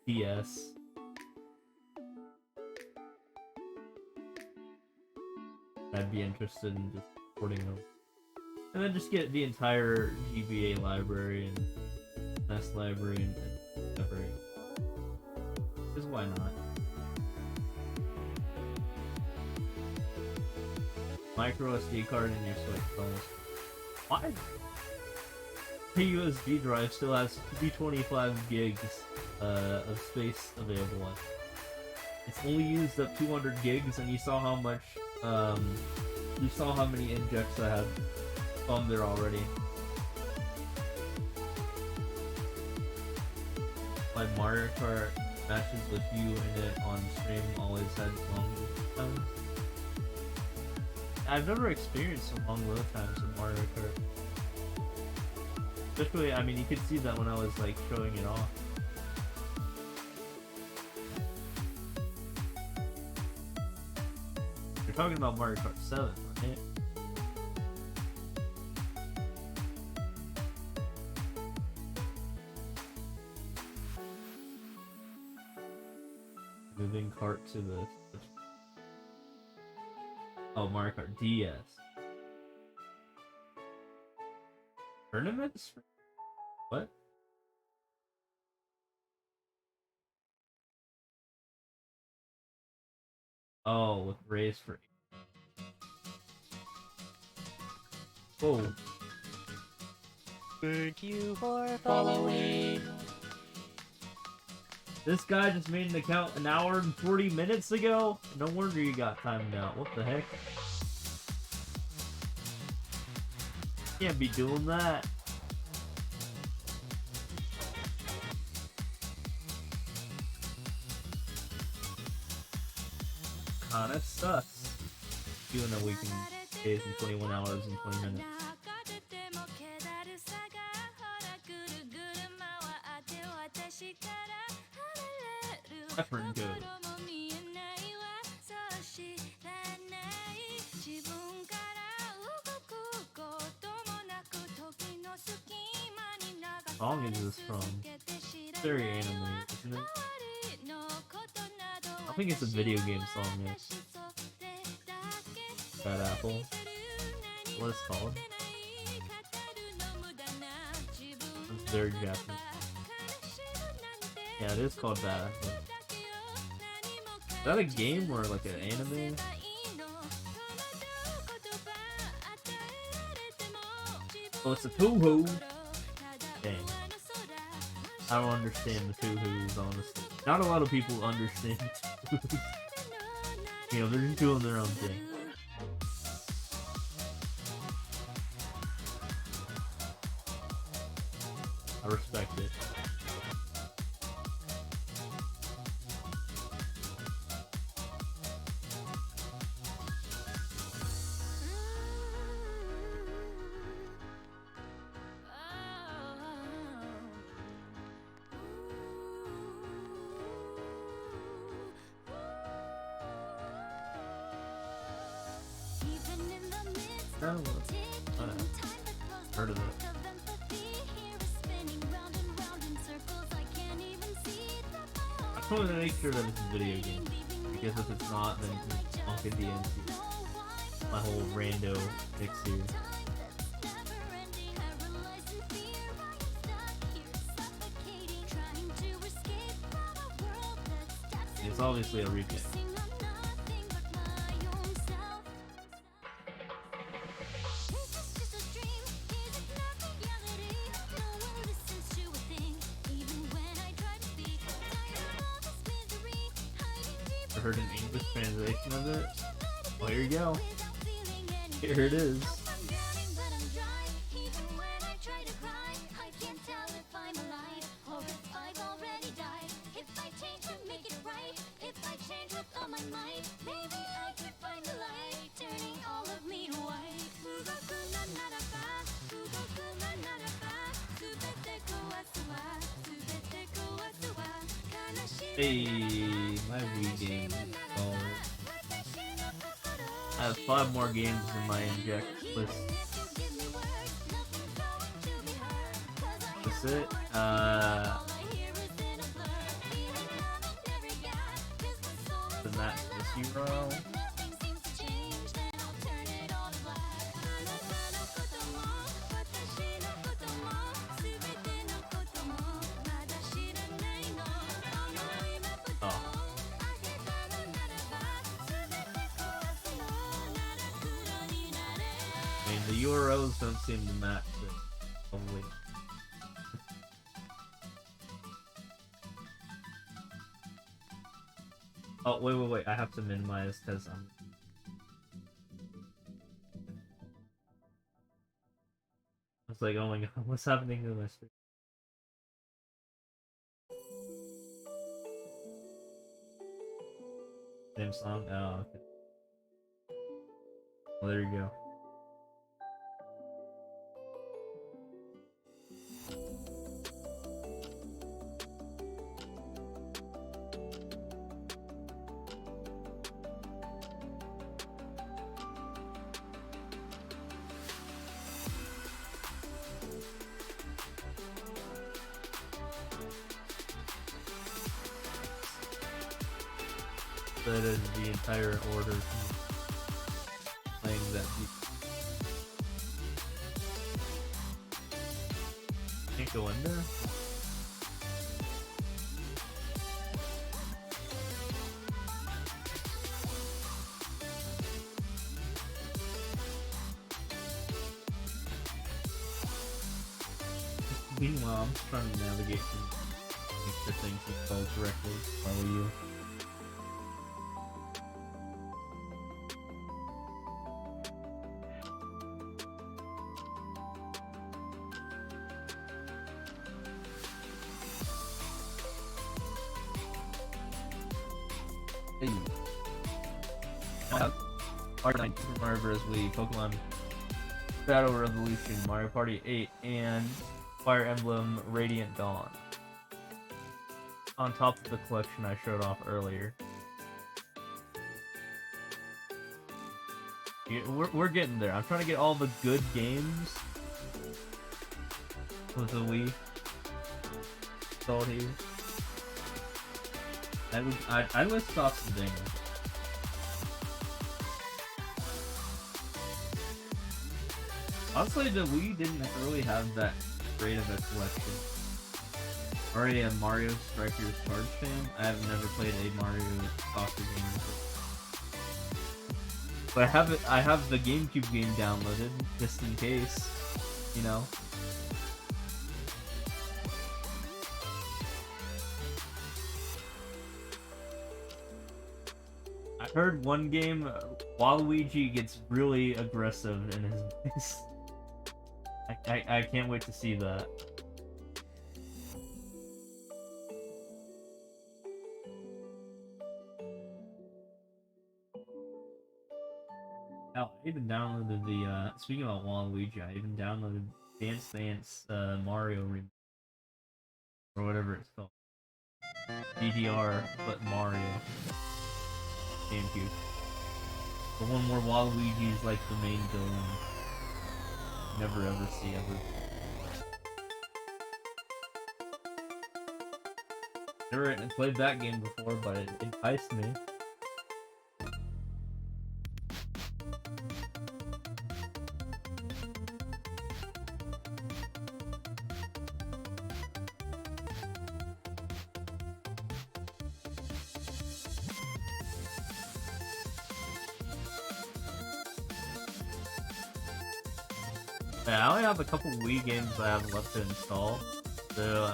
Speaker 1: DS. I'd be interested in just porting them. And then just get the entire GBA library and NES library and everything. Because why not? Micro SD card in your Switch almost. Why? The USB drive still has 325 gigs of space available on it. It's only used up 200 gigs, and you saw how much, you saw how many injects I had on there already. My Mario Kart matches with you in it on stream always had long times. I've never experienced some long load times in Mario Kart. Especially, I mean, you could see that when I was like showing it off. You're talking about Mario Kart 7, right? Moving cart to the... Oh, Mario Kart DS. Tournaments? What? Oh, with race for... Oh.
Speaker 3: Thank you for following.
Speaker 1: This guy just made an account an hour and 40 minutes ago? No wonder you got timed out. What the heck? Can't be doing that. Kinda sucks. Doing a week in days and 21 hours and 20 minutes. Effort and good. What song is this from? It's very anime, isn't it? I think it's a video game song, yes. Bad Apple. What it's called? It's very Japanese. Yeah, it is called Bad Apple. Is that a game or like an anime? Oh, it's a Toho! Dang. I don't understand the Tohos, honestly. Not a lot of people understand Tohos. You know, they're just doing their own thing. I respect it. Oh, heard of it. I just wanted to make sure that it's a video game, because if it's not, then it's Funkin' DMC. My whole rando mix here. It's obviously a remix. Heard an English translation of it? Well, here you go. Here it is.
Speaker 4: If I change to make it right, if I change with all my might, maybe I could
Speaker 1: Hey, my Wii game. Oh, I have 5 more games in my inject list. That's it. The match this Euro. I mean, the Euros don't seem to match it. Probably. Oh, wait. I have to minimize because I'm... It's like, oh my god, what's happening to my stream? Same song? Oh, okay. Well, there you go. That is the entire order playing that beat. Can't go in there? Meanwhile, I'm just trying to navigate through, make sure things install correctly. Follow you. Hey. Mario 9, Super Mario Bros. Wii, Pokemon Battle Revolution, Mario Party 8, and Fire Emblem Radiant Dawn. On top of the collection I showed off earlier. We're getting there. I'm trying to get all the good games with the Wii. That's all here. I list off some things. Honestly, the Wii didn't really have that great of a collection. Already a Mario Strikers Charge fan. I have never played a Mario soccer game before. But I have the GameCube game downloaded, just in case, you know. I heard one game, Waluigi gets really aggressive in his voice. I can't wait to see that. Oh, I even downloaded the, speaking about Waluigi, I even downloaded Dance Dance Mario Remake. Or whatever it's called. DDR, but Mario. GameCube. The one where Waluigi is like the main villain. Never ever see ever. Never played that game before, but it enticed me. Yeah, I only have a couple Wii games I have left to install. So,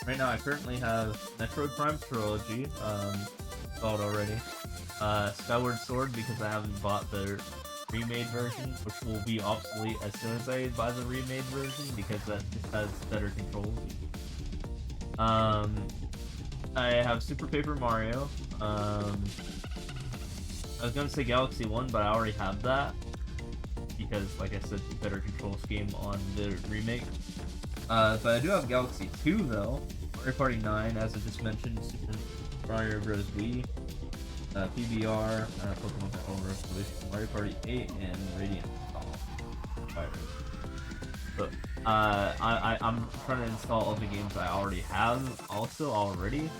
Speaker 1: right now I currently have Metroid Prime Trilogy, installed already. Skyward Sword because I haven't bought the remade version, which will be obsolete as soon as I buy the remade version because that just has better controls. I have Super Paper Mario. I was gonna say Galaxy 1, but I already have that. Because, like I said, better control scheme on the remake. But I do have Galaxy 2, though. Mario Party 9, as I just mentioned, Super Mario Bros. Wii, PBR, Pokemon Control Revolution, Mario Party 8, and Radiant Fire. So, I'm trying to install all the games I already have, already.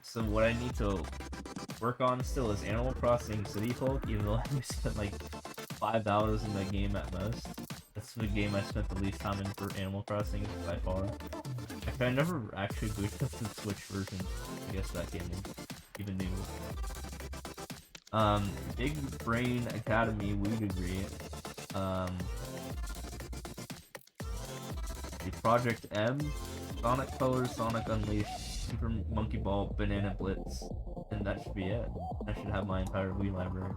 Speaker 1: So what I need to work on still is Animal Crossing City Folk, even though I spent like 5 hours in that game at most. That's the game I spent the least time in for Animal Crossing by far. Actually, I never actually booted up the Switch version. I guess that game is even new. Big Brain Academy Wii degree. Project M, Sonic Colors, Sonic Unleashed, Super Monkey Ball, Banana Blitz, and that should be it. I should have my entire Wii library.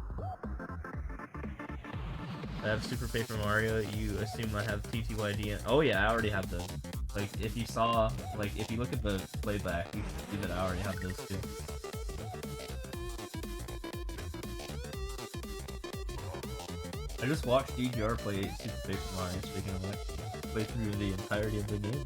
Speaker 1: I have Super Paper Mario. You assume I have TTYD and oh yeah, I already have those. Like if you saw, like if you look at the playback, you should see that I already have those too. I just watched DGR play Super Paper Mario. Speaking of which, play through the entirety of the game.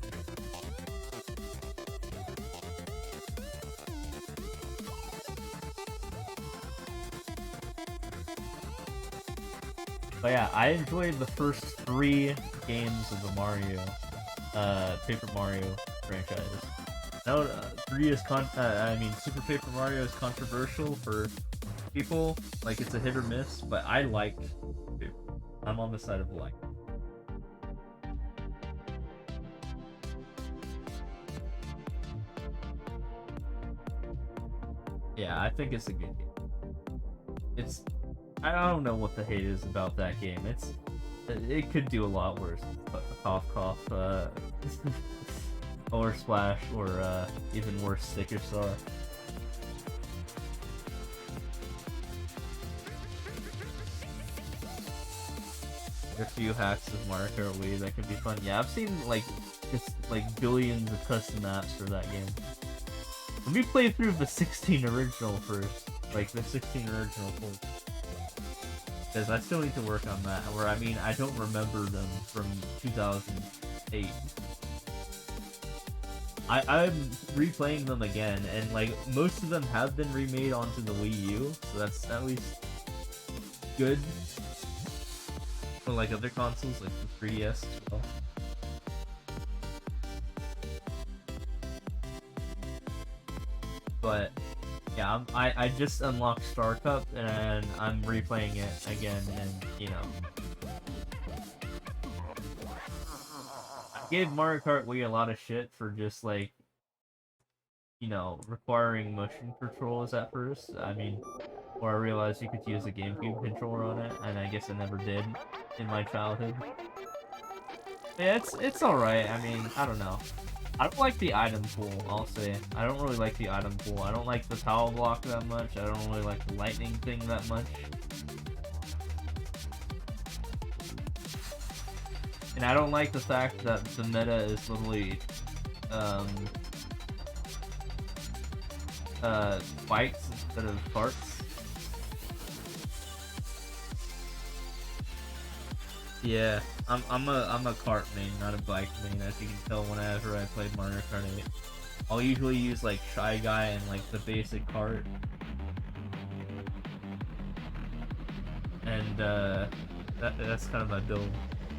Speaker 1: But yeah, I enjoyed the first 3 games of the Mario, Paper Mario franchise. No, 3 is Super Paper Mario is controversial for people, like it's a hit or miss, but I like it. I'm on the side of like. Yeah, I think it's a good game. I don't know what the hate is about that game. It could do a lot worse. Cough, cough, or Splash, or even worse, Sticker Star. A few hacks of Mario Kart Wii that could be fun. Yeah, I've seen like just like billions of custom maps for that game. Let me play through the 16 original first, like the 16 original first. Because I still need to work on that, where I mean, I don't remember them from 2008. I'm replaying them again, and like, most of them have been remade onto the Wii U, so that's at least good. For like other consoles, like the 3DS as well. But yeah, I just unlocked Star Cup and I'm replaying it again, and you know, I gave Mario Kart Wii a lot of shit for just like, you know, requiring motion controls at first. I mean, or I realized you could use a GameCube controller on it, and I guess I never did in my childhood. Yeah, it's alright. I mean, I don't know. I don't like the item pool, I'll say. I don't really like the item pool. I don't like the power block that much. I don't really like the lightning thing that much. And I don't like the fact that the meta is literally, bikes instead of carts. Yeah, I'm a cart main, not a bike main, as you can tell whenever I play Mario Kart 8. I'll usually use like Shy Guy and like the basic cart. And that's kind of my build.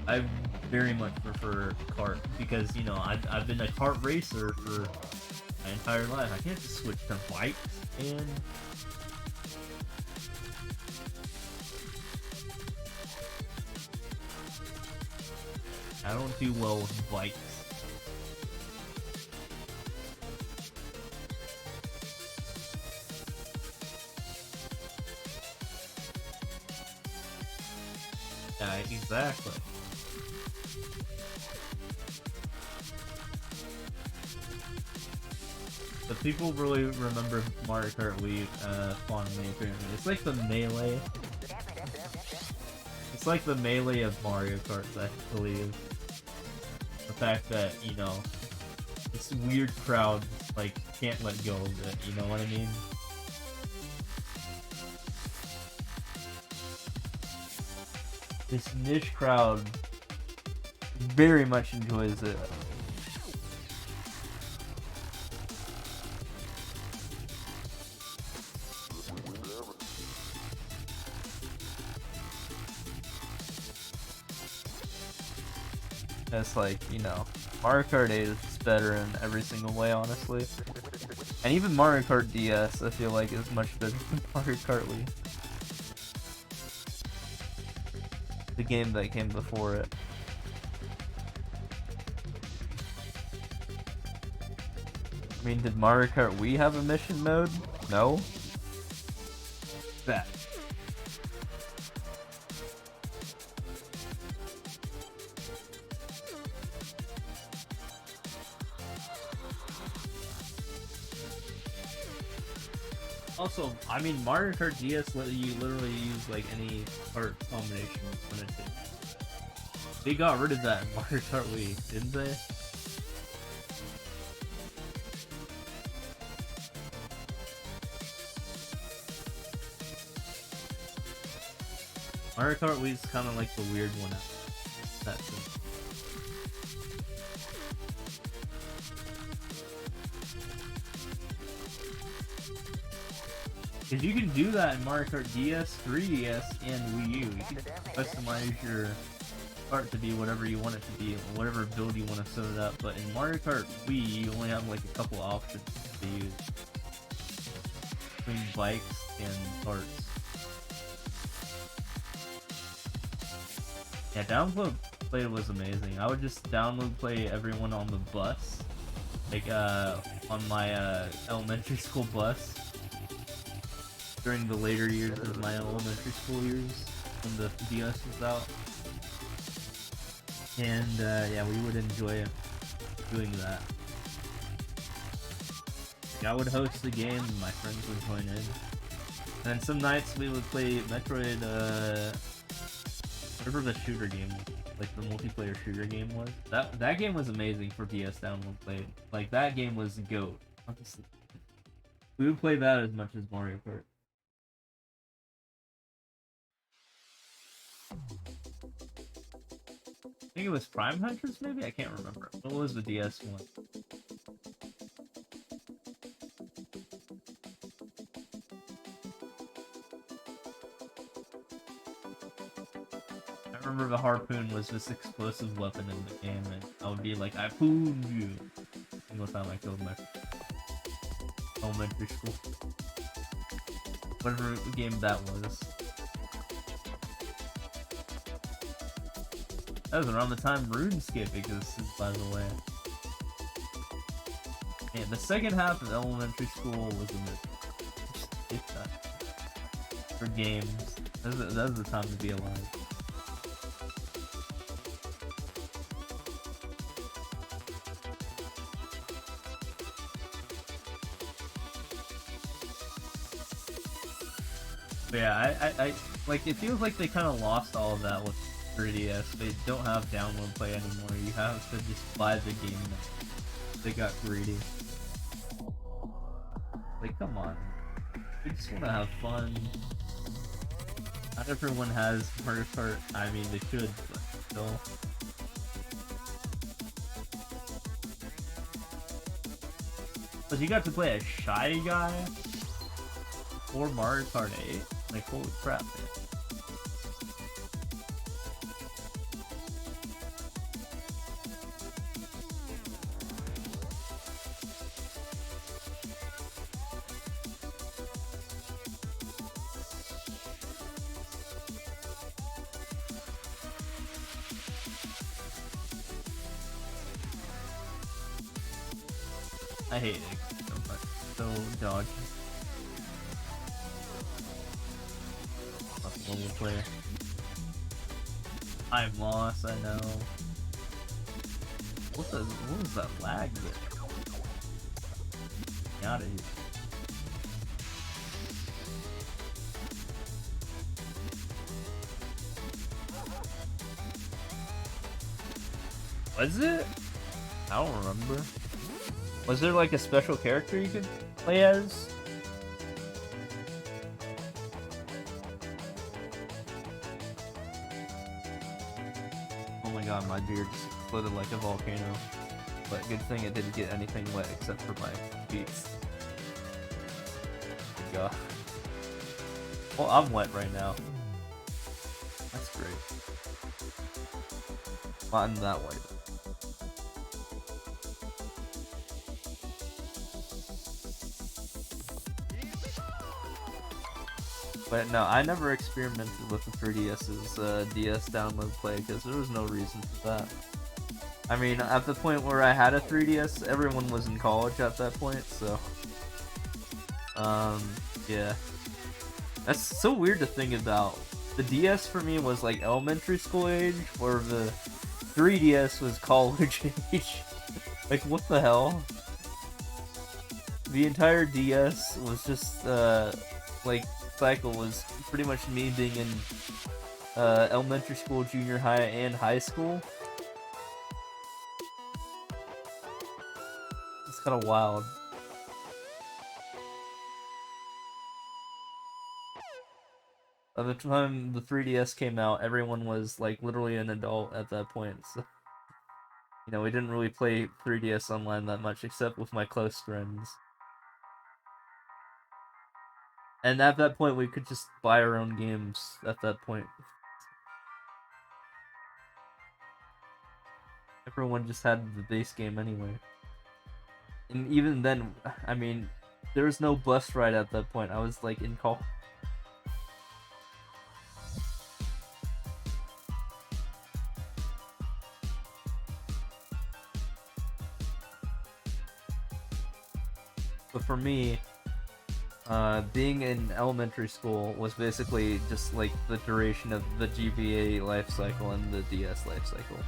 Speaker 1: I very much prefer kart because, you know, I've been a kart racer for my entire life. I can't just switch to bikes and I don't do well with bikes. Yeah, exactly. But people really remember Mario Kart Wii fondly, apparently. It's like the Melee. It's like the Melee of Mario Kart, I believe. The fact that, you know, this weird crowd, like, can't let go of it, you know what I mean? This niche crowd very much enjoys it. It's like, you know, Mario Kart 8 is better in every single way, honestly. And even Mario Kart DS, I feel like, is much better than Mario Kart Wii. The game that came before it. I mean, did Mario Kart Wii have a mission mode? No. That. Also, I mean, Mario Kart DS let you literally use like any kart combination you wanted to. They got rid of that in Mario Kart Wii, didn't they? Mario Kart Wii is kind of like the weird one out of that sense. Because you can do that in Mario Kart DS, 3DS, and Wii U. You can customize your kart to be whatever you want it to be, whatever build you want to set it up. But in Mario Kart Wii, you only have like a couple options to use between bikes and karts. Yeah, download play was amazing. I would just download play everyone on the bus, like on my elementary school bus during the later years of my elementary school years when the DS was out. And yeah, we would enjoy doing that. Like, I would host the game and my friends would join in. And then some nights we would play Metroid, whatever the shooter game, like the multiplayer shooter game was. That game was amazing for DS download play. Like, that game was GOAT. Honestly. We would play that as much as Mario Kart. I think it was Prime Hunters, maybe? I can't remember. What was the DS one? I remember the harpoon was this explosive weapon in the game, and I would be like, I pooned you! Single time I killed my elementary school. Whatever game that was. That was around the time RuneScape existed, by the way. Man, the second half of elementary school was a myth. Just that. For games. That was the time to be alive. But yeah, I like, it feels like they kind of lost all of that with 3DS. They don't have download play anymore. You have to just buy the game now. They got greedy. Like, come on. We just want to have fun. Not everyone has Mario Kart. I mean, they should, but still. But you got to play a Shy Guy or Mario Kart 8? Like, holy crap, man. I hate it so much. So dodgy. Level player. I'm lost, I know. What was that lag there? Get out of here. Was it? I don't remember. Was there like a special character you could play as? Oh my god, my beard just exploded like a volcano. But good thing it didn't get anything wet except for my feet. Good god. Well, I'm wet right now. That's great. Not in that way. But no, I never experimented with the 3DS's DS download play because there was no reason for that. I mean, at the point where I had a 3DS, everyone was in college at that point, so... yeah. That's so weird to think about. The DS for me was like elementary school age, where the 3DS was college age. Like, what the hell? The entire DS was just, like, cycle was pretty much me being in, elementary school, junior high, and high school. It's kind of wild. By the time the 3DS came out, everyone was, like, literally an adult at that point, so... You know, we didn't really play 3DS online that much, except with my close friends. And at that point, we could just buy our own games at that point. Everyone just had the base game anyway. And even then, I mean, there was no bus ride at that point. I was, like, in college. But for me, being in elementary school was basically just like the duration of the GBA life cycle and the DS life cycle.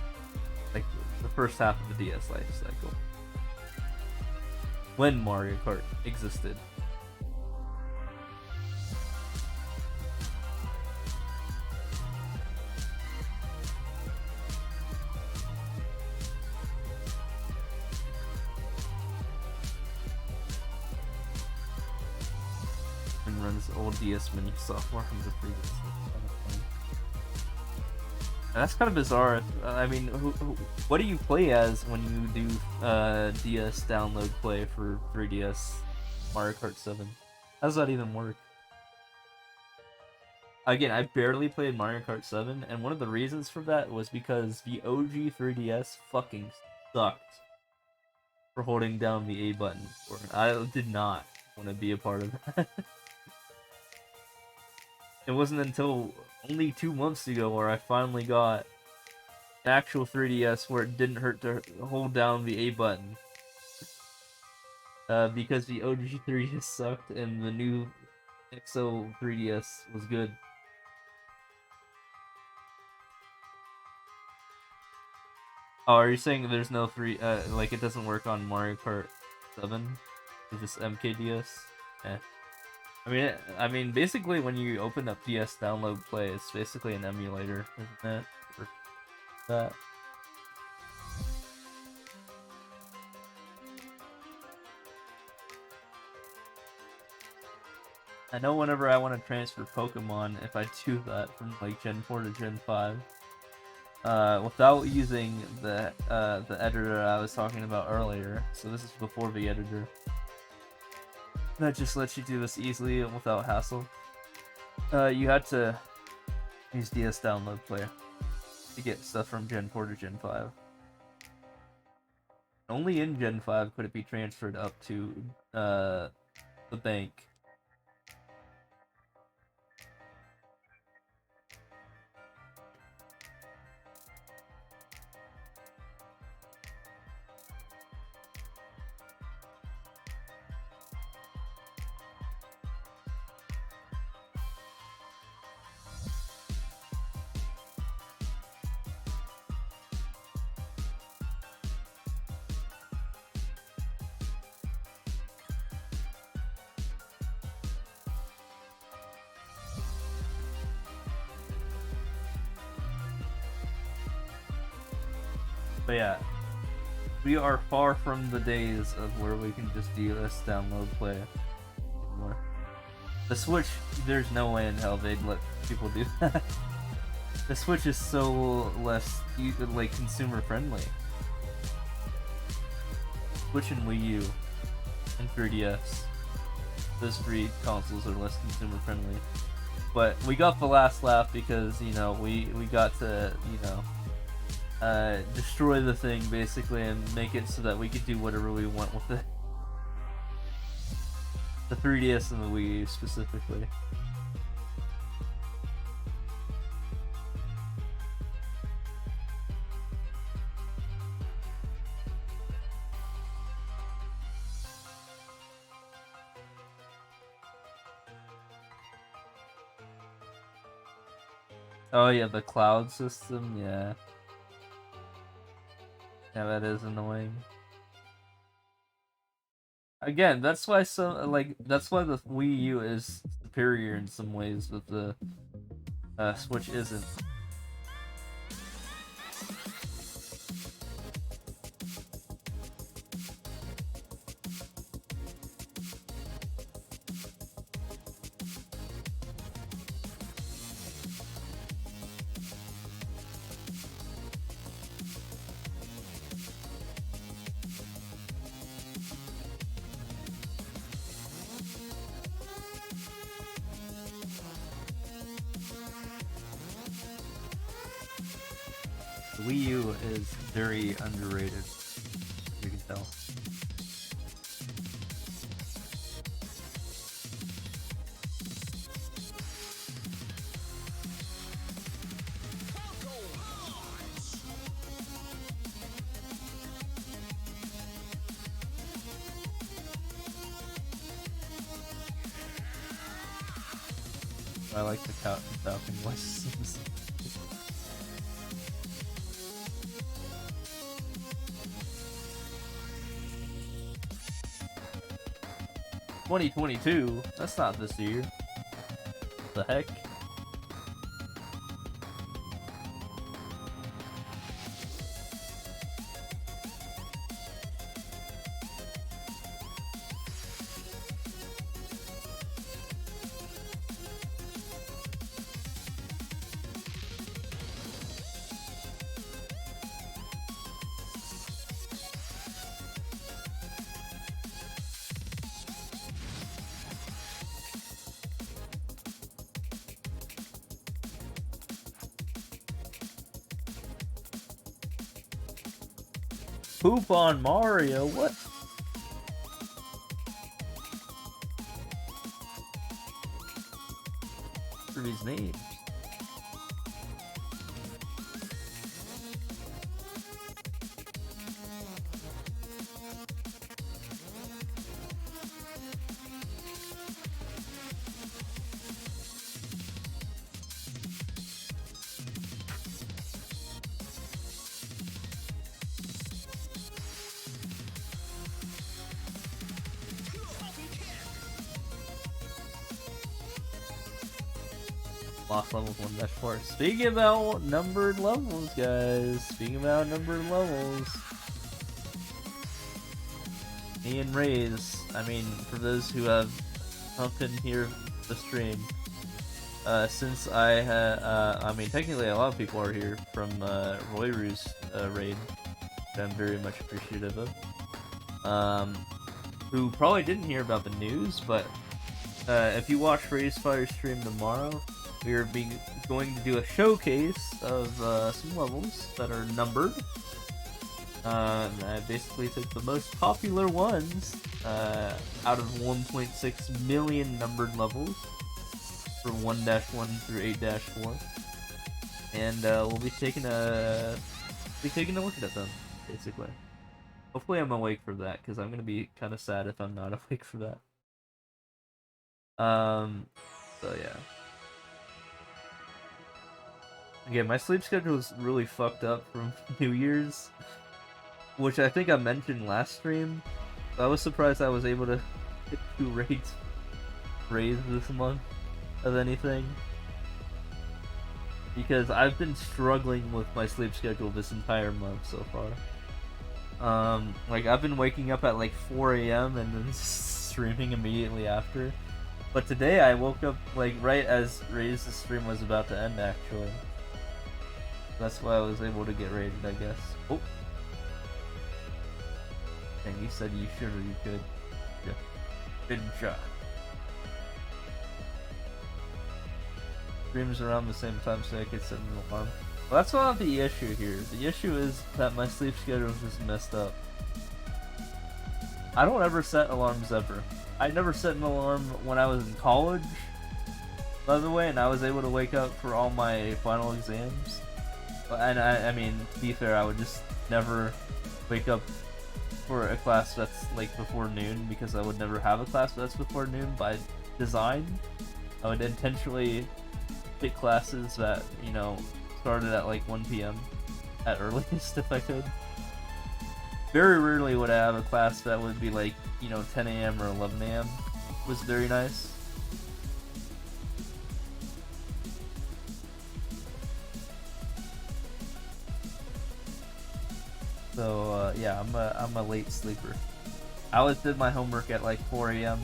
Speaker 1: Like the first half of the DS life cycle. When Mario Kart existed. Runs old DS mini software from the previous. That's kind of bizarre. I mean, what do you play as when you do DS download play for 3DS Mario Kart 7? How does that even work? Again, I barely played Mario Kart 7, and one of the reasons for that was because the OG 3DS fucking sucked for holding down the A button. I did not want to be a part of that. It wasn't until only 2 months ago where I finally got an actual 3DS where it didn't hurt to hold down the A button. Because the OG 3DS sucked and the new XO 3DS was good. Oh, are you saying there's no like it doesn't work on Mario Kart 7? It's just MKDS? Eh. I mean, basically, when you open up DS Download Play, it's basically an emulator, isn't it? Or that. I know whenever I want to transfer Pokemon, if I do that from like Gen 4 to Gen 5, without using the editor I was talking about earlier, so this is before the editor. That just lets you do this easily and without hassle. You had to use DS Download Player to get stuff from Gen 4 to Gen 5. Only in Gen 5 could it be transferred up to the bank. But yeah, we are far from the days of where we can just DS Download Play anymore. The Switch, there's no way in hell they'd let people do that. The Switch is so less, like, consumer friendly. Switch and Wii U and 3DS. Those three consoles are less consumer friendly. But we got the last laugh because, you know, we got to, you know, destroy the thing basically and make it so that we could do whatever we want with it. The 3DS and the Wii U specifically. Oh yeah, the cloud system, yeah. Yeah, that is annoying. Again, that's why that's why the Wii U is superior in some ways, but the Switch isn't. The Wii U is very underrated, you can tell. I like the Falcon voices. $2022? That's not this year. The heck? Poop on Mario? What? What are these names? Lost levels 1-4. Speaking about numbered levels, guys. Speaking about numbered levels. Me and Rays. I mean, for those who have come in here the stream, since I had, I mean, technically a lot of people are here from Royru's raid, which I'm very much appreciative of. Who probably didn't hear about the news, but if you watch Ray's Fire stream tomorrow, we are going to do a showcase of some levels that are numbered. I basically took the most popular ones out of 1.6 million numbered levels for 1-1 through 8-4, and we'll be taking a look at them basically. Hopefully, I'm awake for that because I'm gonna be kind of sad if I'm not awake for that. So yeah. Again, my sleep schedule is really fucked up from New Year's, which I think I mentioned last stream. I was surprised I was able to hit 2 raids this month of anything, because I've been struggling with my sleep schedule this entire month so far. Like I've been waking up at like 4 AM and then streaming immediately after. But today I woke up like right as Ray's stream was about to end actually. That's why I was able to get raided, I guess. Oh. And you said you should or you could. Yeah. Good job. streams around the same time so I could set an alarm. Well, that's not the issue here. The issue is that my sleep schedule is just messed up. I don't ever set alarms ever. I never set an alarm when I was in college, by the way, and I was able to wake up for all my final exams. And I mean, to be fair, I would just never wake up for a class that's like before noon, because I would never have a class that's before noon by design. I would intentionally pick classes that, you know, started at like 1 p.m. at earliest if I could. Very rarely would I have a class that would be like, you know, 10 a.m. or 11 a.m. was very nice. So yeah, I'm a late sleeper. I always did my homework at like 4 a.m.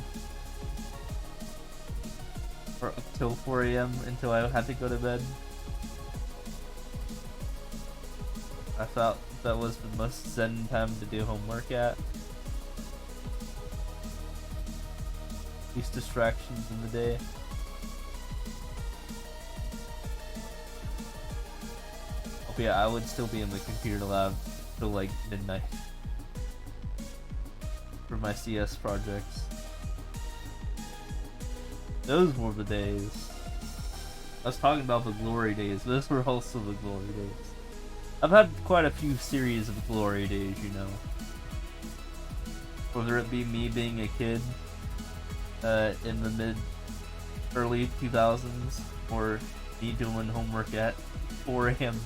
Speaker 1: or up till 4 a.m. until I had to go to bed. I thought that was the most zen time to do homework at. Least distractions in the day. Oh yeah, I would still be in the computer lab till like midnight for my CS projects. Those were the days. I was talking about the glory days. Those were also the glory days. I've had quite a few series of glory days, you know. Whether it be me being a kid in the early 2000s, or me doing homework at 4 a.m.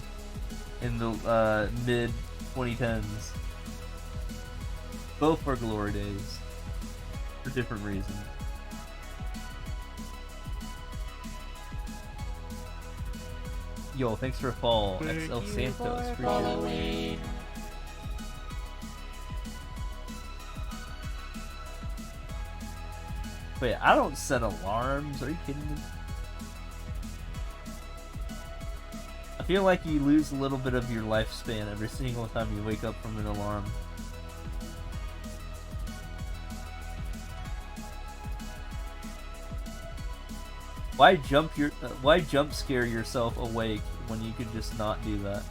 Speaker 1: in the mid 2010s. Both were glory days for different reasons. Yo, thanks for a follow, XL Santos. Appreciate it. Wait, I don't set alarms. Are you kidding me? I feel like you lose a little bit of your lifespan every single time you wake up from an alarm. Why jump scare yourself awake when you could just not do that?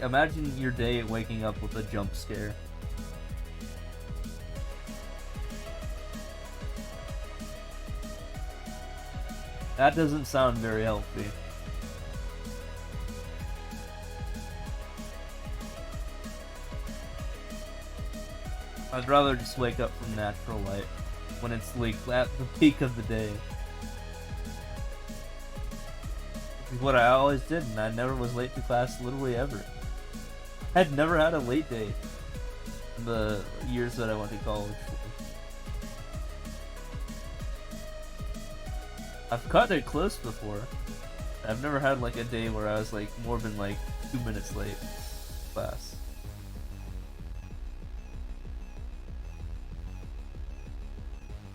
Speaker 1: Imagine your day waking up with a jump scare. That doesn't sound very healthy. I'd rather just wake up from natural light when it's like at the peak of the day. It's what I always did, and I never was late to class literally ever. I'd never had a late day in the years that I went to college. I've cut it close before. I've never had like a day where I was like more than like 2 minutes late to class.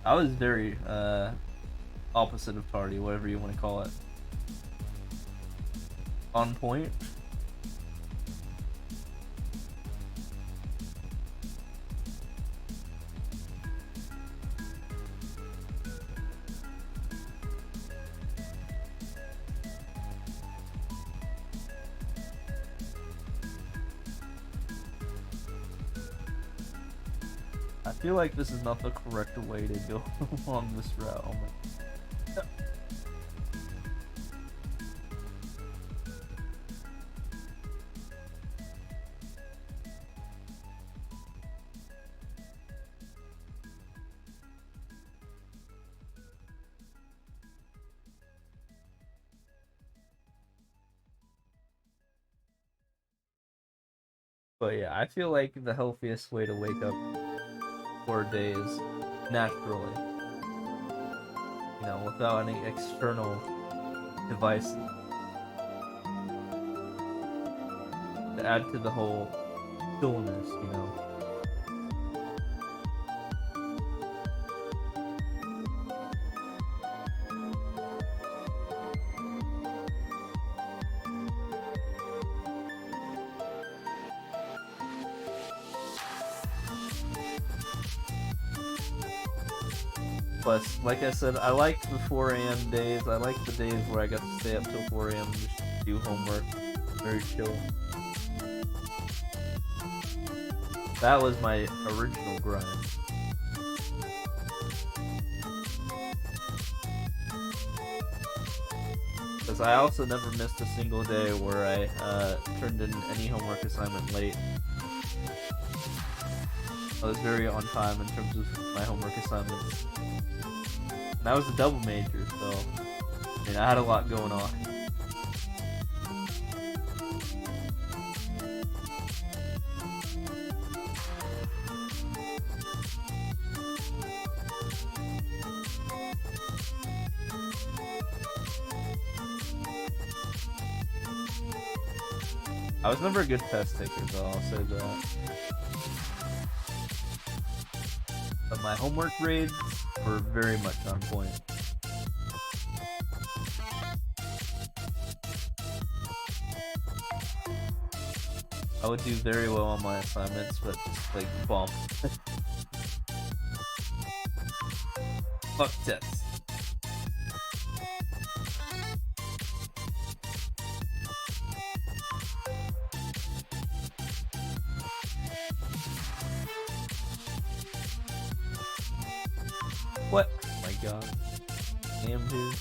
Speaker 1: I was very opposite of tardy, whatever you want to call it. On point. I feel like this is not the correct way to go along this route. Oh my. But yeah, I feel like the healthiest way to wake up for a day is naturally. You know, without any external devices. To add to the whole stillness, you know. Plus, like I said, I like the 4 a.m. days. I like the days where I got to stay up till 4 a.m. and just do homework. Very chill. That was my original grind. Because I also never missed a single day where I turned in any homework assignment late. I was very on time in terms of my homework assignments. And I was a double major, so I mean, I had a lot going on. I was never a good test taker, though, I'll say that. But my homework grades were very much on point. I would do very well on my assignments, but just like bomb. Fuck tests. What? Oh my god. Damn, dude.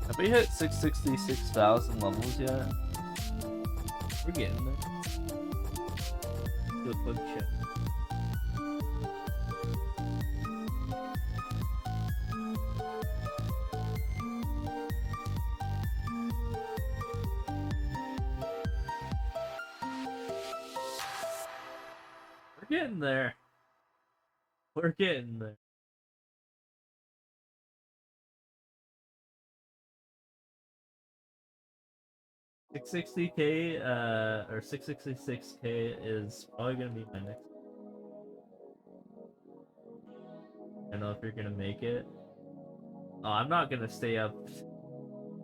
Speaker 1: Have we hit 666,000 levels yet? We're getting there. Do a quick check. We're getting there. We're getting there. $660K, or 666K is probably gonna be my next. I don't know if you're gonna make it. Oh, I'm not gonna stay up.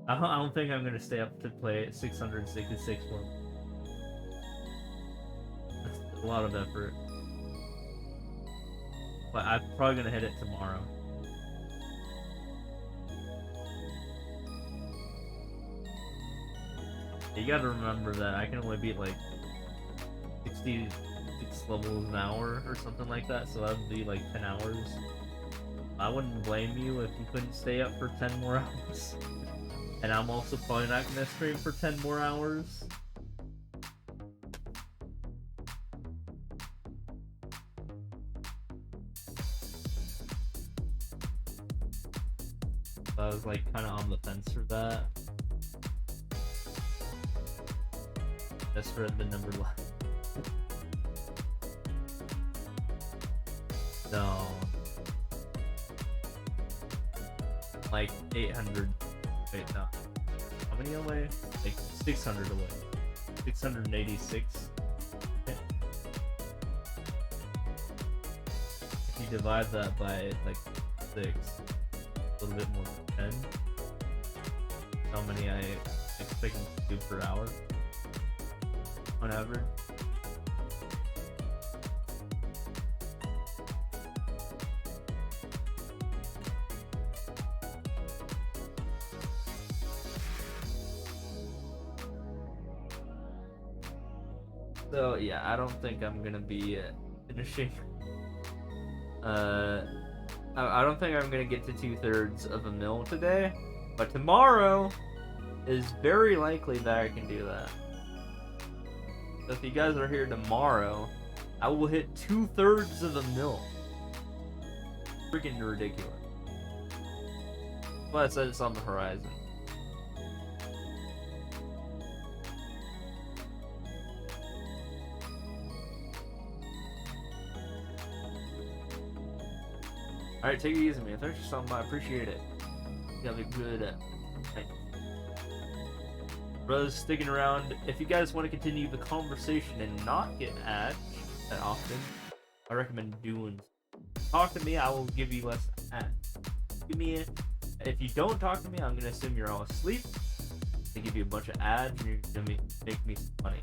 Speaker 1: I don't think I'm gonna stay up to play 666 more. That's a lot of effort. But I'm probably gonna hit it tomorrow. You gotta remember that I can only beat like 66 levels an hour or something like that, so that would be like 10 hours. I wouldn't blame you if you couldn't stay up for 10 more hours. And I'm also probably not gonna stream for 10 more hours. So I was like kind of on the fence for that. Just for the number left. No. Like 800. Wait, no. How many away? Like 600 away. 686. If you divide that by like 6, a little bit more than 10. How many I expect to do per hour? On average. So yeah, I don't think I'm gonna be finishing. I don't think I'm gonna get to 2/3 of a mil today, but tomorrow is very likely that I can do that. So if you guys are here tomorrow, I will hit 2/3 of a mil. Freaking ridiculous. Well, I said it's on the horizon. Alright, take it easy, man. Thanks for stopping by. I appreciate it. You have a good night. Brothers sticking around. If you guys want to continue the conversation and not get ads that often, I recommend doing. Talk to me, I will give you less ads. If you don't talk to me, I'm gonna assume you're all asleep. They give you a bunch of ads, and you're gonna make me some money.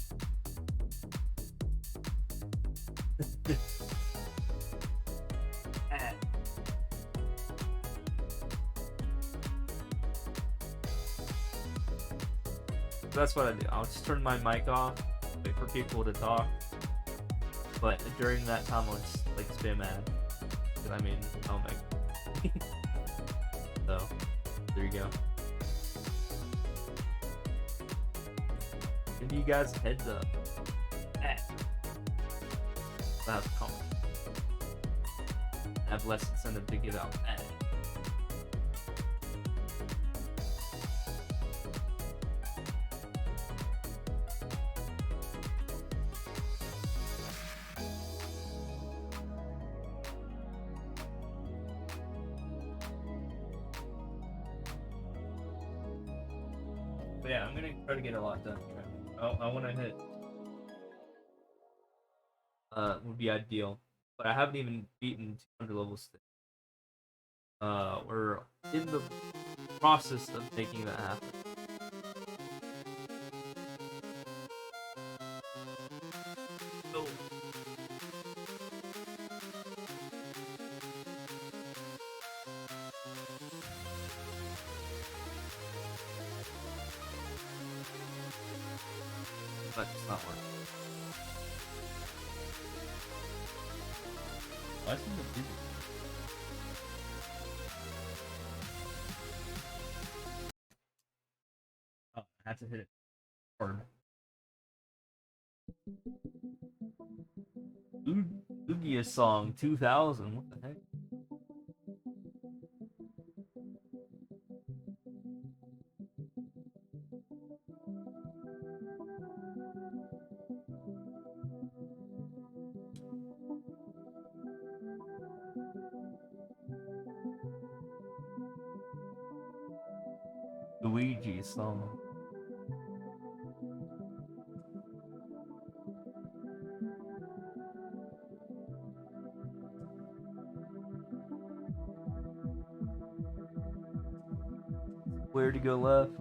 Speaker 1: So that's what I do. I'll just turn my mic off, wait for people to talk. But during that time, I'll just like spam ads. I mean, I'll make. So, there you go. Give you guys a heads up. I have to comment. I have less incentive to give out ads. But yeah, I'm gonna try to get a lot done. I want to hit. Would be ideal, but I haven't even beaten 200 levels. We're in the process of making that happen. So. But it's not working. Why is it busy? Oh, I have to hit it hard. Lugia song 2000. What the heck? Luigi song. Where to go left?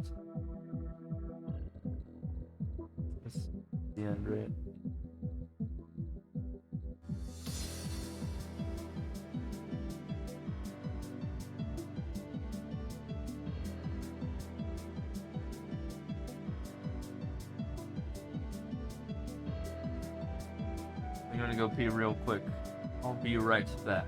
Speaker 1: This is the end, right? I'm gonna go pee real quick. I'll be right back.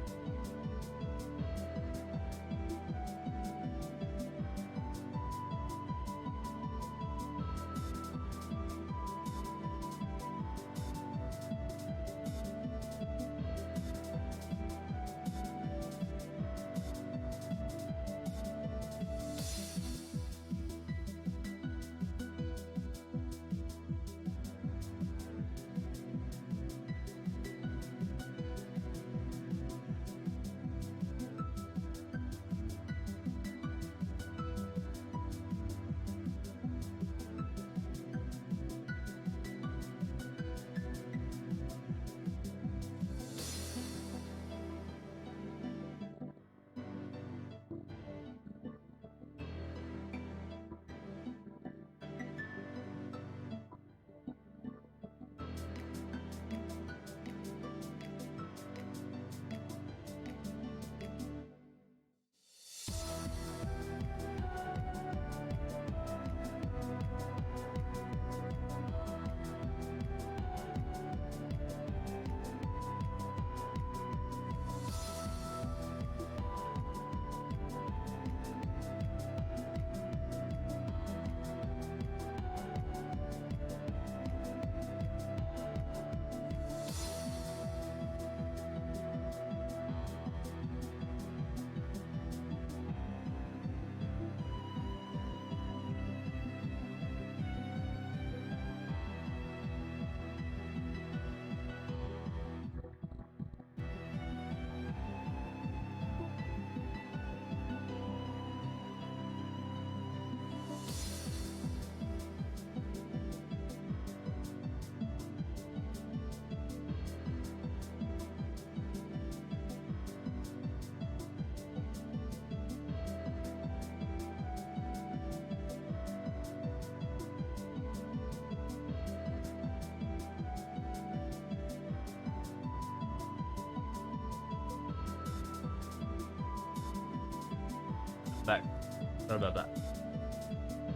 Speaker 1: Sorry about that.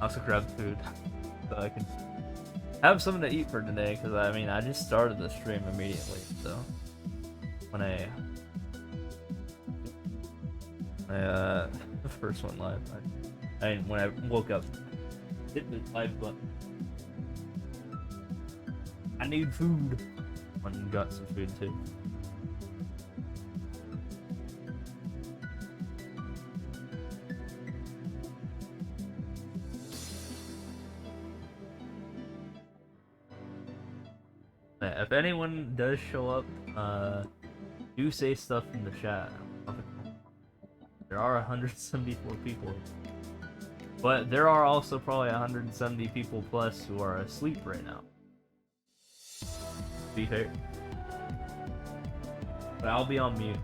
Speaker 1: I also grabbed food so I can have something to eat for today, because I mean, I just started the stream immediately, so when the first one live, I mean, when I woke up, hit the live button. I need food. Went and got some food too. Yeah, if anyone does show up, do say stuff in the chat. There are 174 people, but there are also probably 170 people plus who are asleep right now. To be fair, but I'll be on mute.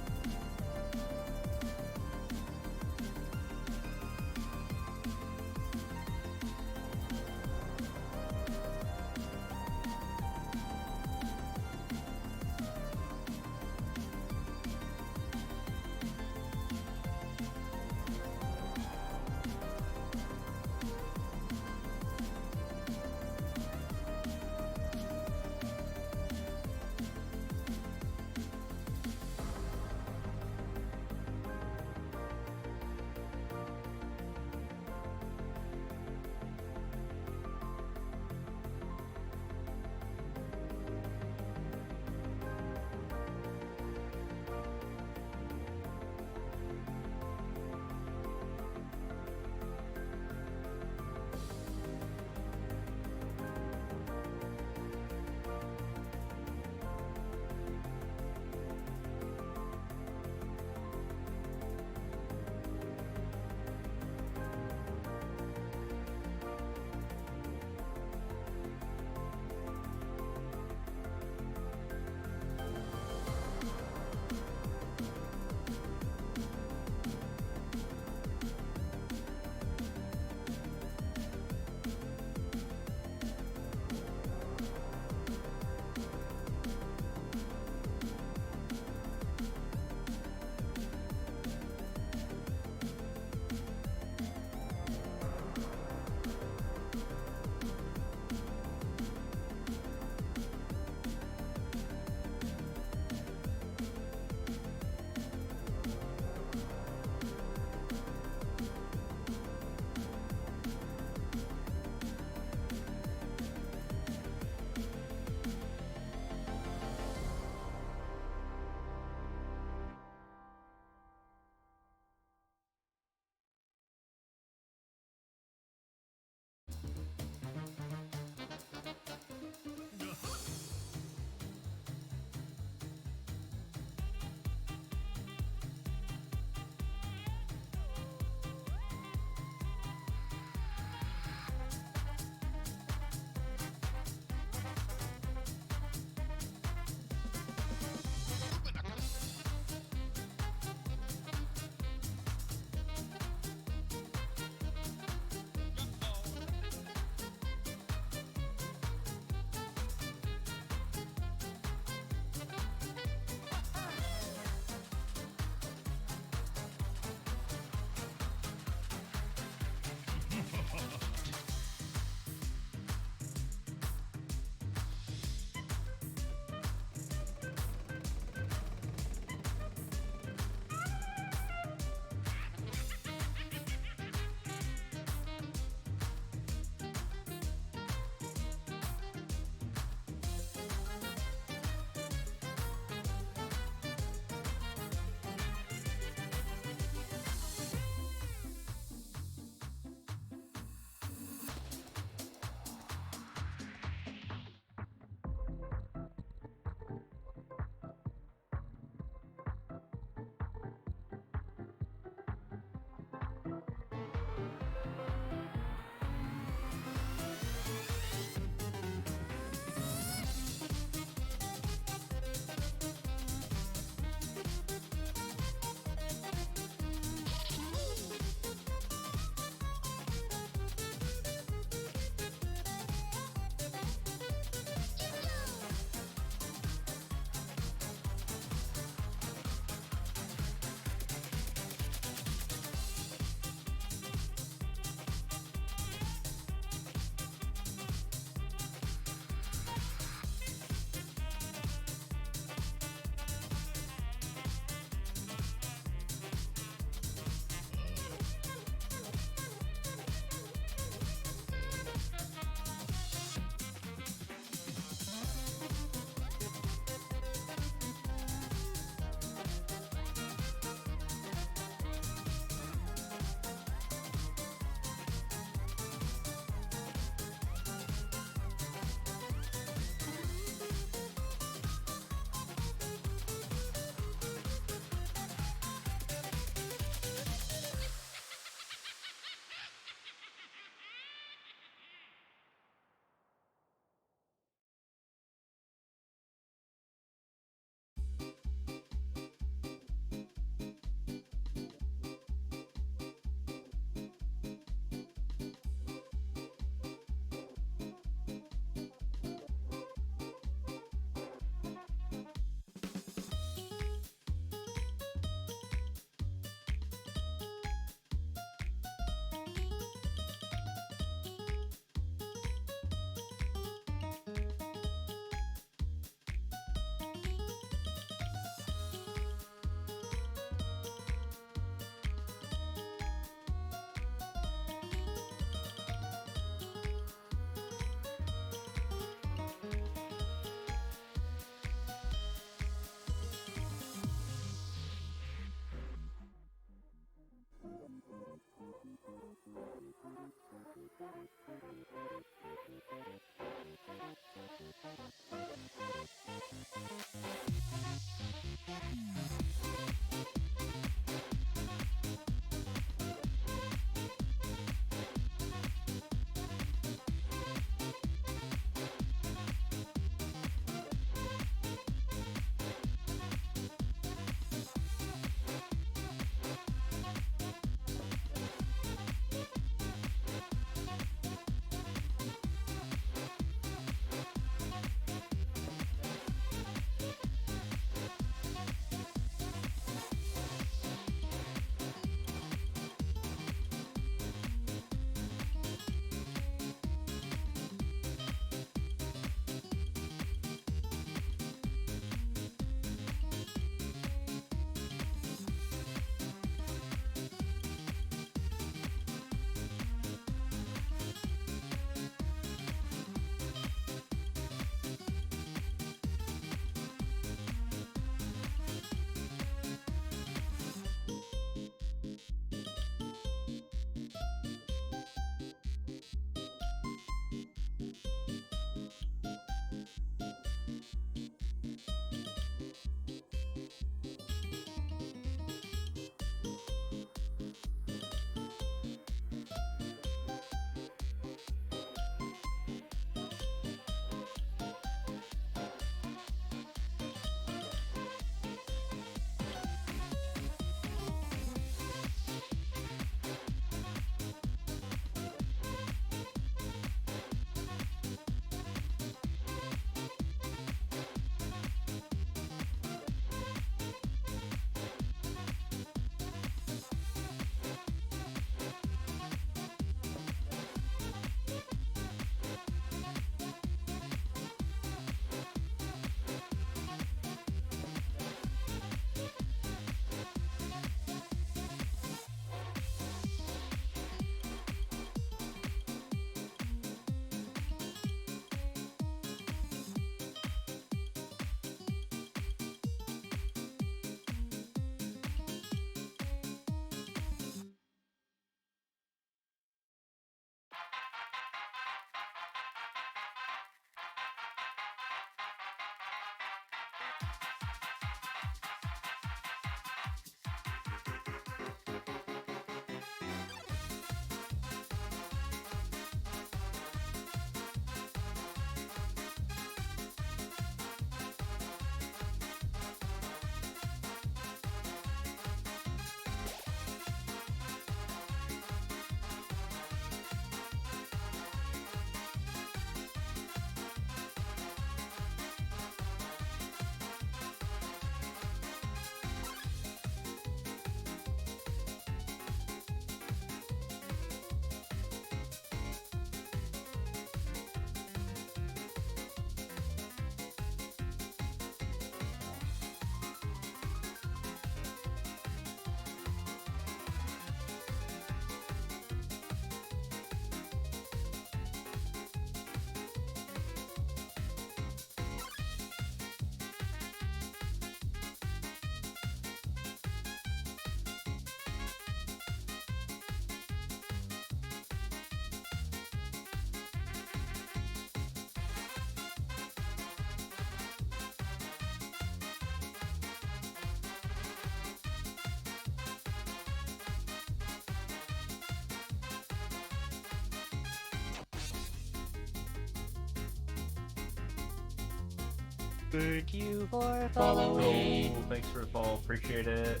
Speaker 3: Thank you for following.
Speaker 1: Oh, thanks for the follow. Appreciate it.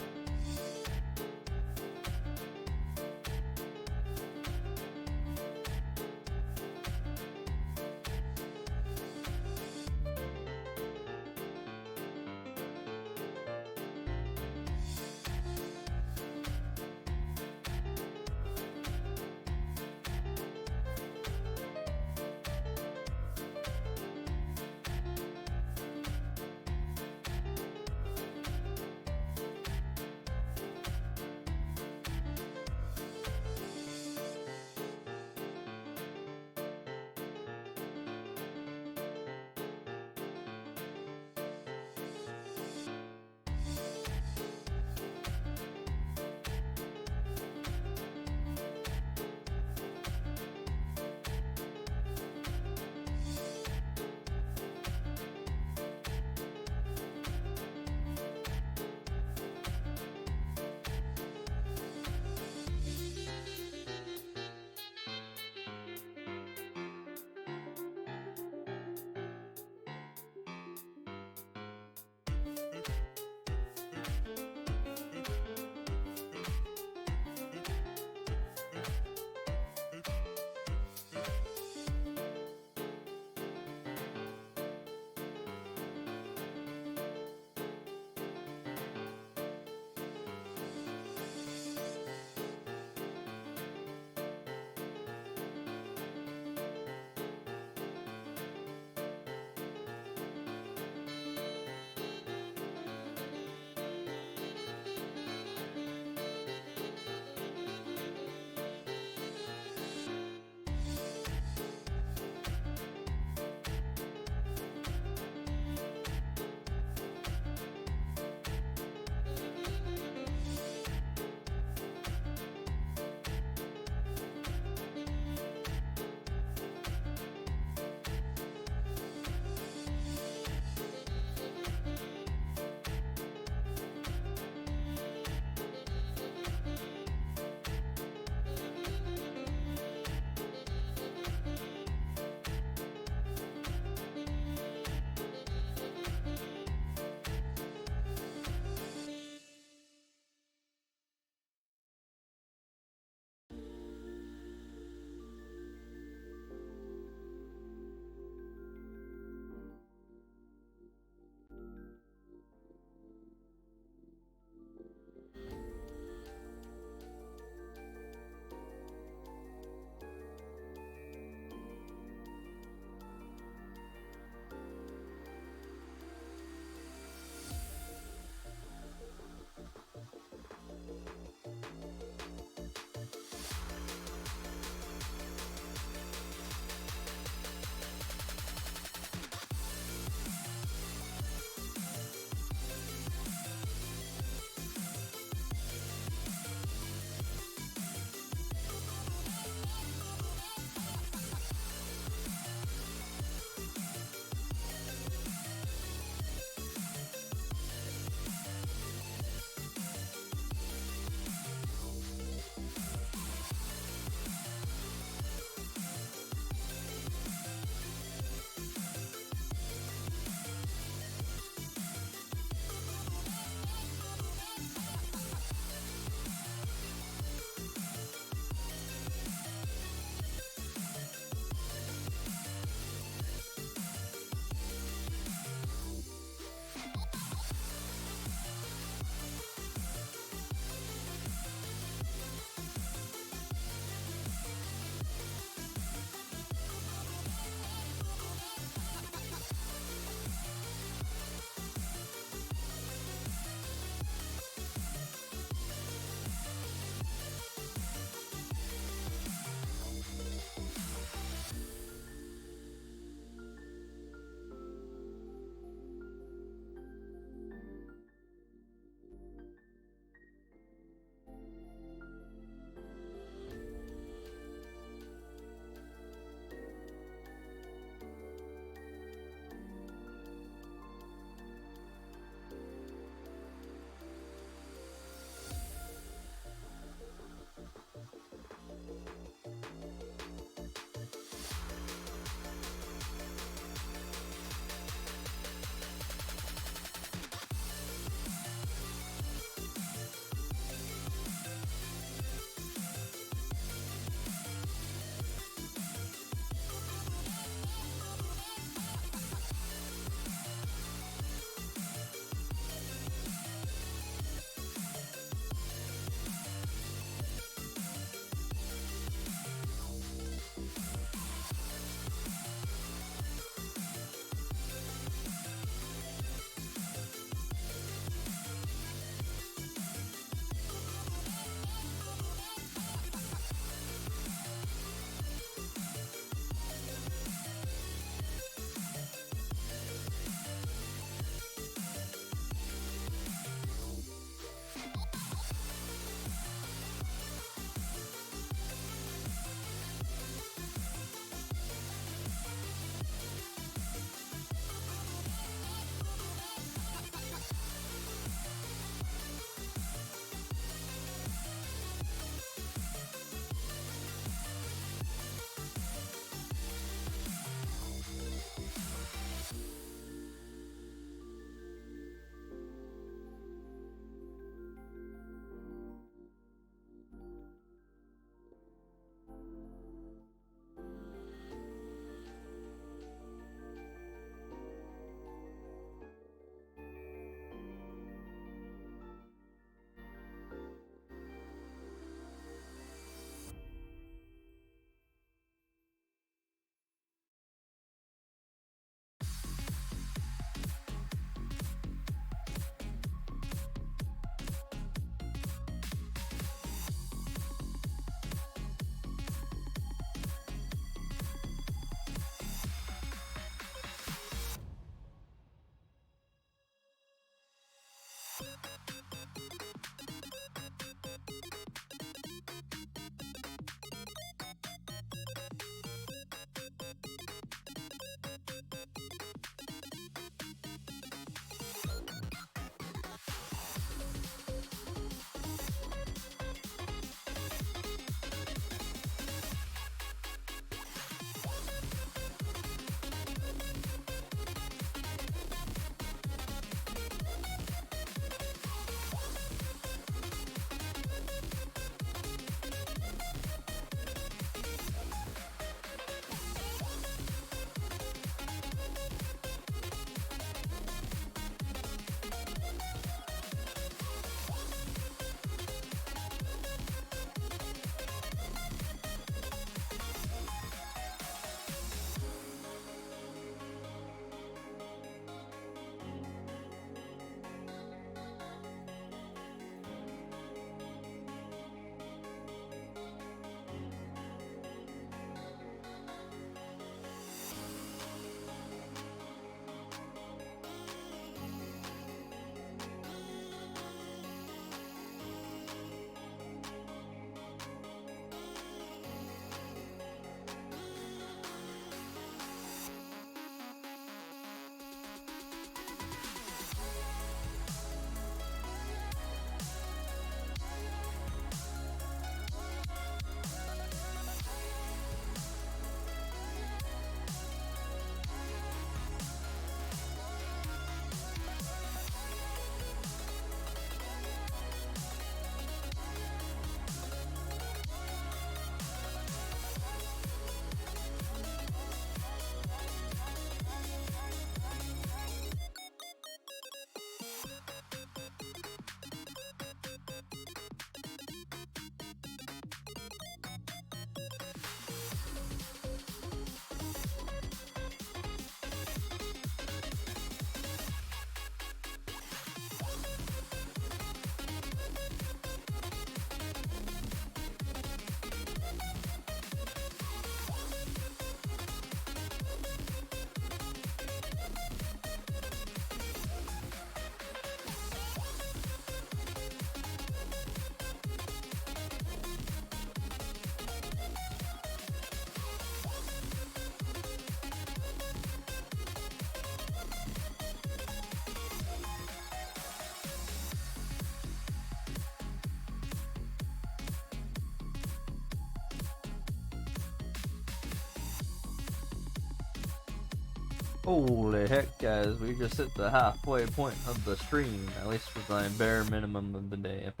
Speaker 1: Holy heck, guys, we just hit the halfway point of the stream, at least for my bare minimum of the day. If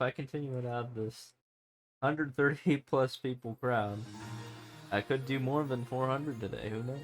Speaker 1: I continue to have this 130 plus people crowd, I could do more than 400 today, who knows?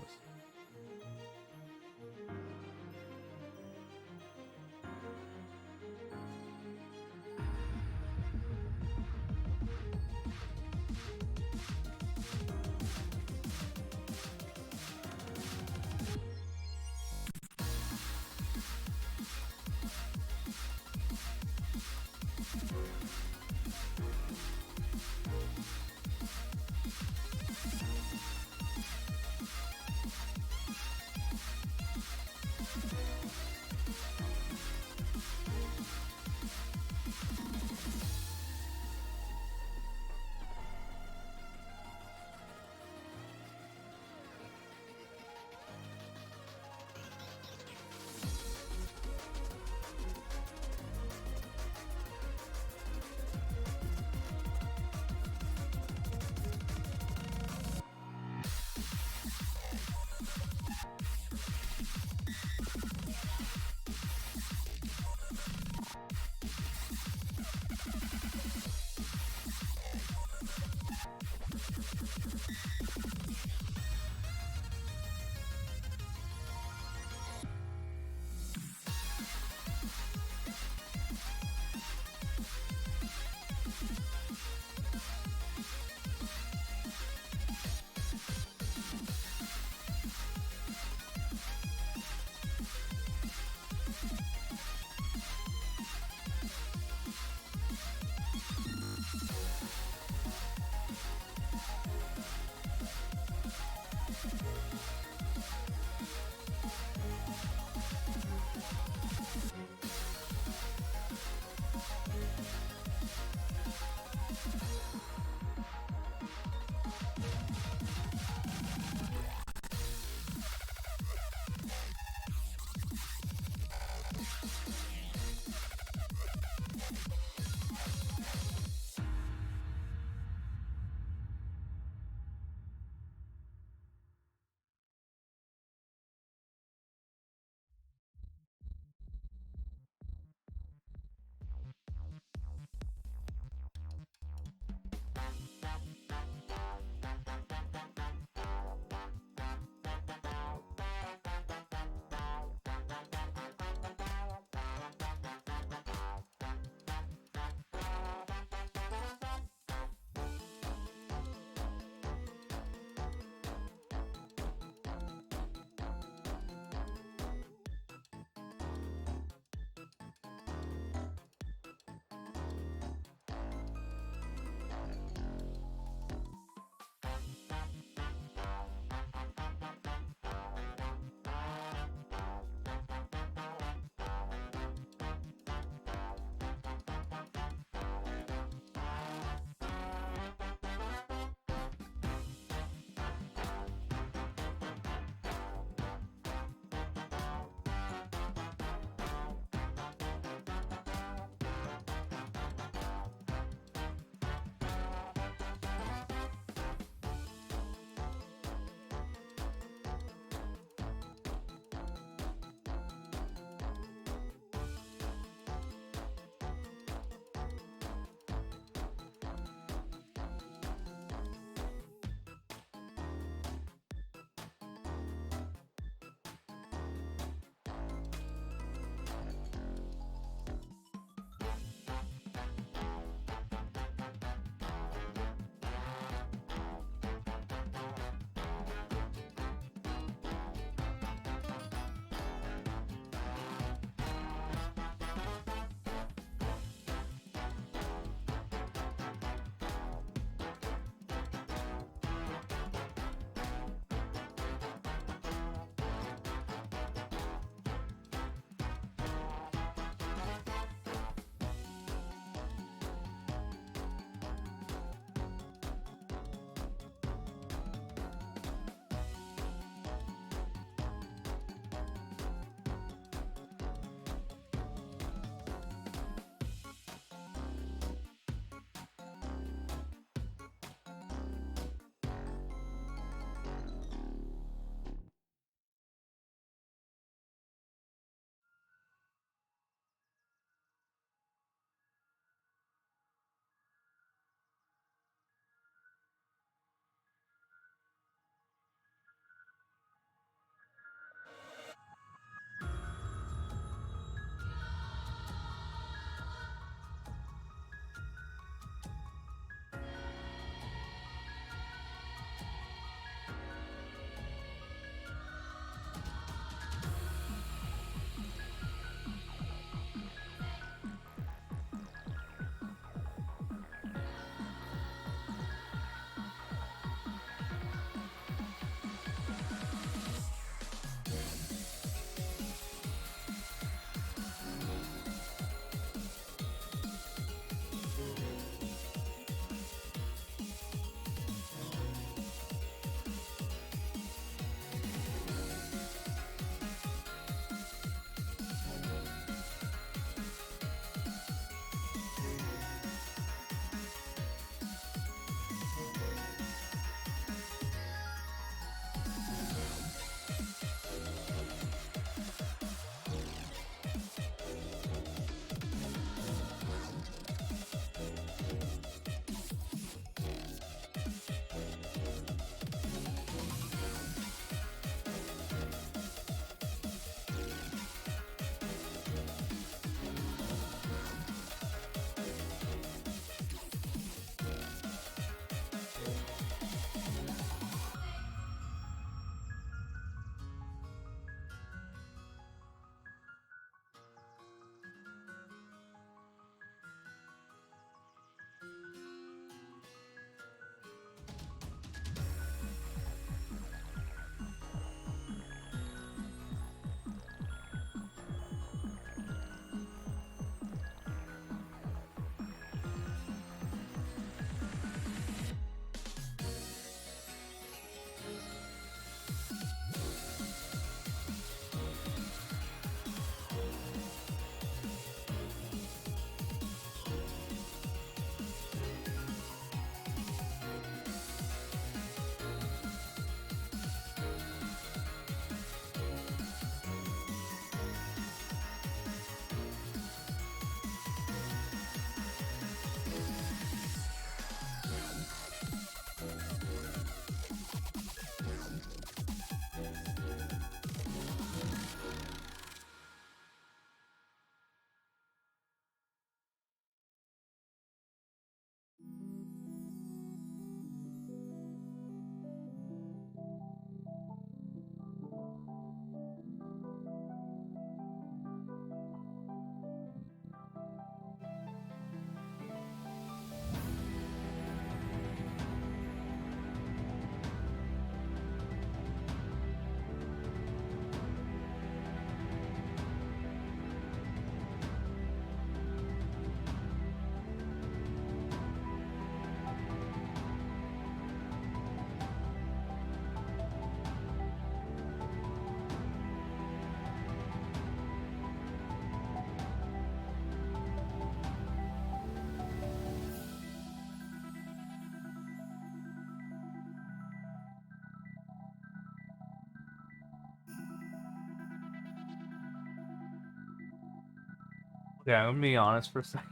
Speaker 1: Okay, I'm gonna be honest for a second.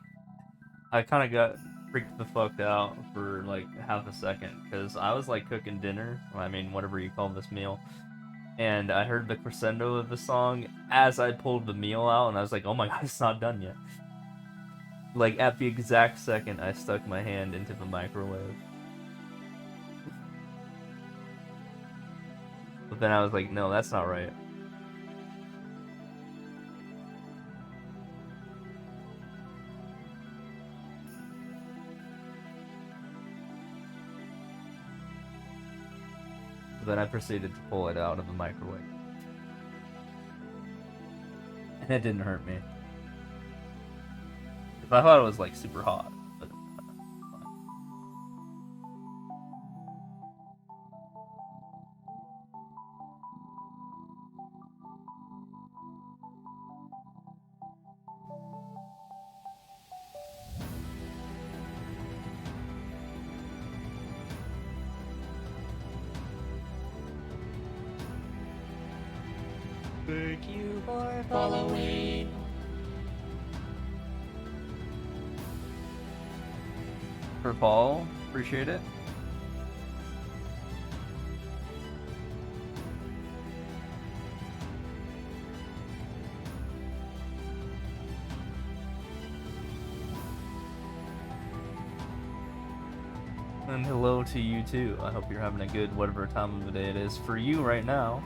Speaker 1: I kind of got freaked the fuck out for like half a second because I was like cooking dinner. I mean, whatever you call this meal. And I heard the crescendo of the song as I pulled the meal out, and I was like, "Oh my god, it's not done yet!" Like at the exact second, I stuck my hand into the microwave. But then I was like, "No, that's not right." But then I proceeded to pull it out of the microwave, and it didn't hurt me. If I thought it was like super hot, but
Speaker 3: Thank you for following.
Speaker 1: for Paul, appreciate it. And hello to you too. I hope you're having a good whatever time of the day it is for you right now.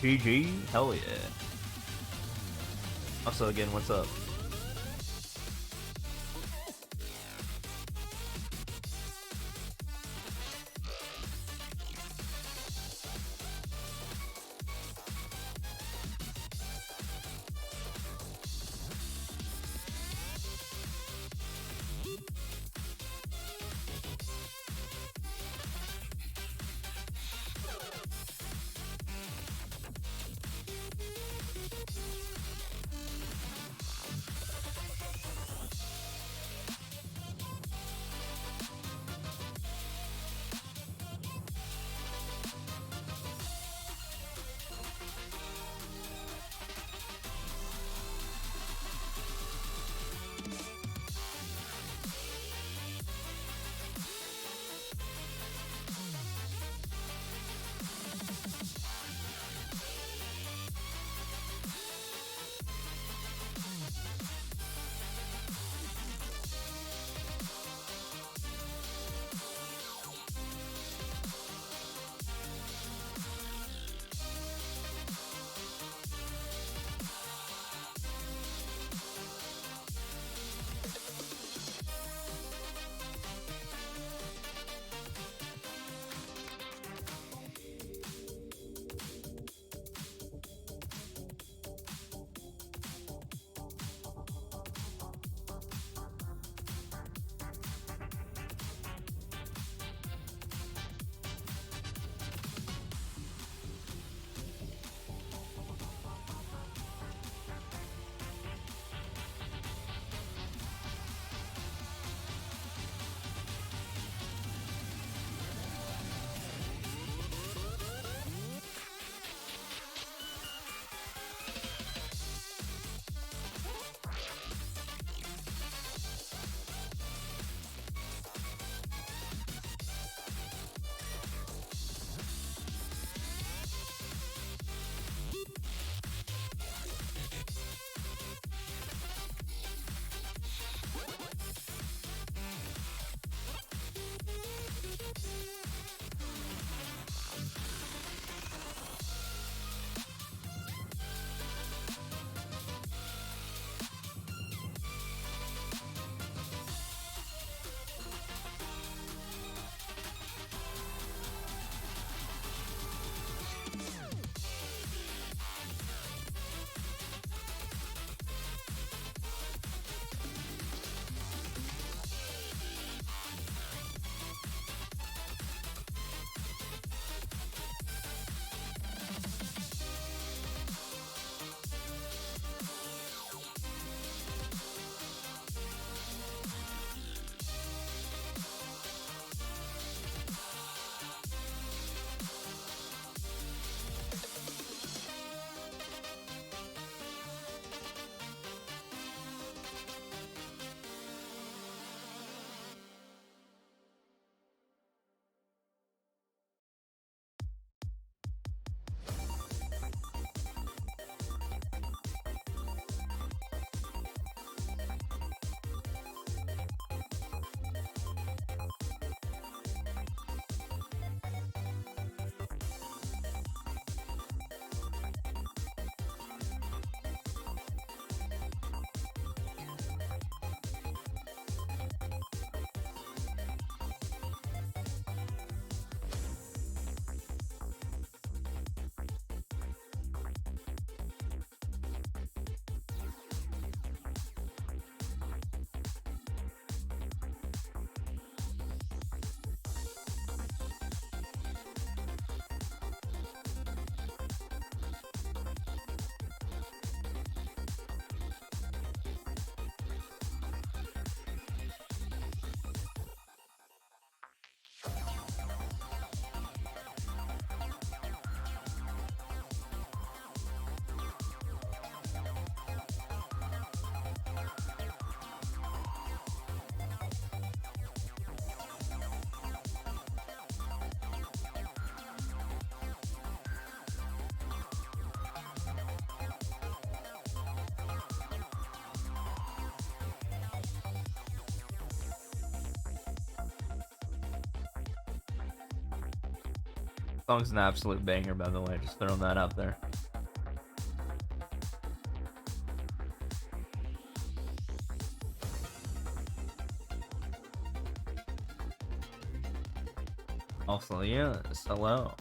Speaker 1: GG, hell yeah. Also, again, what's up? Song's an absolute banger, by the way. Just throwing that out there. Also, yes, hello.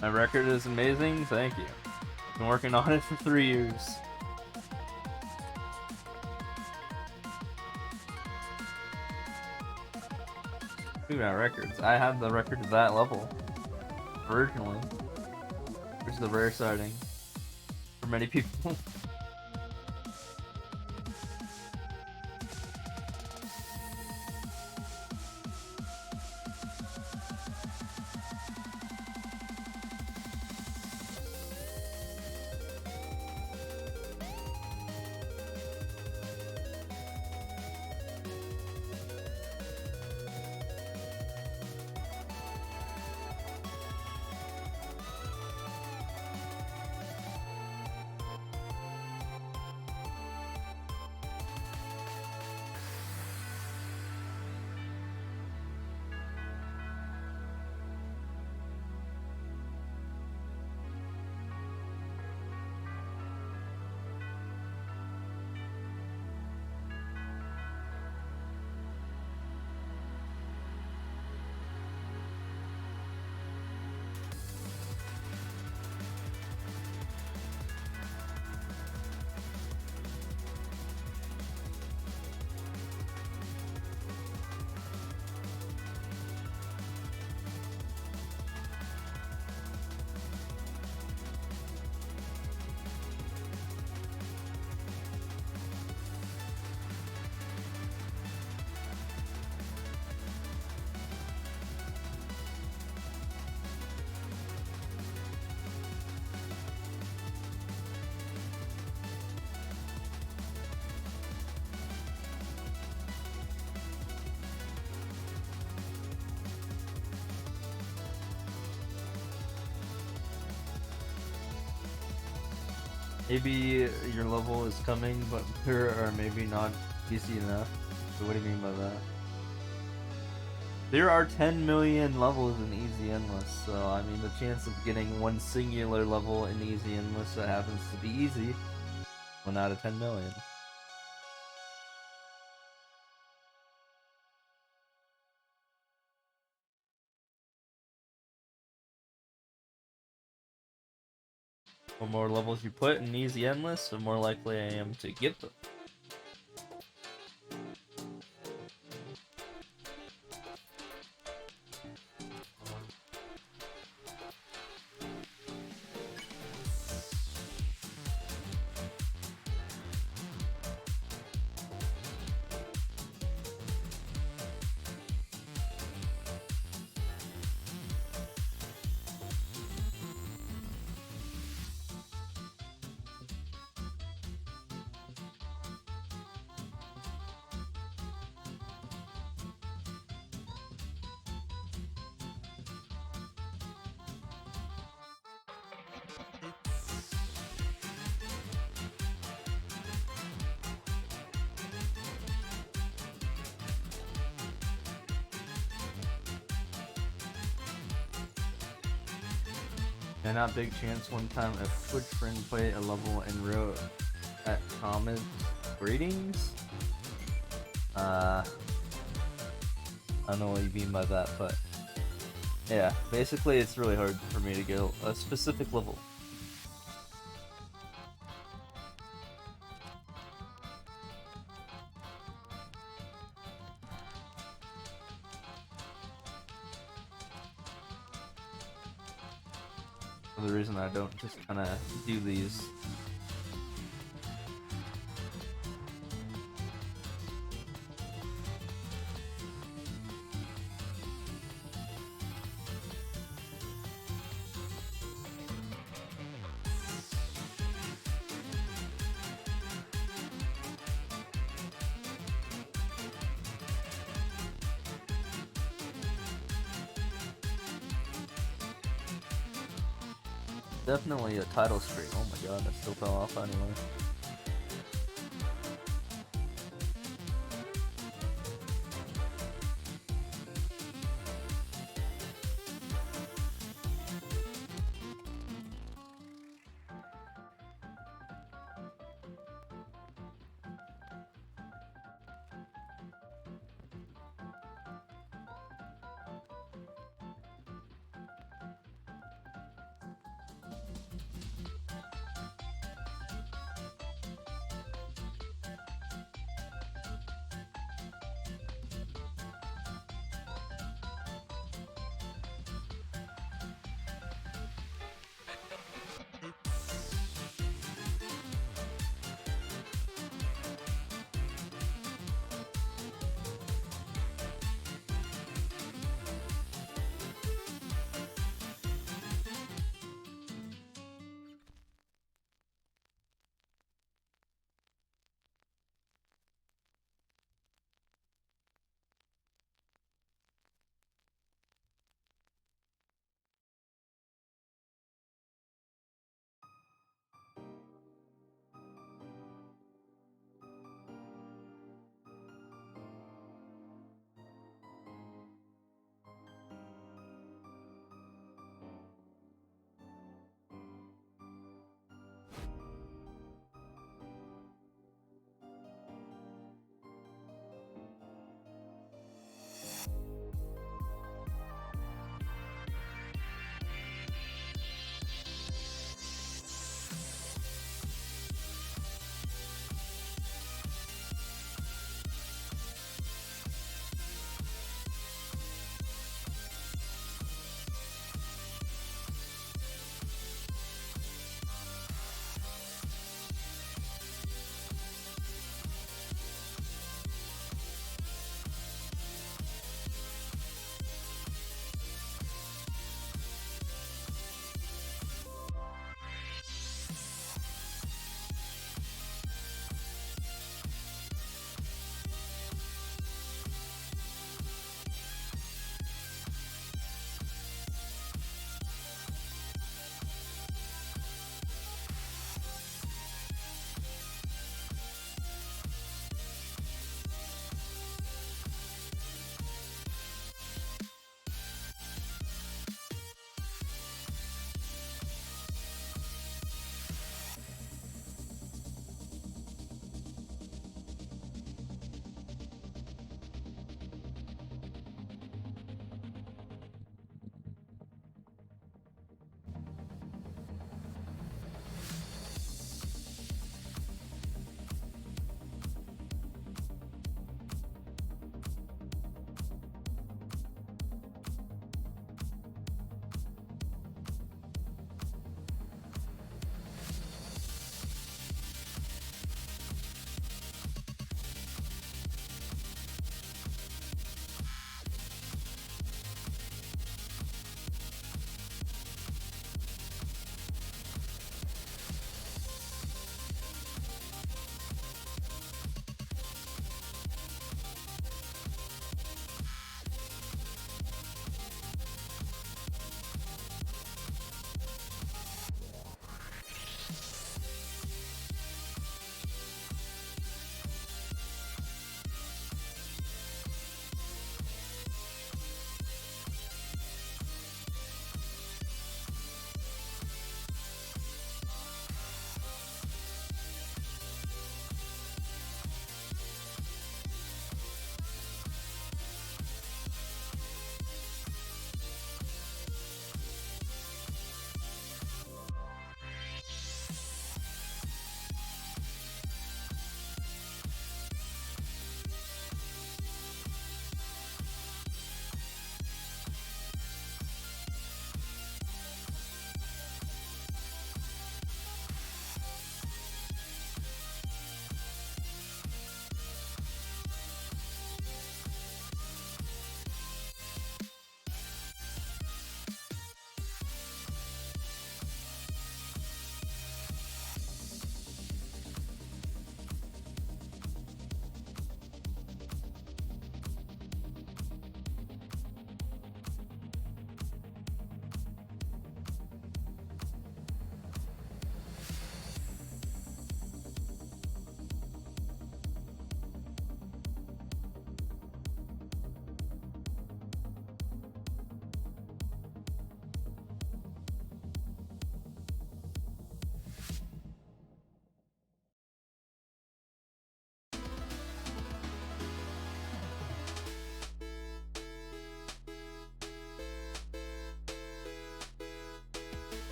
Speaker 1: My record is amazing, thank you. I've been working on it for 3 years. Speaking about records, I have the record to that level originally, which is a rare sighting for many people. Maybe your level is coming, but or maybe not easy enough. So what do you mean by that? There are 10 million levels in Easy Endless, so I mean the chance of getting one singular level in Easy Endless that happens to be easy, 1 out of 10 million. The more levels you put in Easy Endless, the more likely I am to get them. And not big chance one time a Twitch friend played a level and wrote at comment greetings. I don't know what you mean by that, but yeah, basically it's really hard for me to get a specific level. For the reason I don't just kind of do these. Definitely a title screen. Oh my god, that still fell off anyway.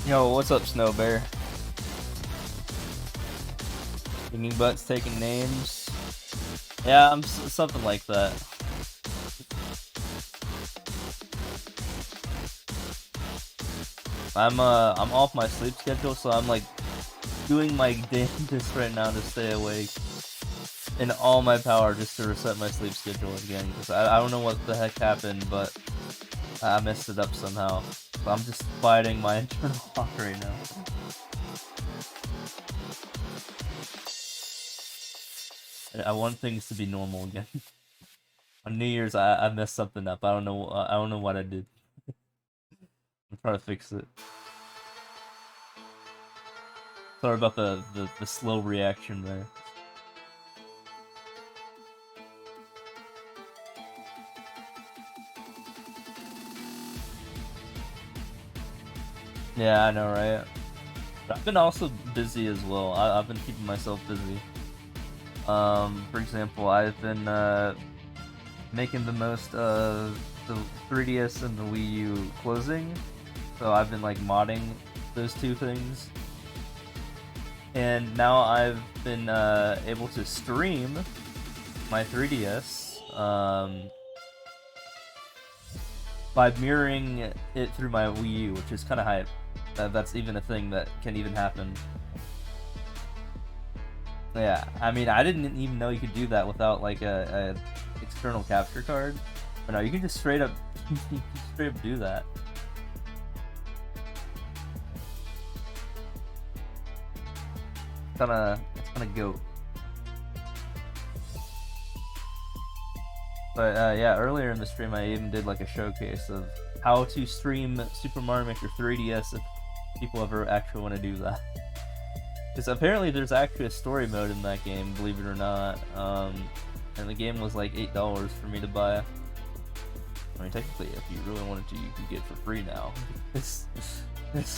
Speaker 1: Yo, what's up, Snow Bear? Singing butts taking names. Yeah, I'm something like that. I'm off my sleep schedule, so I'm like doing my damnedest right now to stay awake in all my power just to reset my sleep schedule again. Because I don't know what the heck happened, but I messed it up somehow. So I'm just fighting my internal clock right now. I want things to be normal again. On New Year's, I messed something up. I don't know what I did. I'm trying to fix it. Sorry about the slow reaction there. Yeah, I know, right? But I've been also busy as well. I've been keeping myself busy. For example, I've been making the most of the 3DS and the Wii U closing. So I've been like modding those two things. And now I've been able to stream my 3DS by mirroring it through my Wii U, which is kind of hype. That's even a thing that can even happen. Yeah, I mean, I didn't even know you could do that without like a external capture card. But no, you can just straight up do that. It's kinda goat. But yeah, earlier in the stream I even did like a showcase of how to stream Super Mario Maker 3DS if people ever actually want to do that. Because apparently there's actually a story mode in that game, believe it or not. And the game was like $8 for me to buy. I mean, technically, if you really wanted to, you can get it for free now.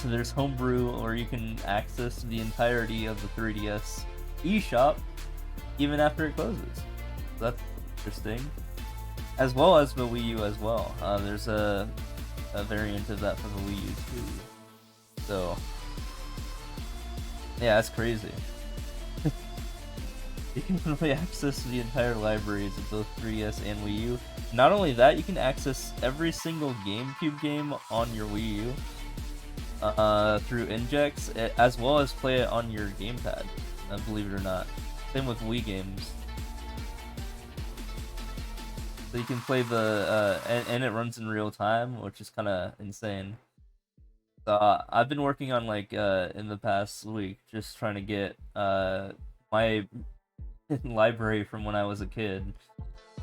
Speaker 1: There's homebrew, or you can access the entirety of the 3DS eShop even after it closes. So that's interesting. As well as the Wii U as well. There's a variant of that for the Wii U too. So yeah, that's crazy. You can really access the entire libraries of both 3DS and Wii U. Not only that, you can access every single GameCube game on your Wii U through Injex, as well as play it on your gamepad, believe it or not. Same with Wii games. So you can play and it runs in real time, which is kind of insane. So I've been working on like in the past week, just trying to get my library from when I was a kid,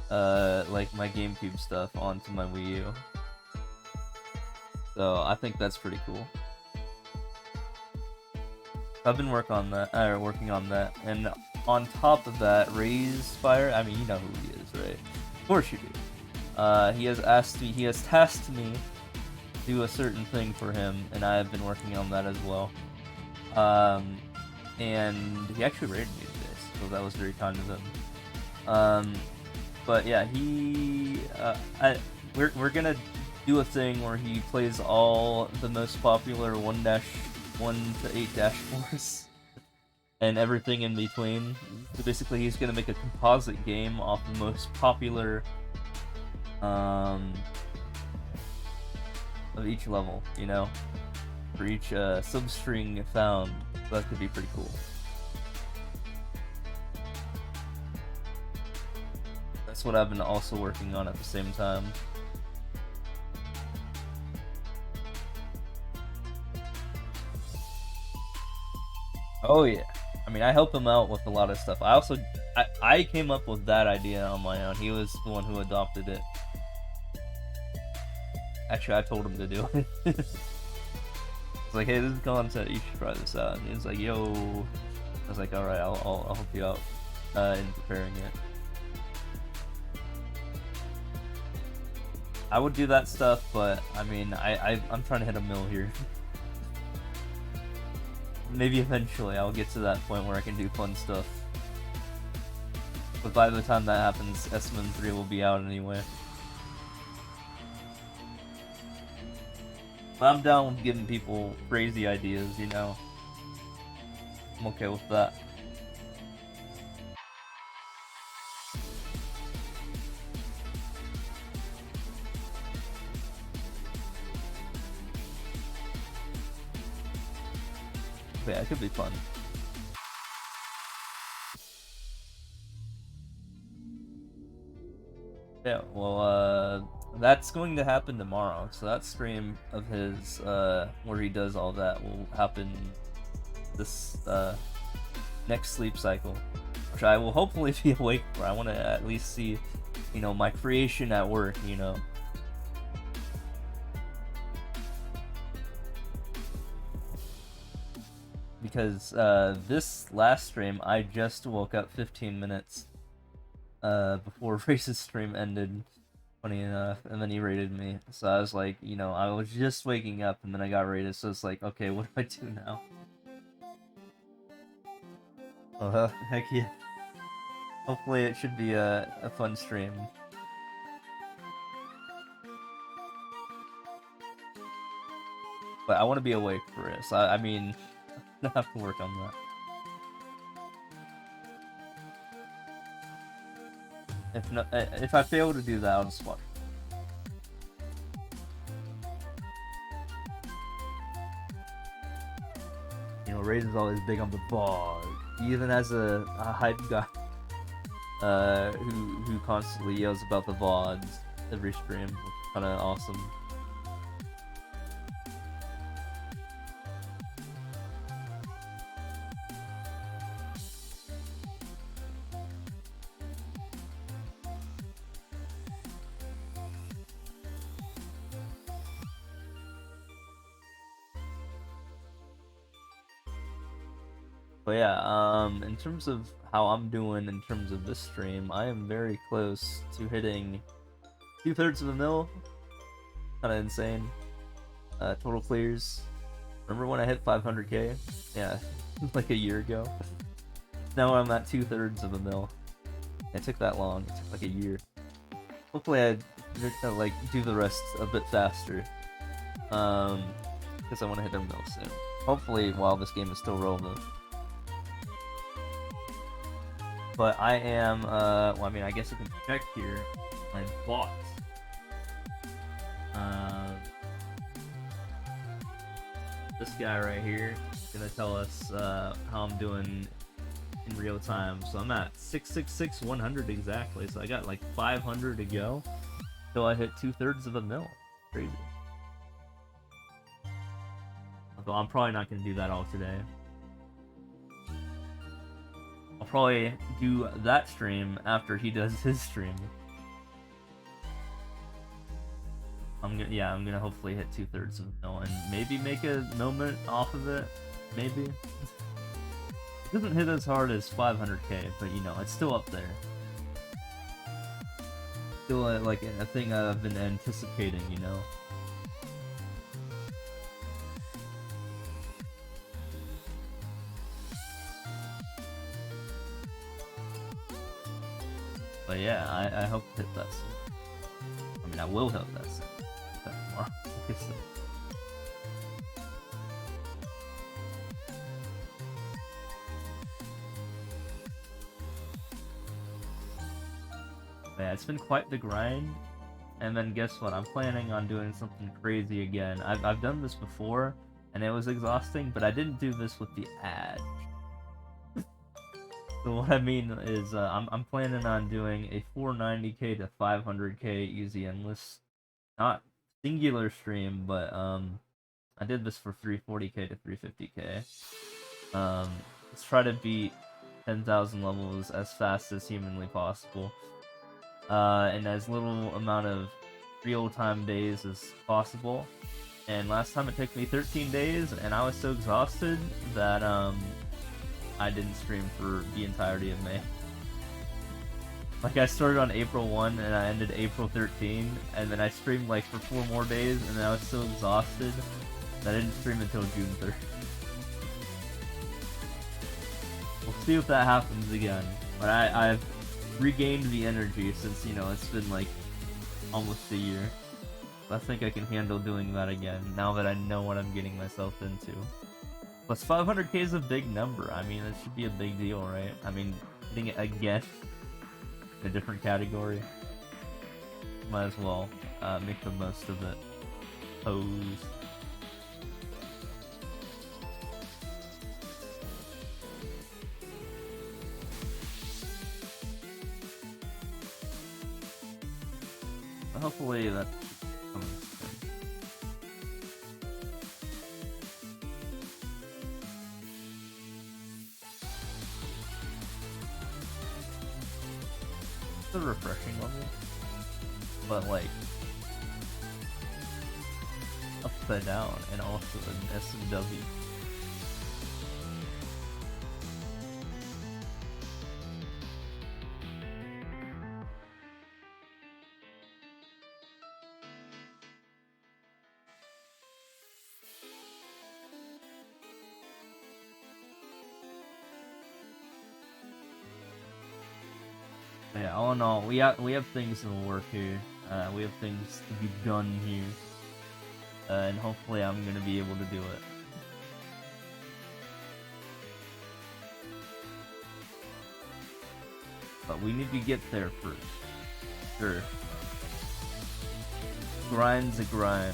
Speaker 1: like my GameCube stuff onto my Wii U. So I think that's pretty cool. I've been working on that, and on top of that, Fire. I mean, you know who he is, right? Of course you do. He has tasked me to do a certain thing for him, and I have been working on that as well. And he actually rated me today, so that was very kind of him. But yeah, we're gonna do a thing where he plays all the most popular 1-1 to 8-4s and everything in between. So basically, he's gonna make a composite game off the most popular of each level, you know, for each substring found. So that could be pretty cool. That's what I've been also working on at the same time. Oh yeah, I mean, I help him out with a lot of stuff. I came up with that idea on my own. He was the one who adopted it. Actually, I told him to do it. It's like, hey, this is content, you should try this out. And he was like, yo. I was like, alright, I'll help you out in preparing it. I would do that stuff, but I mean, I'm trying to hit a mill here. Maybe eventually I'll get to that point where I can do fun stuff. But by the time that happens, SM3 will be out anyway. But I'm down with giving people crazy ideas, you know. I'm okay with that. But yeah, it could be fun. Yeah, well, that's going to happen tomorrow. So that stream of his, where he does all that will happen this, next sleep cycle. Which I will hopefully be awake for. I want to at least see, you know, my creation at work, you know. Because, this last stream, I just woke up 15 minutes, before Race's stream ended, funny enough, and then he raided me. So I was like, you know, I was just waking up and then I got raided, so it's like, okay, what do I do now? Oh, heck yeah. Hopefully it should be a fun stream. But I want to be awake for it, so I mean, I have to work on that. If I fail to do that, I'll just watch. You know, Raiden's always big on the bog. He even has a hype guy who constantly yells about the VODs every stream, which is kind of awesome. But yeah, in terms of how I'm doing in terms of this stream, I am very close to hitting 2/3 of a mil. Kind of insane. Total clears. Remember when I hit 500k? Yeah, like a year ago. Now I'm at 2/3 of a mil. It took that long. It took like a year. Hopefully I like do the rest a bit faster. Because I want to hit a mil soon. Hopefully while this game is still relevant. But I am, well, I mean, I guess I can check here my bots. This guy right here is gonna tell us how I'm doing in real time. So I'm at 666 100 exactly. So I got like 500 to go till I hit 2/3 of a mil. Crazy. Although I'm probably not gonna do that all today. I'll probably do that stream after he does his stream. I'm gonna hopefully hit 2/3 of a mil and maybe make a moment off of it. Maybe. It doesn't hit as hard as 500k, but you know, it's still up there. Still like a thing I've been anticipating, you know. But yeah, I hope to hit that soon. I mean, I will hit that soon. That tomorrow. Yeah, it's been quite the grind. And then guess what? I'm planning on doing something crazy again. I've done this before, and it was exhausting, but I didn't do this with the ad. So what I mean is, I'm planning on doing a 490k to 500k easy endless, not singular stream, but I did this for 340k to 350k. Let's try to beat 10,000 levels as fast as humanly possible, in as little amount of real-time days as possible. And last time it took me 13 days, and I was so exhausted that I didn't stream for the entirety of May. Like, I started on April 1 and I ended April 13, and then I streamed like for 4 more days, and then I was so exhausted that I didn't stream until June 3rd. We'll see if that happens again. But I've regained the energy since, you know, it's been like almost a year. I think I can handle doing that again, now that I know what I'm getting myself into. Plus 500k is a big number. I mean, it should be a big deal, right? I mean, getting it again in a different category. Might as well make the most of it. Pose. Hopefully that comes soon. It's a refreshing level, but like upside down and also an SMW. Yeah, all in all, we have things in the work here. We have things to be done here, and hopefully, I'm gonna be able to do it. But we need to get there first. Sure. Grind's a grind.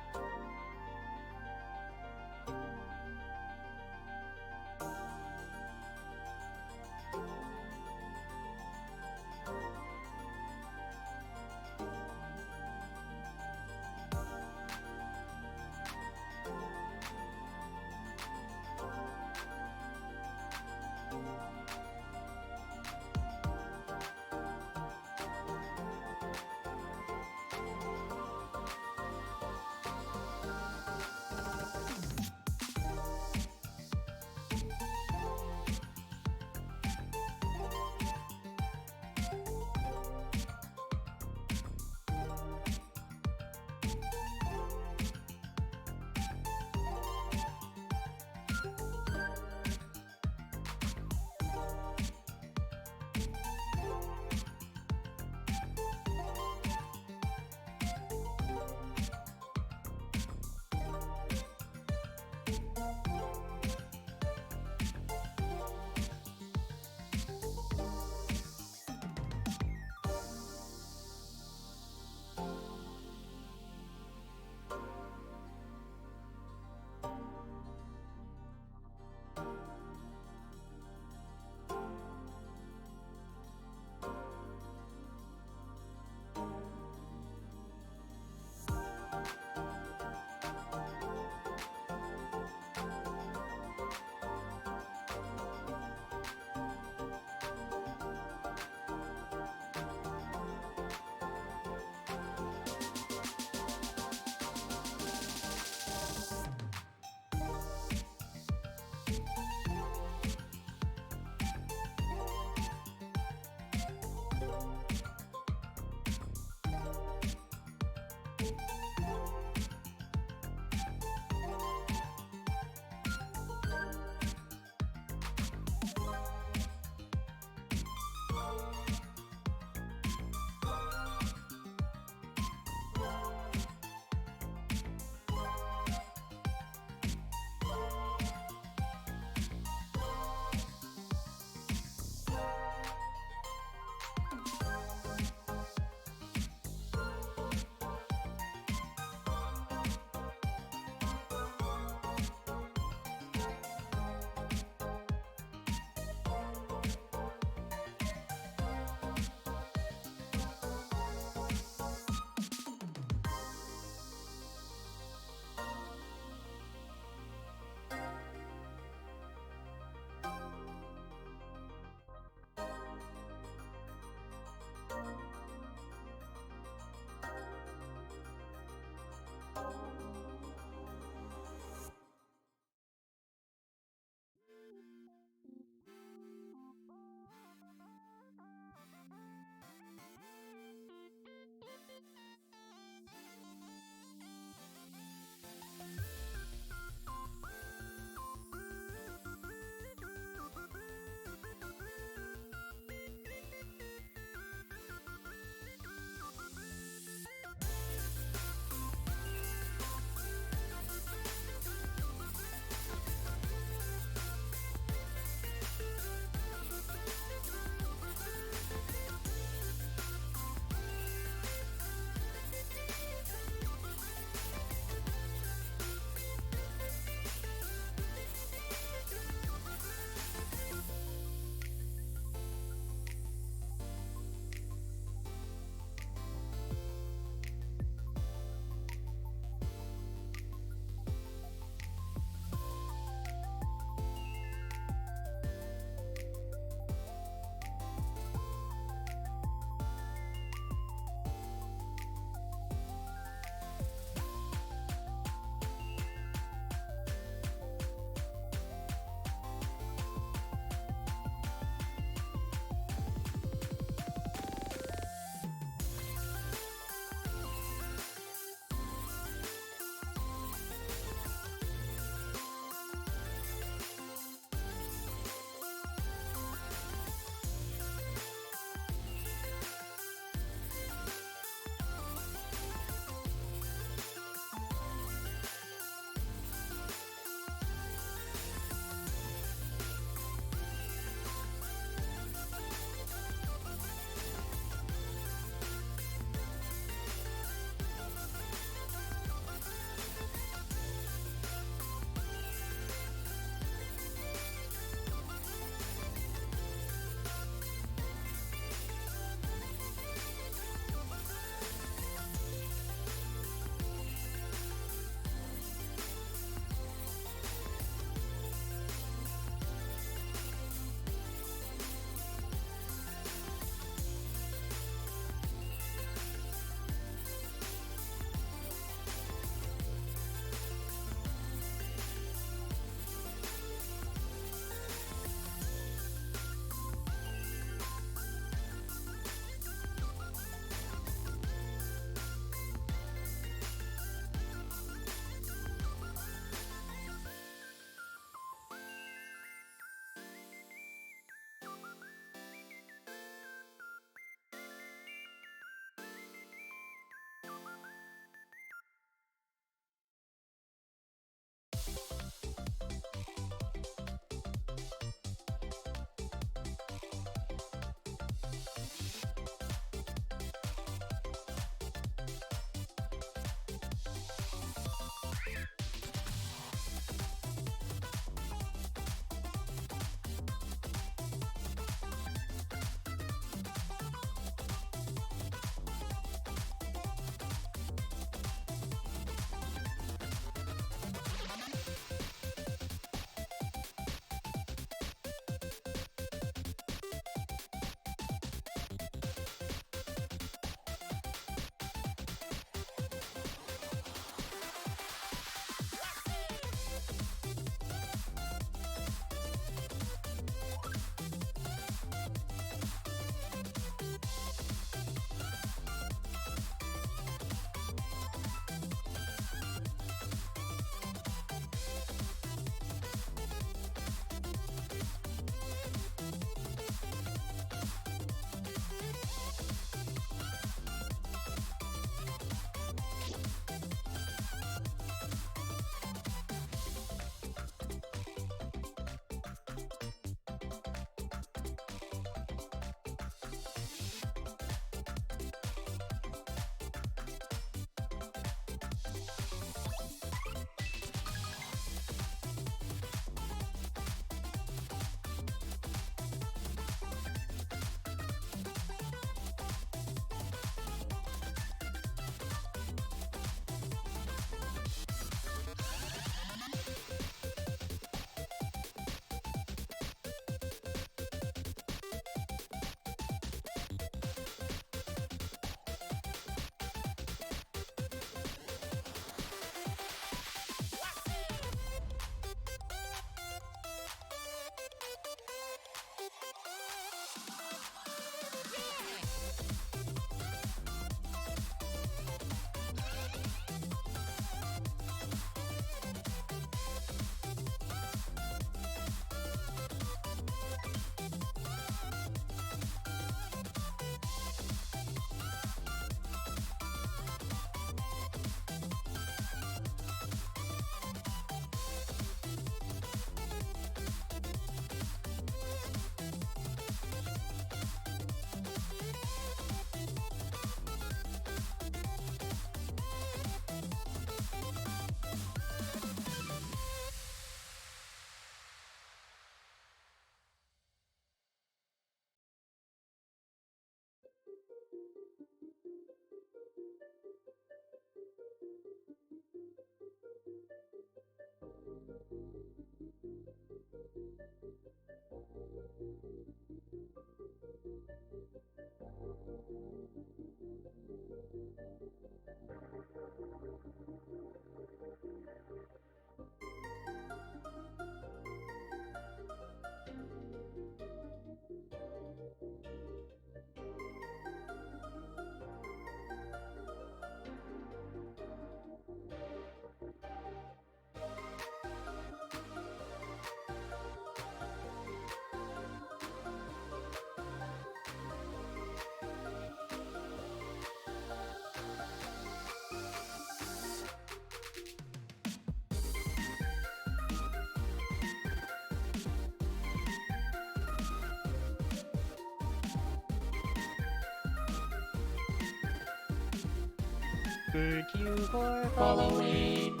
Speaker 3: Thank you for following.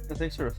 Speaker 1: Yeah, thanks for.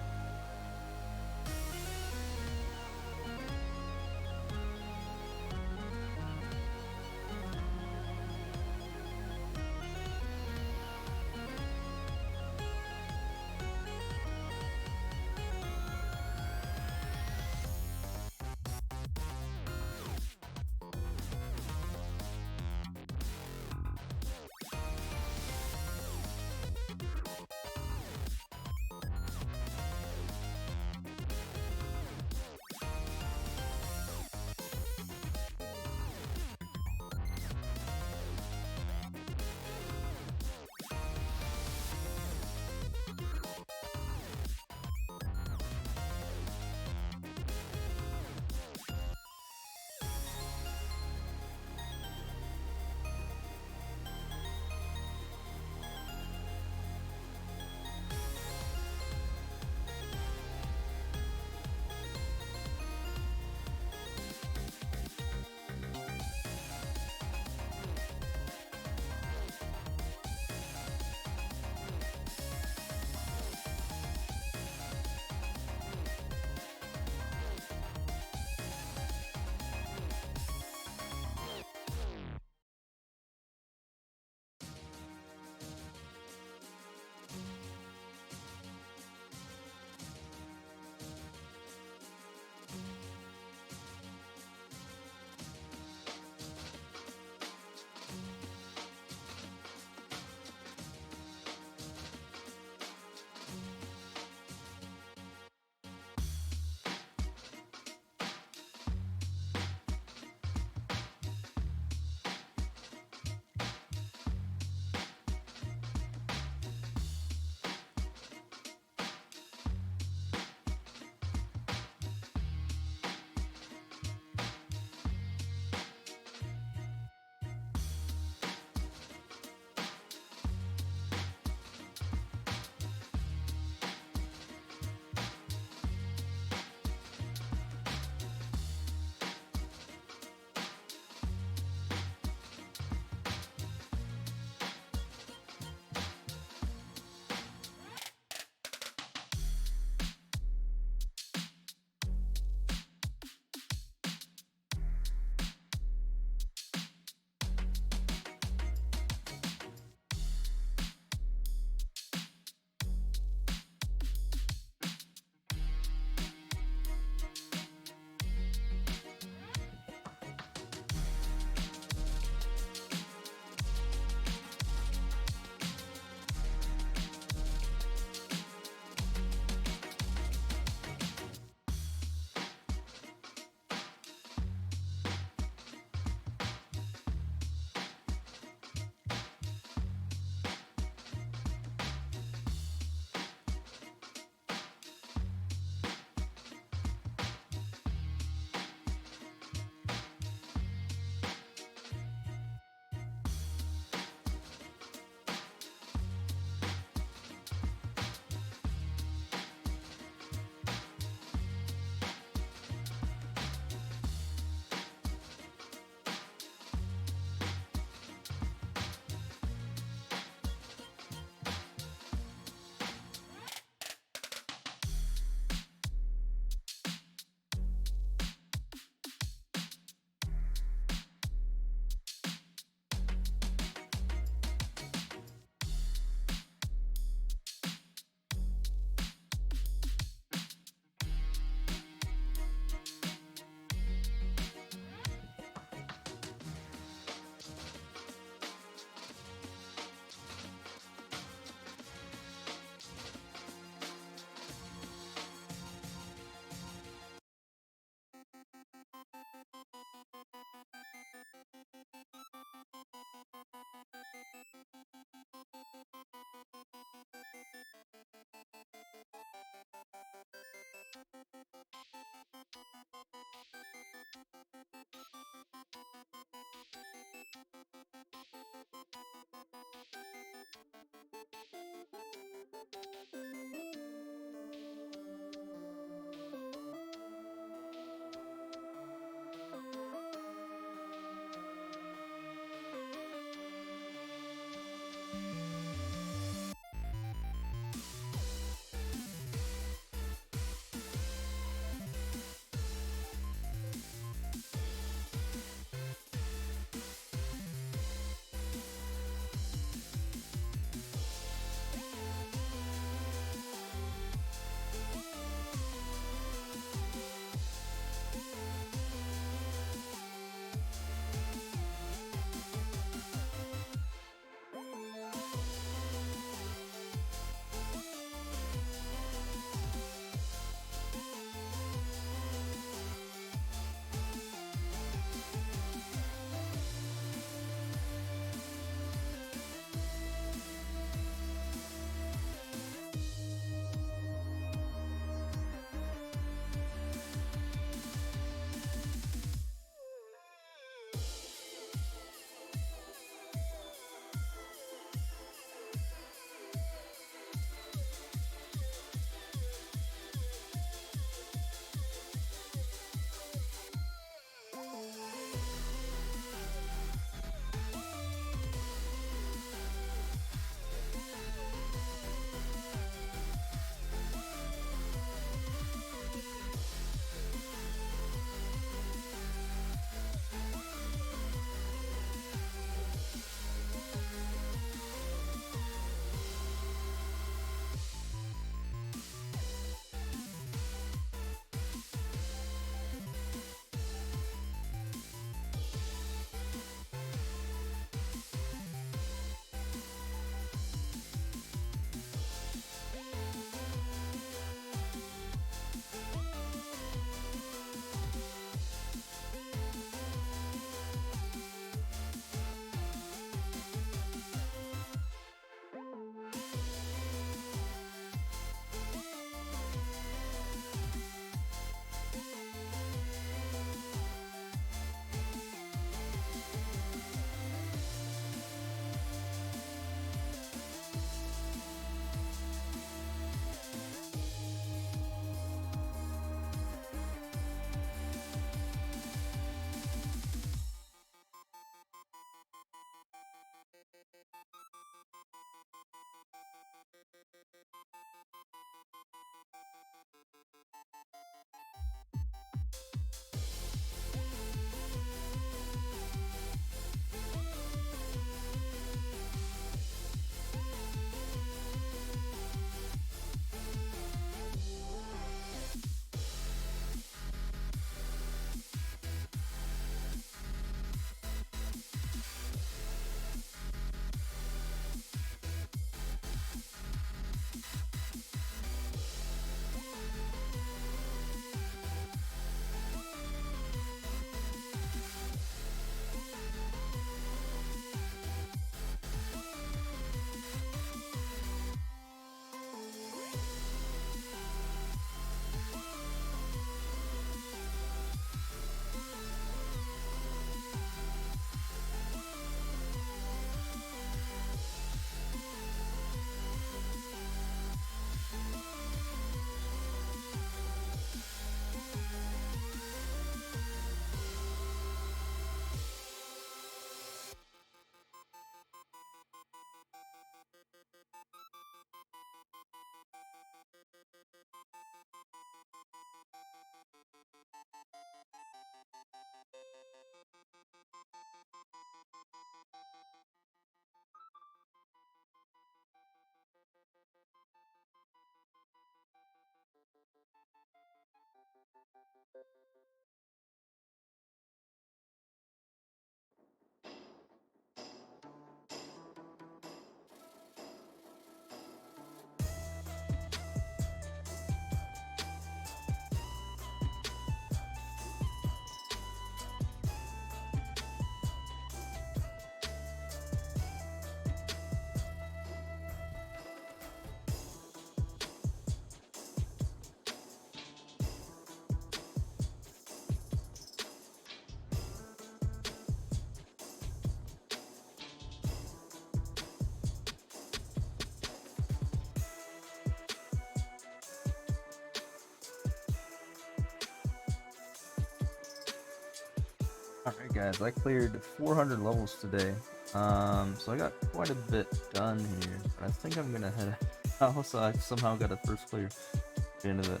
Speaker 1: Alright guys, I cleared 400 levels today. So I got quite a bit done here. I think I'm gonna head out. Also, I somehow got a first clear at the end of it.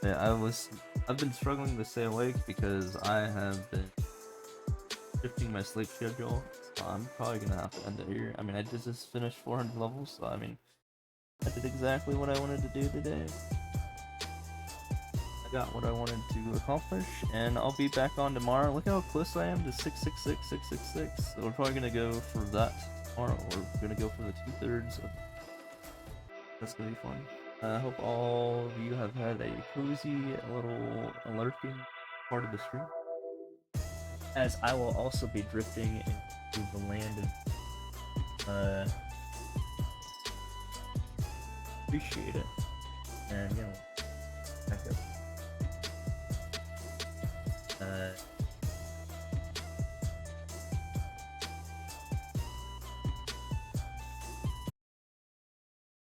Speaker 1: Yeah, I've been struggling to stay awake because I have been shifting my sleep schedule. So I'm probably gonna have to end it here. I mean, I did just finish 400 levels, so I mean, I did exactly what I wanted to do today. I got what I wanted to accomplish, and I'll be back on tomorrow. Look how close I am to 666, 666. So we're probably gonna go for that tomorrow. We're gonna go for the 2/3 of. That's gonna be fun. I hope all of you have had a cozy little lurking part of the stream, as I will also be drifting into the land of appreciate it, and you know, back up.